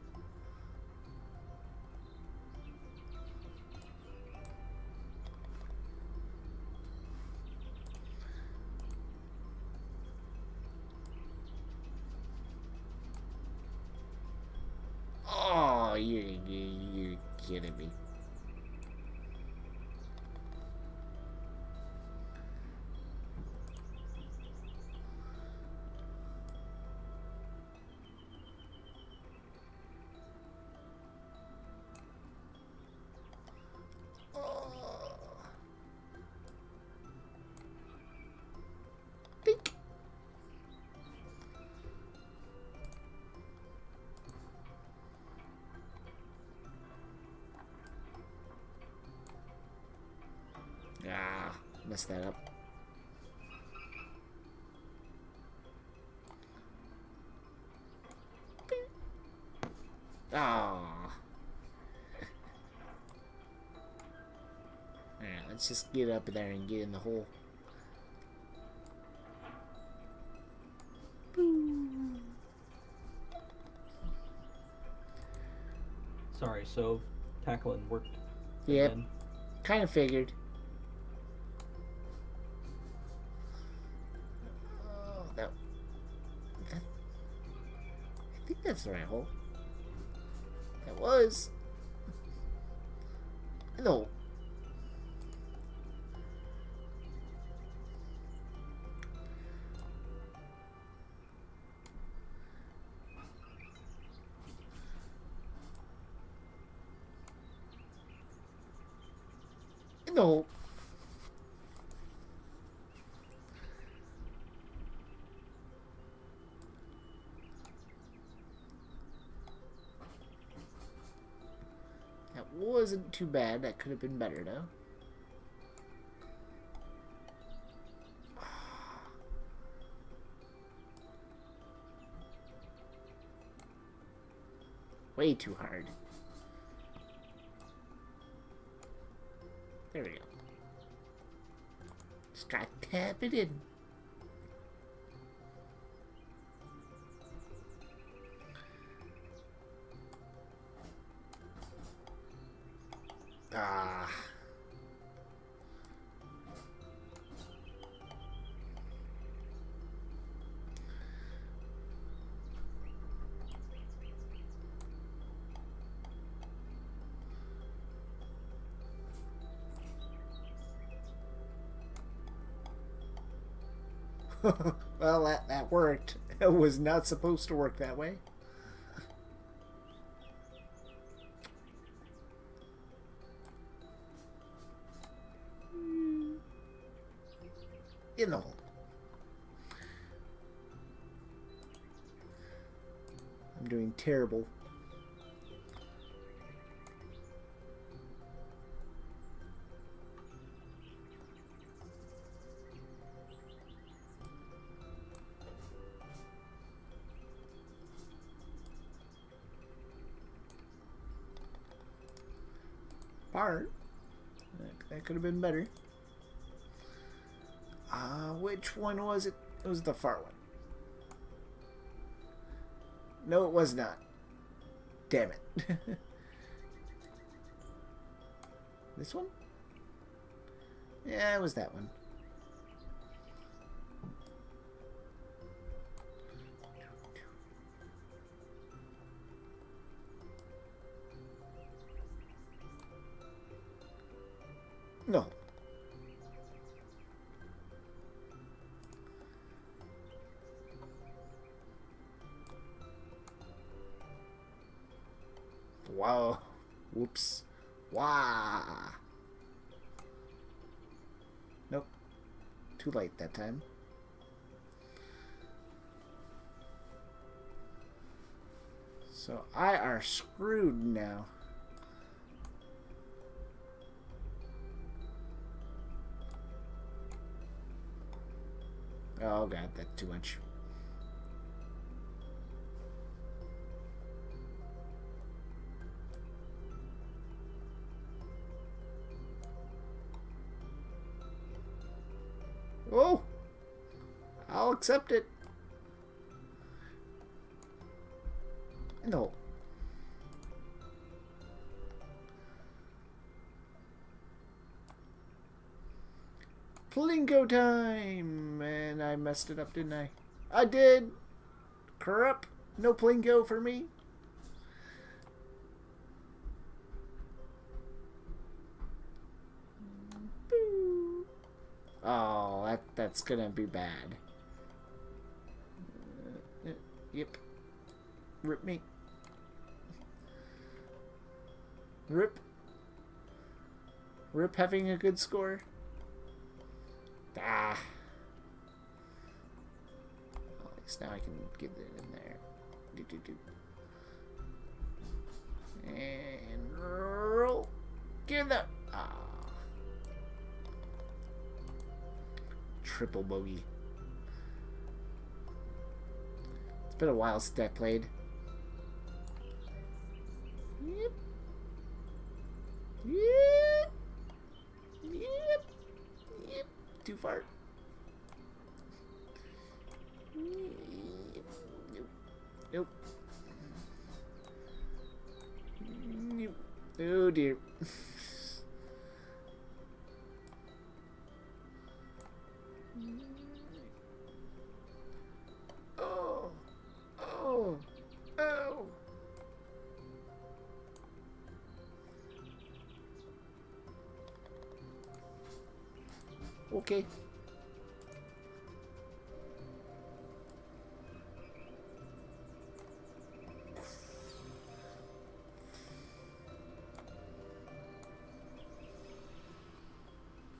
Oh, you're kidding me. Dink. Ah, messed that up. Ah. Alright, let's just get up there and get in the hole. Sorry, so tackling worked. Yep. Again. Kind of figured. Oh, that. I think that's the right hole. That was. No. No. That wasn't too bad. That could have been better, though. Way too hard. There we go. Just gotta tap it in. Ah. Well, that worked. It was not supposed to work that way. In the hole. I'm doing terrible. Part. That could have been better. Which one was it? It was the far one. No, it was not. Damn it. This one? Yeah, it was that one. No. Wow. Whoops. Wow. Nope. Too late that time. So I are screwed now. Oh god, that's too much. Oh! I'll accept it. No. Plinko time! And I messed it up, didn't I? I did! Corrupt. No Plinko for me. Boo. Oh, that's gonna be bad. Yep. Rip me. Rip. Rip having a good score. Ah. Well, at least now I can get it in there. And roll. Give that. Ah. Triple bogey. It's been a while since I played. Yep. Yep. Yep. Yep. Too far. Nope. Nope. Nope. Oh dear. Oh. Oh. Oh. Okay.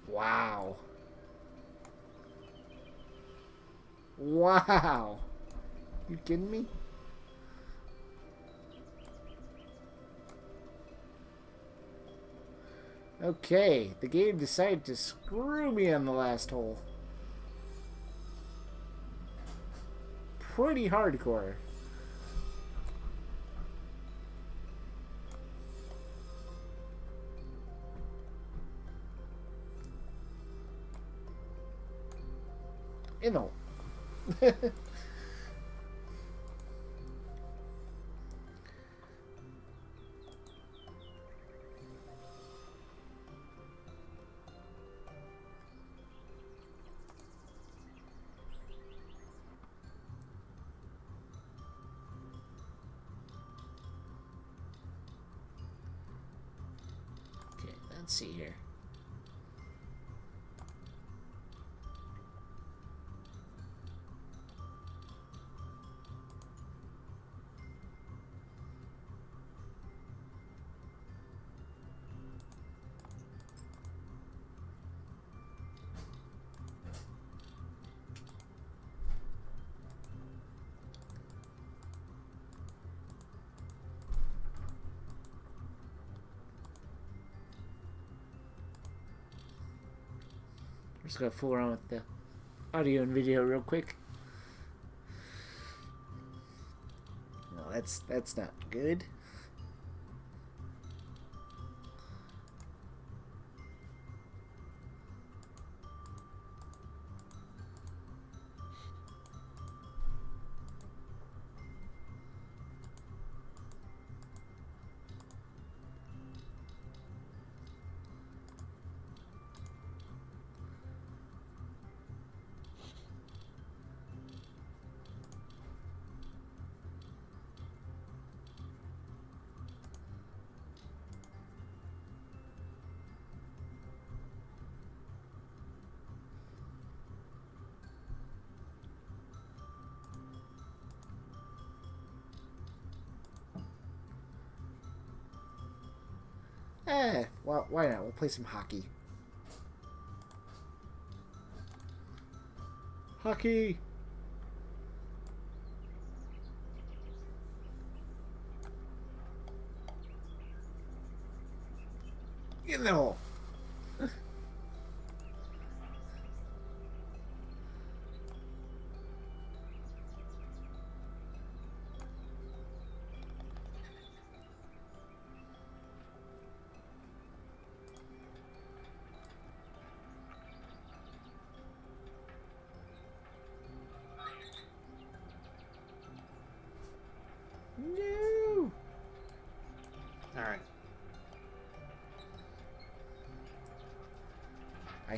Wow. Wow. You kidding me? Okay, the game decided to screw me on the last hole. Pretty hardcore. You know. Okay, let's see here. I'm just gonna fool around with the audio and video real quick. No, that's not good. Well, why not? We'll play some hockey. Hockey! You know.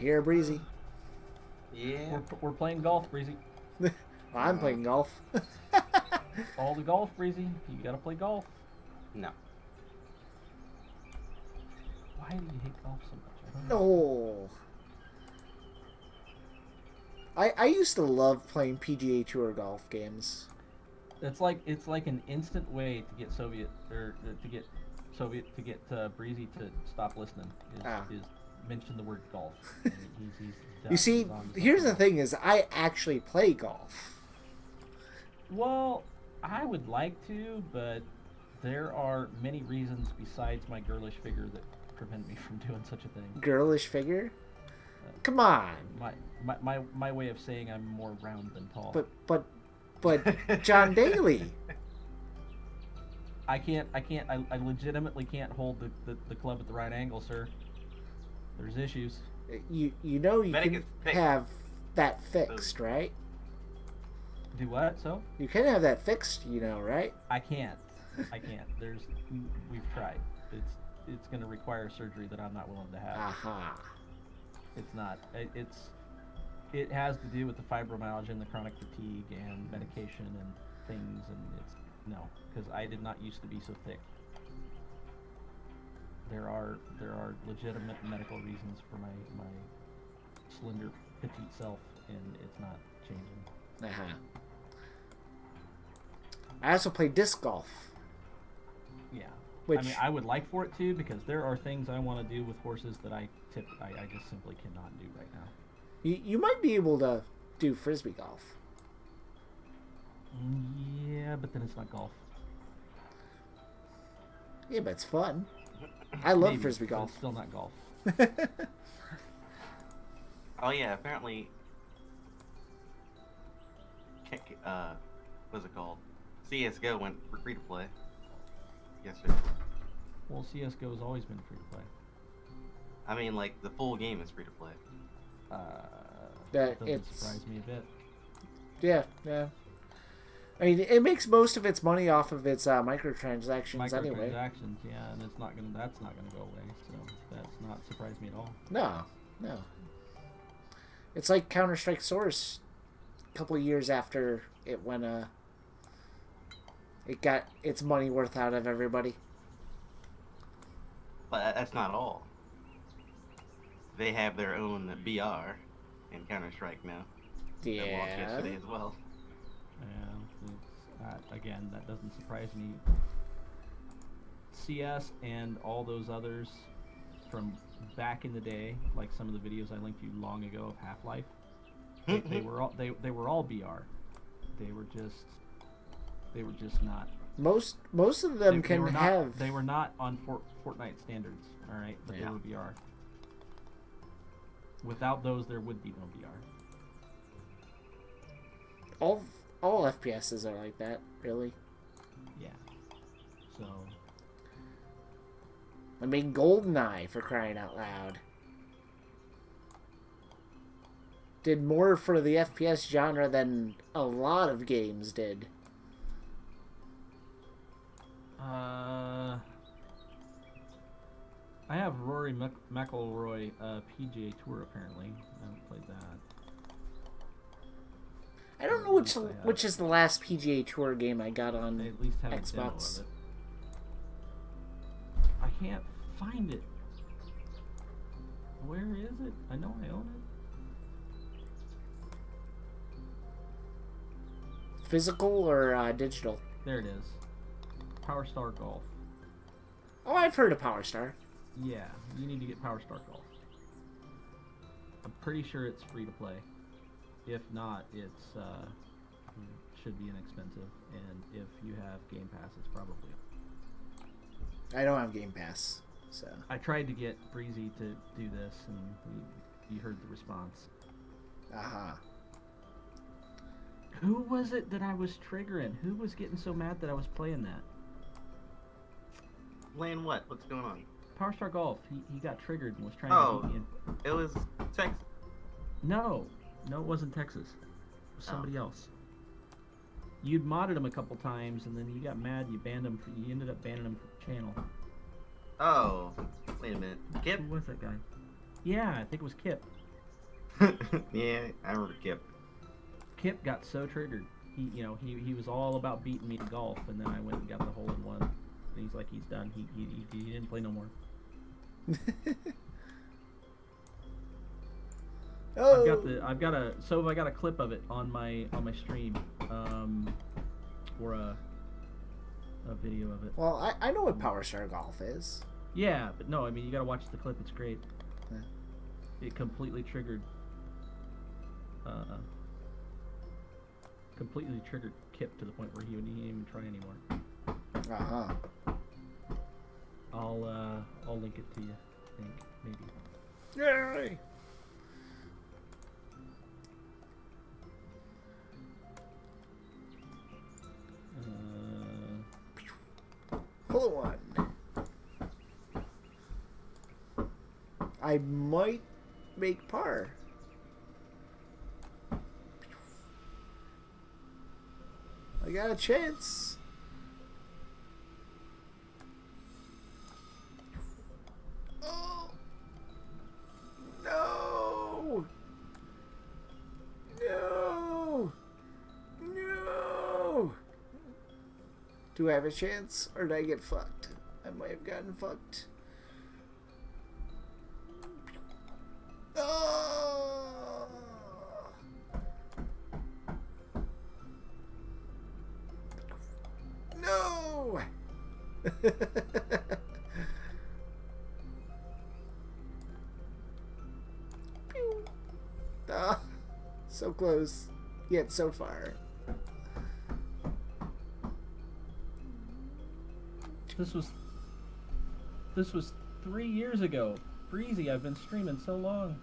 hear Breezy. Yeah. We're playing golf, Breezy. Well, I'm playing golf. All the golf, Breezy. You gotta play golf. No. Why do you hate golf so much? I don't know. No. I used to love playing PGA Tour golf games. It's like an instant way to get Breezy to stop listening. Is mention the word golf. He's done. You see, here's the thing: is I actually play golf. Well, I would like to, but there are many reasons besides my girlish figure that prevent me from doing such a thing. Girlish figure? Come on. My way of saying I'm more round than tall. But John Daly. I legitimately can't hold the club at the right angle, sir. There's issues. You know you Medic can is fixed. have that fixed, right? Do what? So? You can have that fixed, you know, right? I can't. We've tried. It's going to require surgery that I'm not willing to have. Aha. It's not. It has to do with the fibromyalgia and the chronic fatigue and medication and things, and it's no, because I did not used to be so thick. There are legitimate medical reasons for my slender petite self, and it's not changing. Uh-huh. I also play disc golf. Yeah. Which, I mean, I would like for it to, because there are things I want to do with horses that I just simply cannot do right now. you might be able to do frisbee golf. Yeah, but then it's not golf. Yeah, but it's fun. I love Maybe, frisbee but golf. It's still not golf. Oh yeah, apparently. What's it called? CS:GO went free to play. Yesterday. Well, CS:GO has always been free to play. I mean, like the full game is free to play. That doesn't surprise me a bit. Yeah. I mean, it makes most of its money off of its microtransactions anyway. Microtransactions, yeah, and that's not gonna go away. So that's not surprise me at all. No. It's like Counter-Strike Source. A couple of years after it went, it got its money worth out of everybody. But that's not all. They have their own BR in Counter-Strike now. That launched yesterday as well. Yeah, again, that doesn't surprise me. CS and all those others from back in the day, like some of the videos I linked you long ago of Half-Life, they were all BR. They were just not. Most of them They were not on Fortnite standards, all right, but they were BR. Without those, there would be no BR. All FPSs are like that, really. Yeah. So. I mean, GoldenEye, for crying out loud, did more for the FPS genre than a lot of games did. I have Rory McIlroy PGA Tour apparently. I haven't played that. I don't know which is the last PGA Tour game I got on They at least have Xbox. a demo of it. I can't find it. Where is it? I know I own it. Physical or digital? There it is. Power Star Golf. Oh, I've heard of Power Star. Yeah, you need to get Power Star Golf. I'm pretty sure it's free to play. If not, it's should be inexpensive, and if you have Game Pass, it's probably. I don't have Game Pass, so. I tried to get Breezy to do this, and you heard the response. Aha. Who was it that I was triggering? Who was getting so mad that I was playing that? Playing what? What's going on? Power Star Golf. He got triggered and was trying to beat me in. It was Texas. No, it wasn't Texas. It was somebody else. You'd modded him a couple times, and then you got mad. You banned him. You ended up banning him from the channel. Oh, wait a minute. Kip? Who was that guy? Yeah, I think it was Kip. Yeah, I remember Kip. Kip got so triggered. He was all about beating me at golf, and then I went and got the hole in one. And he's like, he's done. He didn't play no more. Oh. I got a clip of it on my stream, or a video of it. Well, I know what Power Star Golf is. Yeah, but no, I mean, you gotta watch the clip. It's great. Yeah. It completely triggered Kip to the point where he didn't even try anymore. Uh-huh. I'll link it to you, I think, maybe. Yay! Hold on. I might make par. I got a chance. Oh. No. No. No. Do I have a chance, or did I get fucked? I might have gotten fucked. Oh! No! Pew. Ah, so close, yet so far. This was 3 years ago. Breezy, I've been streaming so long.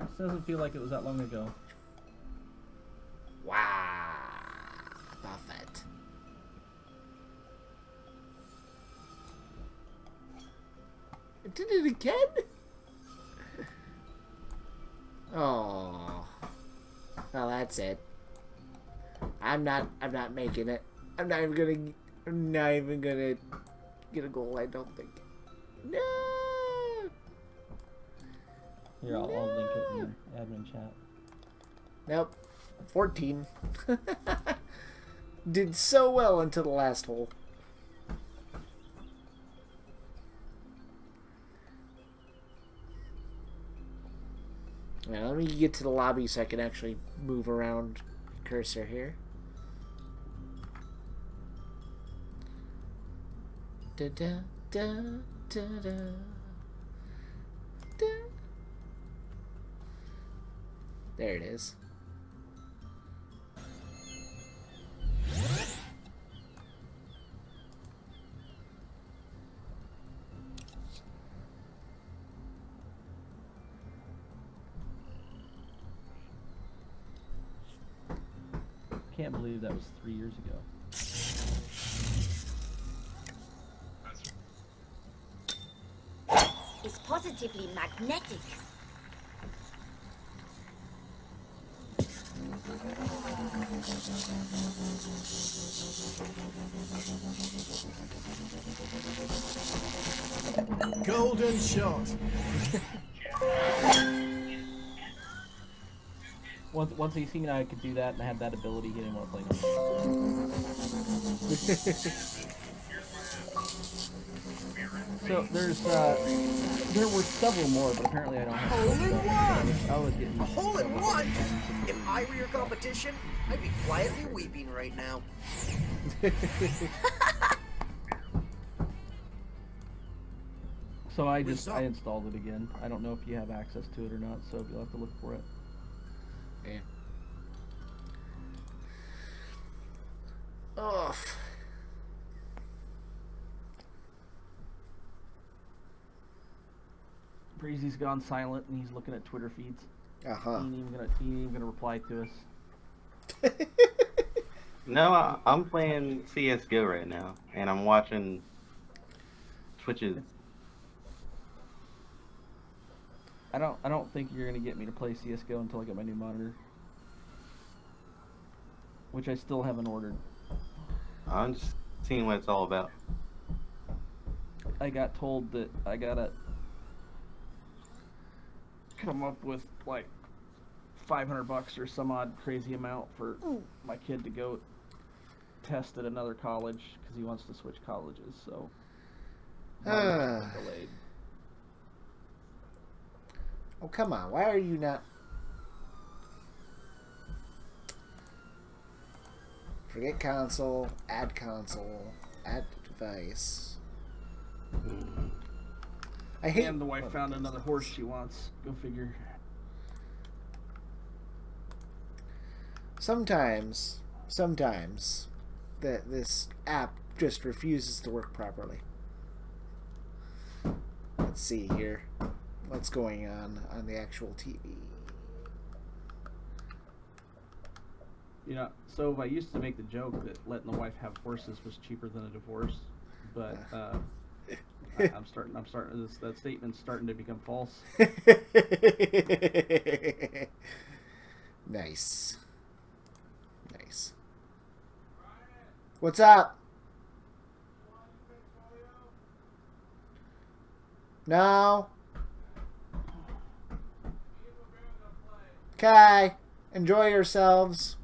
This doesn't feel like it was that long ago. Wow. Buffett. I did it again? Oh. Well, that's it. I'm not making it. I'm not even gonna get a goal, I don't think. No! Here, I'll link it in your admin chat. Nope. 14. Did so well until the last hole. Now, let me get to the lobby so I can actually move around the cursor here. Da da da da da da. There it is. Can't believe that was 3 years ago. Is positively magnetic. Golden shot. Once he seen I could do that and I had that ability, he didn't want to play no So there were several more, but apparently I don't have Hole in one! I was getting A hole in one! If I were your competition, I'd be quietly weeping right now. So I installed it again. I don't know if you have access to it or not, so you'll have to look for it. Yeah. Oh. Breezy's gone silent and he's looking at Twitter feeds. Uh-huh. He ain't even gonna reply to us. No, I'm playing CS:GO right now, and I'm watching Twitches. I don't think you're gonna get me to play CS:GO until I get my new monitor, which I still haven't ordered. I'm just seeing what it's all about. I got told that I gotta come up with like $500 or some odd crazy amount for my kid to go test at another college because he wants to switch colleges. So delayed. Oh, come on. Why are you not... Forget console, add device. I hate... And the wife found another horse she wants. Go figure. Sometimes, this app just refuses to work properly. Let's see here. What's going on the actual TV? You know, so I used to make the joke that letting the wife have horses was cheaper than a divorce, but I'm starting that statement's starting to become false. Nice. What's up? No. Okay. Enjoy yourselves.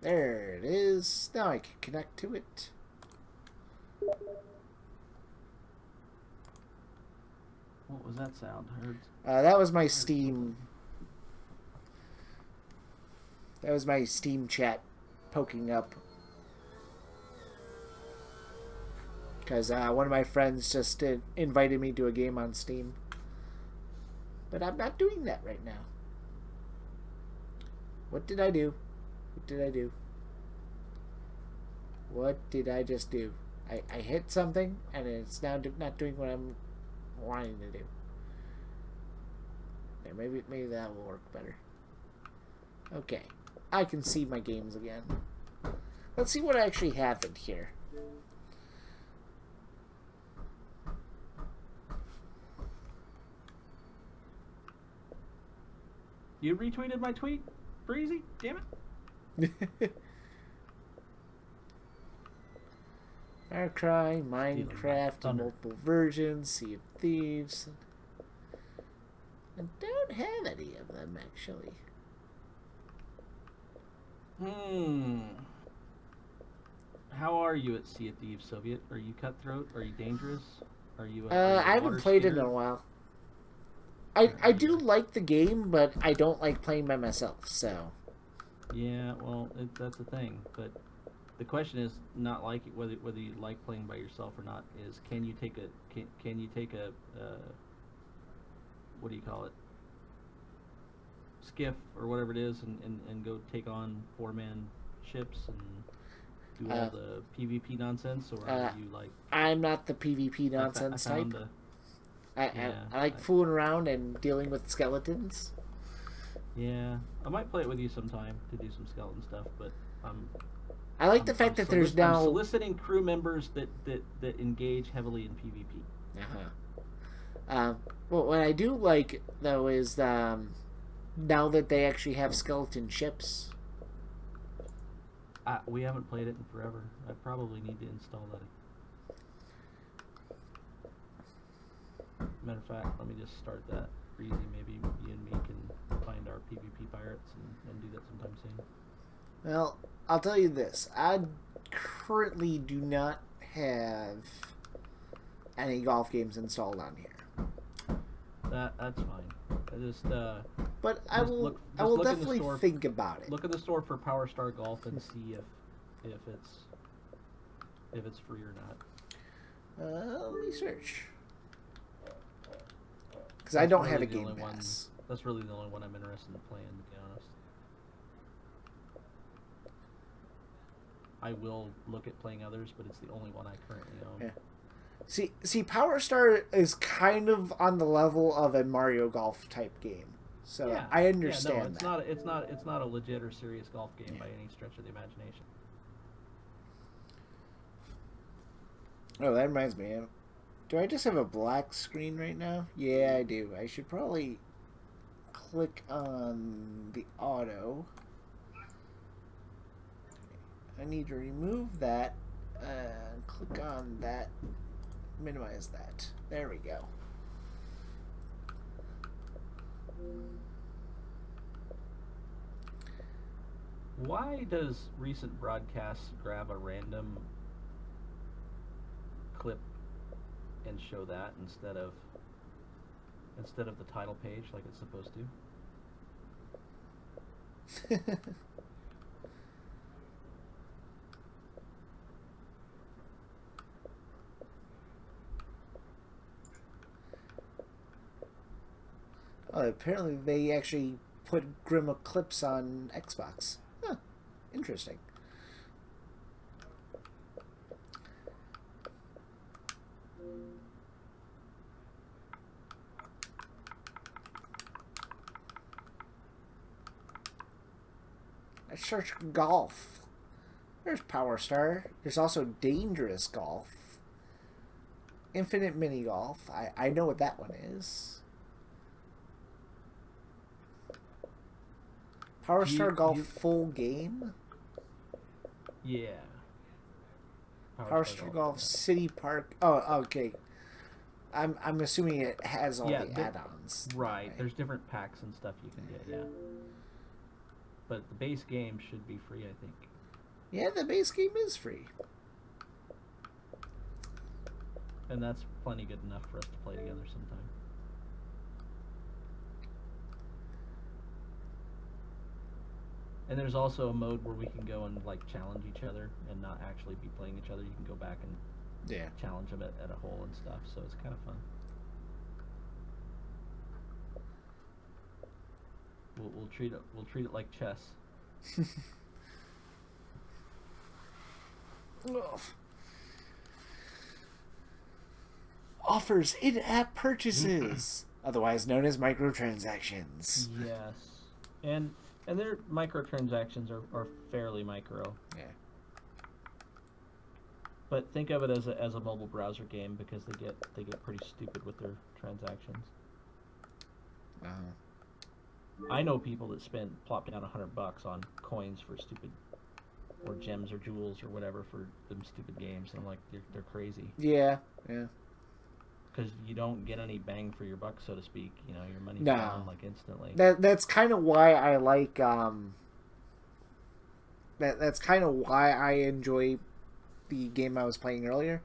There it is. Now I can connect to it. What was that sound? I heard. That was my Steam. That was my Steam chat poking up. Because one of my friends just invited me to a game on Steam. But I'm not doing that right now. What did I do? What did I do? What did I just do? I hit something and it's now not doing what I'm wanting to do. There, maybe that will work better. Okay. I can see my games again. Let's see what I actually have in here. You retweeted my tweet, Breezy? Damn it. Far Cry, Minecraft, multiple versions, Sea of Thieves. I don't have any of them, actually. How are you at Sea of Thieves, Soviet? Are you cutthroat? Are you dangerous? Are you? I haven't played it in a while. I do like the game, but I don't like playing by myself. So. Yeah, well, that's the thing. But the question is not like whether you like playing by yourself or not. Is can you take a what do you call it? Skiff or whatever it is, and go take on 4-man ships and do all the PvP nonsense, or are you like? I'm not the PvP nonsense type. I like fooling around and dealing with skeletons. Yeah, I might play it with you sometime to do some skeleton stuff, but I like the fact that there's now I'm soliciting crew members that engage heavily in PvP. Well, what I do like though is now that they actually have skeleton ships. We haven't played it in forever. I probably need to install that. Matter of fact, let me just start that. Breezy, maybe you and me can find our PvP pirates and do that sometime soon. Well, I'll tell you this. I currently do not have any golf games installed on here. That's fine. I just but I will definitely think about it. Look at the store for Power Star Golf and see if it's free or not. Let me search. Because I don't have a Game Pass. That's really the only one I'm interested in playing, to be honest. I will look at playing others, but it's the only one I currently own. Yeah. See, Power Star is kind of on the level of a Mario Golf type game, so yeah. I understand that. It's not a legit or serious golf game by any stretch of the imagination. Oh, that reminds me. Do I just have a black screen right now? Yeah, I do. I should probably click on the auto. I need to remove that Click on that. Minimize that. There we go. Why does recent broadcasts grab a random clip and show that instead of the title page like it's supposed to? Oh, apparently they actually put Grima clips on Xbox. Huh. Interesting. I search golf. There's Power Star. There's also Dangerous Golf. Infinite Mini Golf. I know what that one is. Power Star Golf full game? Yeah. Power Star Golf City Park. Oh, okay. I'm assuming it has all the add-ons. Right. There's different packs and stuff you can get, yeah. But the base game should be free, I think. Yeah, the base game is free. And that's plenty good enough for us to play together sometime. And there's also a mode where we can go and like challenge each other and not actually be playing each other. You can go back and challenge them at a hole and stuff. So it's kind of fun. We'll treat it like chess. Offers in-app purchases, otherwise known as microtransactions. Yes, and their microtransactions are fairly micro. Yeah. But think of it as a mobile browser game because they get pretty stupid with their transactions. I know people that plop down $100 on coins for stupid, or gems or jewels or whatever for them stupid games. And I'm like, they're crazy. Yeah, yeah. Because you don't get any bang for your buck, so to speak. You know, your money's gone like instantly. That's kind of why I like that's kind of why I enjoy the game I was playing earlier,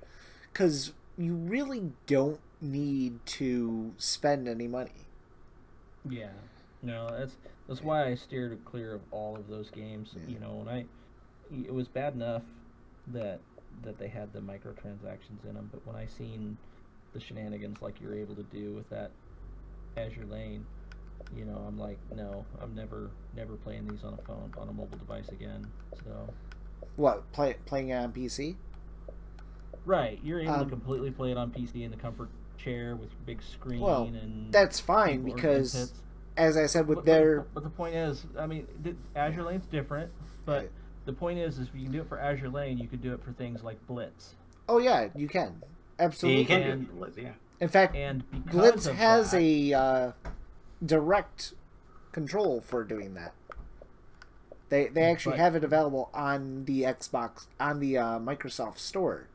because you really don't need to spend any money. Yeah. No, that's why I steered clear of all of those games. Yeah. You know, it was bad enough that they had the microtransactions in them, but when I seen the shenanigans like you're able to do with that Azure Lane, you know, I'm like, no, I'm never playing these on a mobile device again. So, what, playing it on PC? Right, you're able to completely play it on PC in the comfort chair with big screen. Well, and that's fine because, as I said, with but the point is, I mean, Azure Lane's different, but right. The point is if you can do it for Azure Lane, you could do it for things like Blitz. Oh yeah, you can. Absolutely. Yeah, you can do Blitz, yeah. In fact, Blitz has a direct control for doing that. They actually have it available on the Xbox, on the Microsoft Store.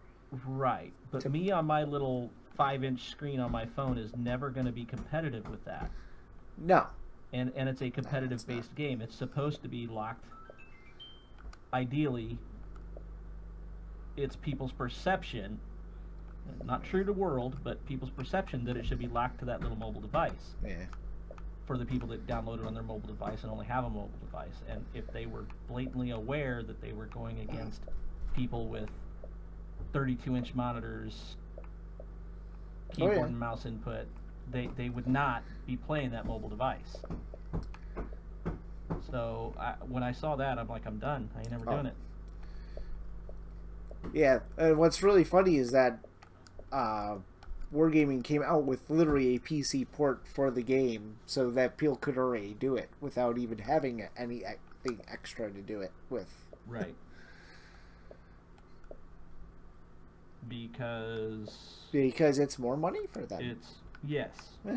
Right, but me on my little 5-inch screen on my phone is never going to be competitive with that. No. And it's a competitive-based game. It's supposed to be locked. Ideally, it's people's perception, not true to world, but people's perception that it should be locked to that little mobile device. Yeah. For the people that download it on their mobile device and only have a mobile device. And if they were blatantly aware that they were going against people with 32-inch monitors, keyboard and mouse input, they would not be playing that mobile device. So when I saw that, I'm like, I'm done. I ain't never doing it. Yeah, and what's really funny is that Wargaming came out with literally a PC port for the game so that people could already do it without even having anything extra to do it with. Right. Because it's more money for them.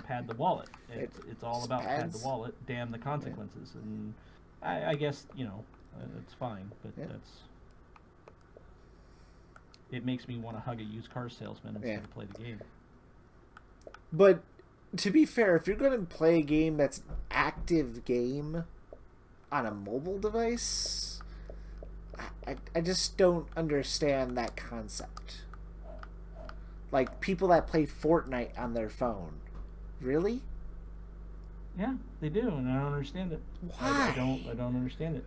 Pad the wallet. It's all about pad the wallet. Damn the consequences. Yeah. And I guess, you know, it's fine, but that's. it makes me want to hug a used car salesman instead of play the game. But to be fair, if you're going to play a game that's an active game on a mobile device, I just don't understand that concept. Like, people that play Fortnite on their phone. Really? Yeah, they do, and I don't understand it. Why? I don't understand it.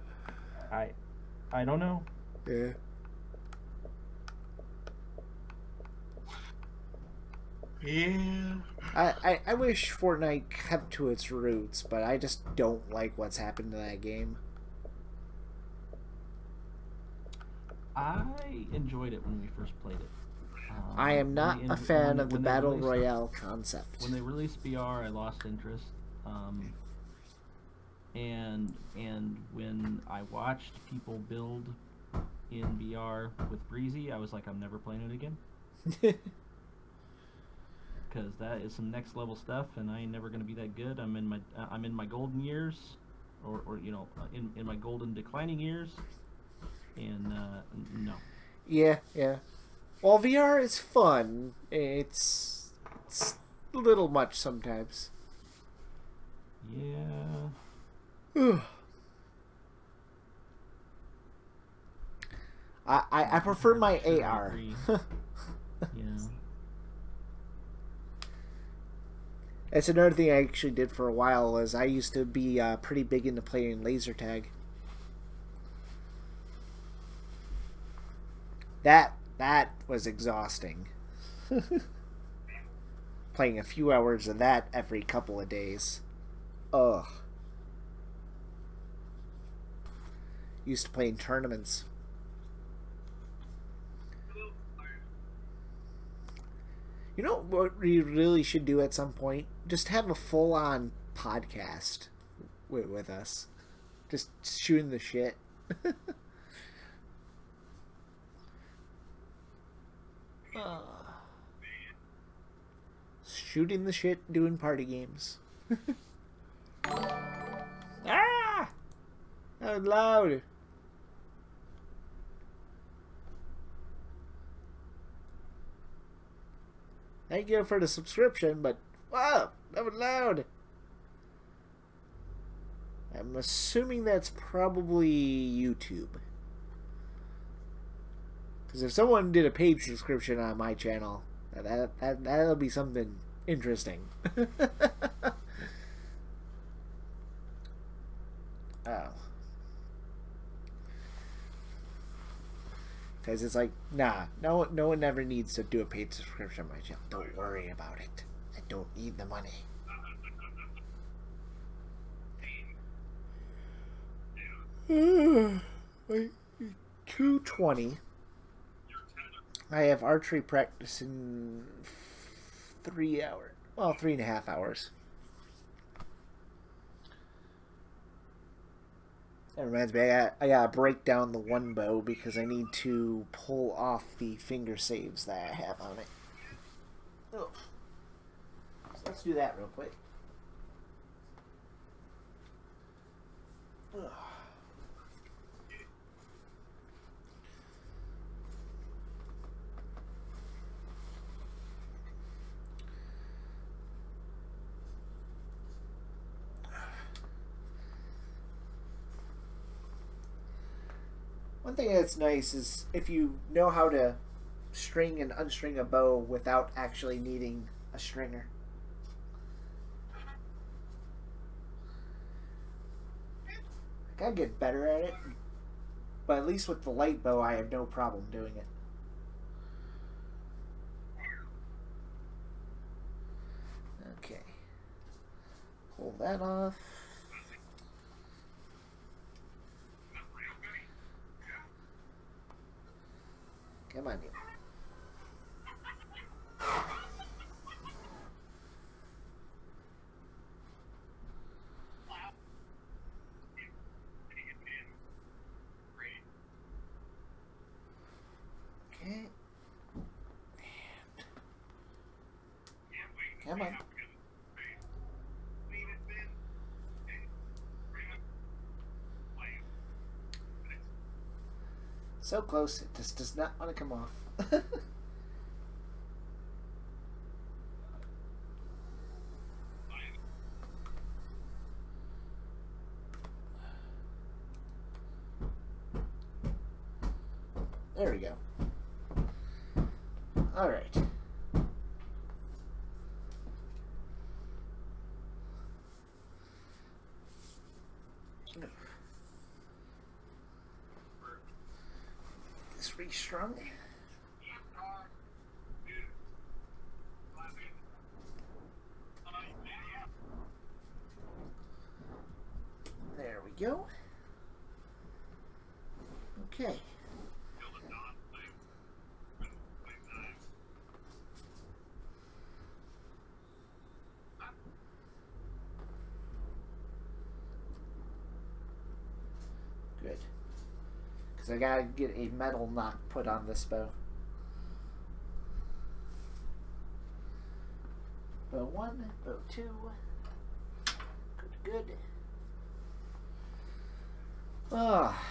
I don't know. Yeah. Yeah. I wish Fortnite kept to its roots, but I just don't like what's happened to that game. I enjoyed it when we first played it. I am not a fan of the Battle released, Royale concept. When they released BR, I lost interest. And when I watched people build in BR with Breezy, I was like, I'm never playing it again. Because that is some next level stuff, and I ain't never gonna be that good. I'm in my golden years, or you know, in my golden declining years, and no. Yeah. Well, VR is fun. It's a little much sometimes. Yeah. I prefer my Sure, I AR. agree. Yeah. That's another thing I actually did for a while. Is I used to be pretty big into playing laser tag. That was exhausting. Playing a few hours of that every couple of days. Ugh. Used to play in tournaments. You know what we really should do at some point? Just have a full-on podcast with us. Just shooting the shit. Shooting the shit, doing party games. Ah! That was loud. Thank you for the subscription, but wow, that was loud. I'm assuming that's probably YouTube. Because if someone did a paid subscription on my channel, that'll be something interesting. Oh. Because it's like, nah, no one ever needs to do a paid subscription on my channel. Don't worry about it. I don't need the money. Like 2:20. I have archery practice in 3 hours. Well, 3.5 hours. That reminds me, I gotta break down the one bow because I need to pull off the finger saves that I have on it. Oh. So let's do that real quick. Ugh. One thing that's nice is if you know how to string and unstring a bow without actually needing a stringer. I gotta get better at it, but at least with the light bow I have no problem doing it. Okay. Pull that off. Come on, you. Okay. Come on. So close, it just does not want to come off. There we go. Alright. This restrung. There we go. Okay. Good. Because I gotta get a metal knock put on this bow. Bow 1, bow 2. Good, good. Ah.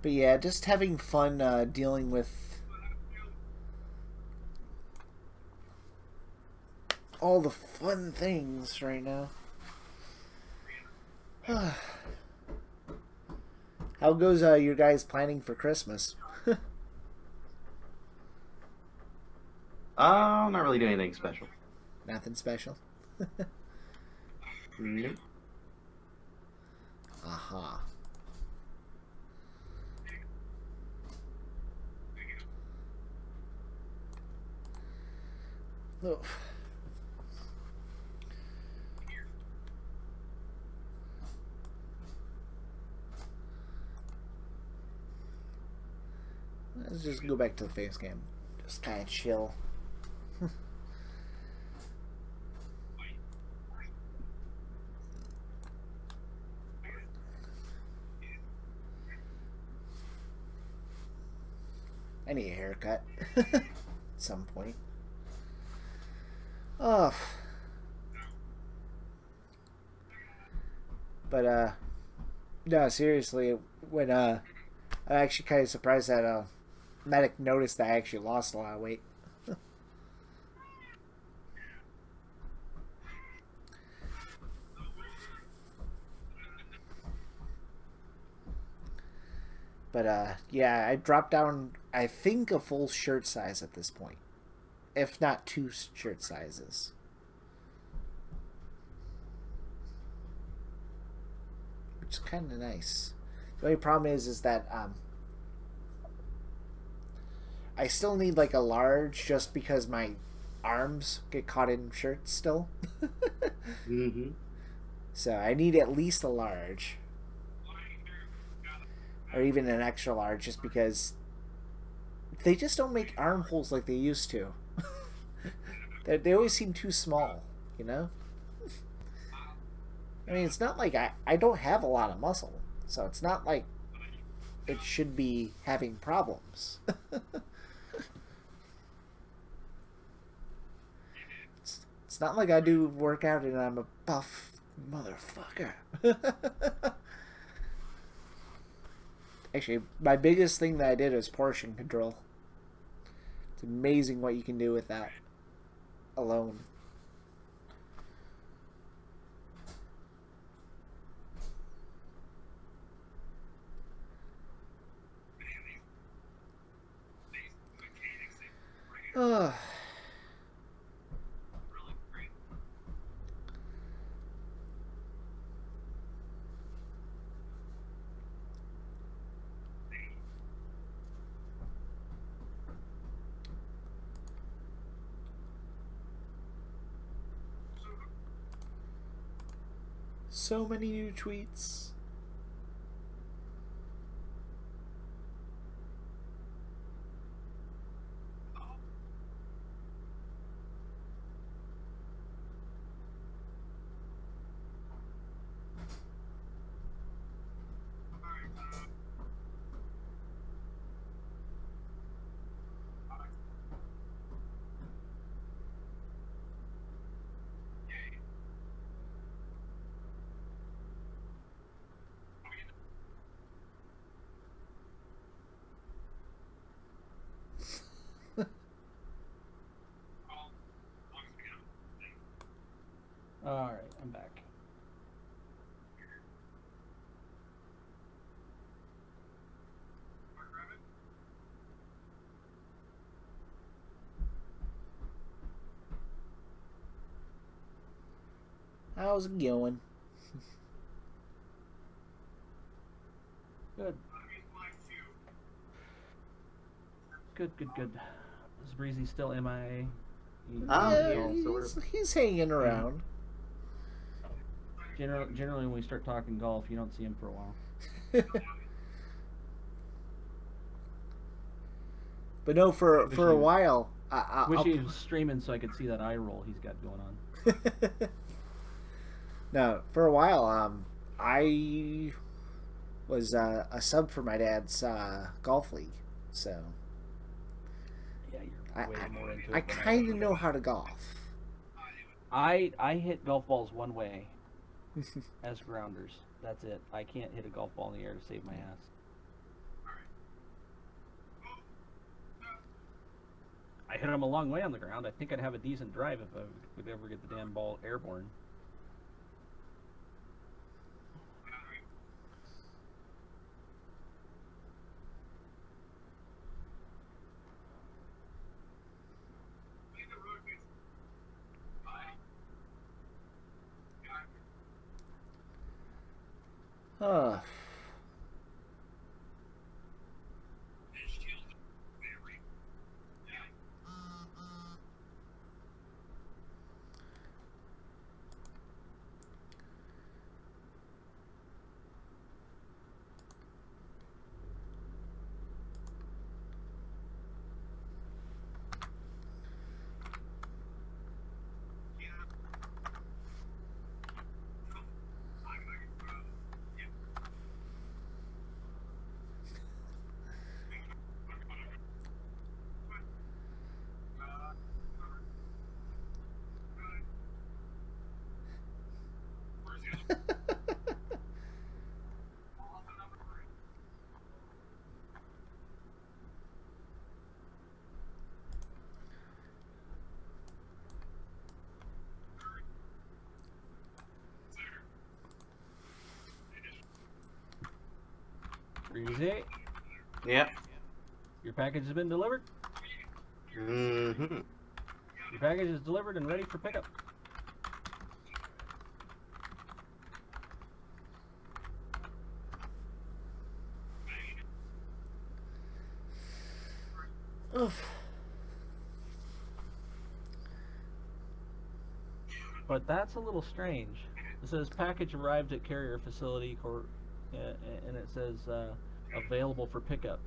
But yeah, just having fun dealing with all the fun things right now. How goes your guys' planning for Christmas? Not really doing anything special. Nothing special? Nope. Aha. Oof. Let's just go back to the face cam. Just kind of chill. I need a haircut. At some point. Oh. But, no, seriously, when, I'm actually kind of surprised that, Medic noticed that I actually lost a lot of weight. But, yeah, I dropped down, I think, a full shirt size at this point. If not 2 shirt sizes. Which is kind of nice. The only problem is that, I still need, like, a large just because my arms get caught in shirts still. Mm-hmm. So I need at least a large. Or even an extra large just because they just don't make armholes like they used to. They always seem too small, you know? I mean, it's not like I don't have a lot of muscle. So it's not like it should be having problems. It's not like I do workout and I'm a buff motherfucker. Actually, my biggest thing that I did was portion control. It's amazing what you can do with that alone. Ugh. So many new tweets. How's it going? Good. Good. Is Breezy still MIA? He's hanging around. Generally, when we start talking golf, you don't see him for a while. But no, for a while. Wish he was streaming so I could see that eye roll he's got going on. No, for a while, I was a sub for my dad's golf league, so yeah, you're way more into it. I kind of know how to golf. I hit golf balls one way as grounders. That's it. I can't hit a golf ball in the air to save my ass. I hit them a long way on the ground. I think I'd have a decent drive if I would ever get the damn ball airborne. Huh. Breezy, Yep. your package has been delivered. Mm-hmm. Your package is delivered and ready for pickup. Oof. But that's a little strange. It says package arrived at carrier facility, and it says available for pickup,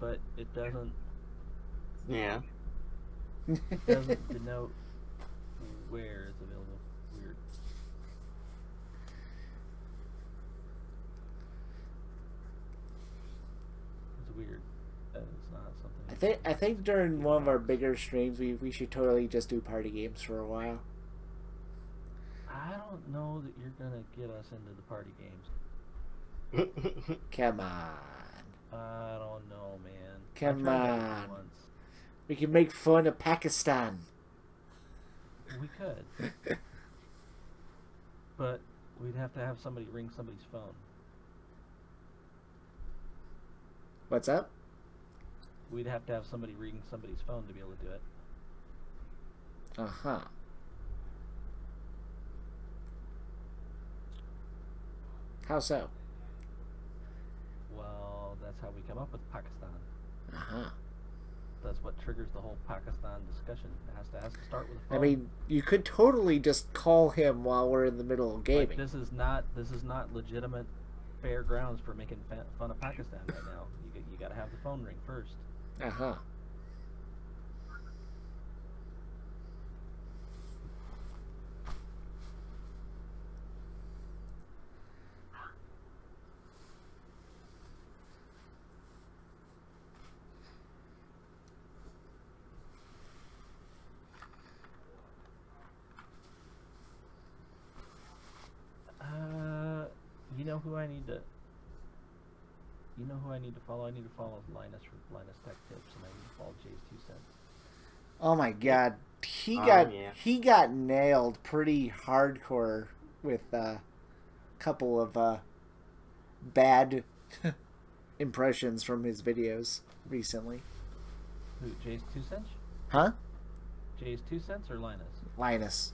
but it doesn't. Yeah. It doesn't denote where it's available. Weird. It's weird. It's not something. I think during one of our bigger streams, we should totally just do party games for a while. I don't know that you're gonna get us into the party games. Come on. I don't know, man. Come I tried that on. once. We can make fun of Pakistan. We could. But we'd have to have somebody ring somebody's phone. What's up? We'd have to have somebody ring somebody's phone to be able to do it. Uh-huh. How so? Well, that's how we come up with Pakistan. Uh-huh. That's what triggers the whole Pakistan discussion. It has to start with a phone. I mean, you could totally just call him while we're in the middle of gaming. Like, this is not legitimate, fair grounds for making fun of Pakistan right now. You got to have the phone ring first. Uh-huh. You know who I need to. You know who I need to follow? I need to follow Linus for Linus Tech Tips, and I need to follow Jay's 2 cents. Oh my god. He got nailed pretty hardcore with a couple of bad impressions from his videos recently. Who, Jay's 2 cents? Huh? Jay's 2 cents or Linus? Linus.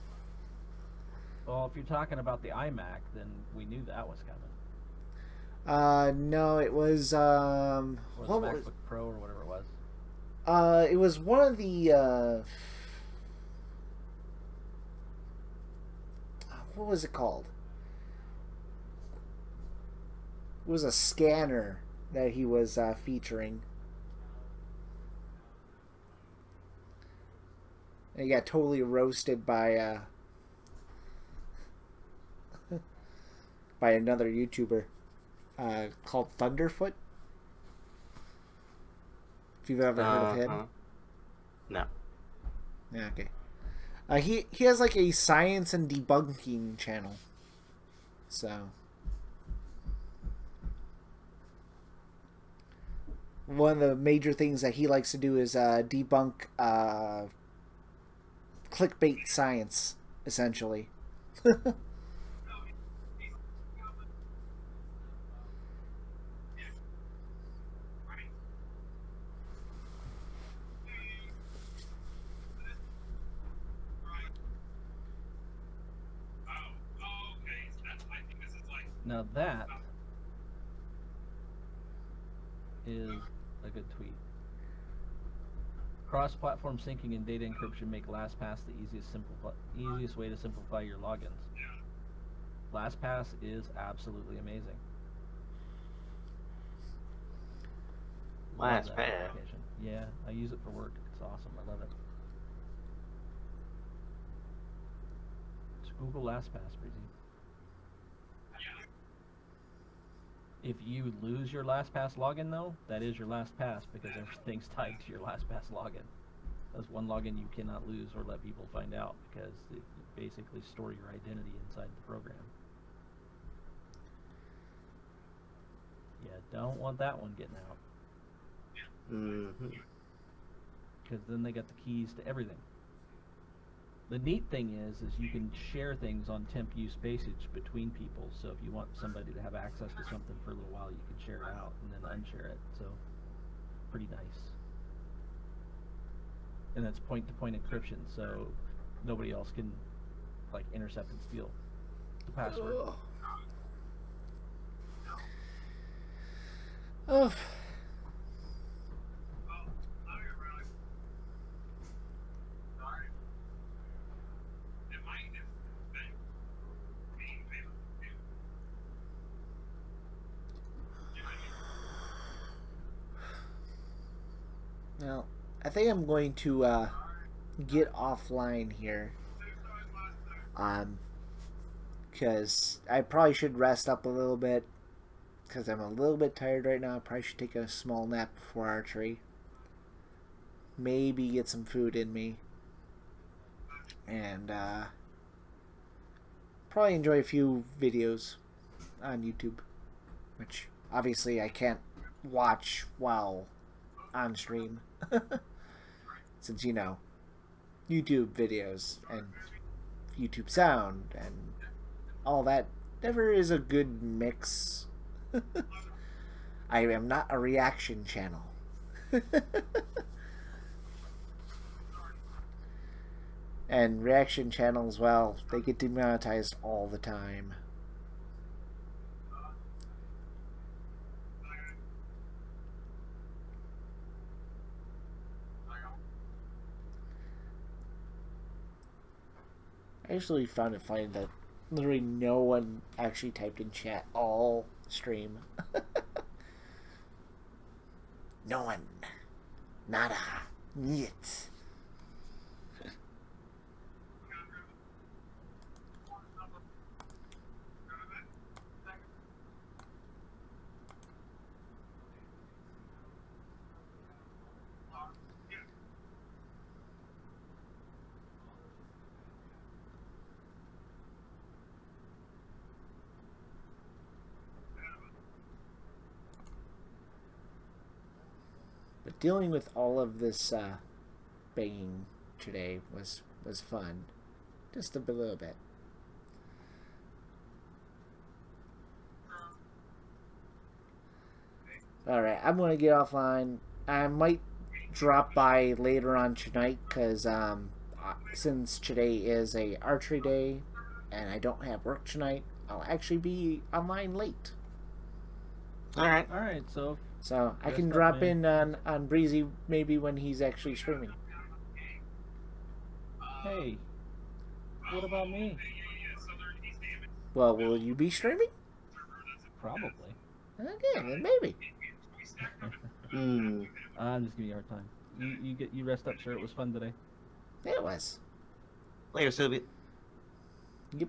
Well, if you're talking about the iMac, then we knew that was coming. No, it was Or the what MacBook was Pro or whatever it was. it was one of the what was it called? It was a scanner that he was featuring. And he got totally roasted by by another YouTuber called Thunderfoot. If you've ever heard of him. No. Yeah, okay. He has like a science and debunking channel. So one of the major things that he likes to do is debunk clickbait science, essentially. Now that is a good tweet. Cross-platform syncing and data encryption make LastPass the easiest way to simplify your logins. LastPass is absolutely amazing. Love that LastPass. application. Yeah, I use it for work. It's awesome. I love it. Just Google LastPass, Breezy. If you lose your LastPass login, though, that is your LastPass because everything's tied to your LastPass login. That's one login you cannot lose or let people find out because it basically store your identity inside the program. Yeah, don't want that one getting out. Because then they got the keys to everything. The neat thing is you can share things on temp use basis between people. So if you want somebody to have access to something for a little while, you can share it out and then unshare it. So pretty nice. And that's point-to-point encryption, so nobody else can like intercept and steal the password. Oh. Well, I think I'm going to get offline here. Because I probably should rest up a little bit. Because I'm a little bit tired right now. I probably should take a small nap before archery. Maybe get some food in me. And probably enjoy a few videos on YouTube. Which obviously I can't watch while on stream. Since, you know, YouTube videos and YouTube sound and all that never is a good mix. I am not a reaction channel. And reaction channels, well, they get demonetized all the time. I actually found it funny that literally no one actually typed in chat all stream. No one. Nada. Niet. But dealing with all of this banging today was fun. Just a little bit. Alright, I'm going to get offline. I might drop by later on tonight because since today is a archery day and I don't have work tonight, I'll actually be online late. All right. All right, so So I Rest can up, drop man. in on Breezy maybe when he's actually streaming. hey, what about me? Well, will you be streaming? Probably. Okay, then maybe. Hmm. I'm just giving you a hard time. You rest up, sir. It was fun today. It was. Later, Sylvia. Yep.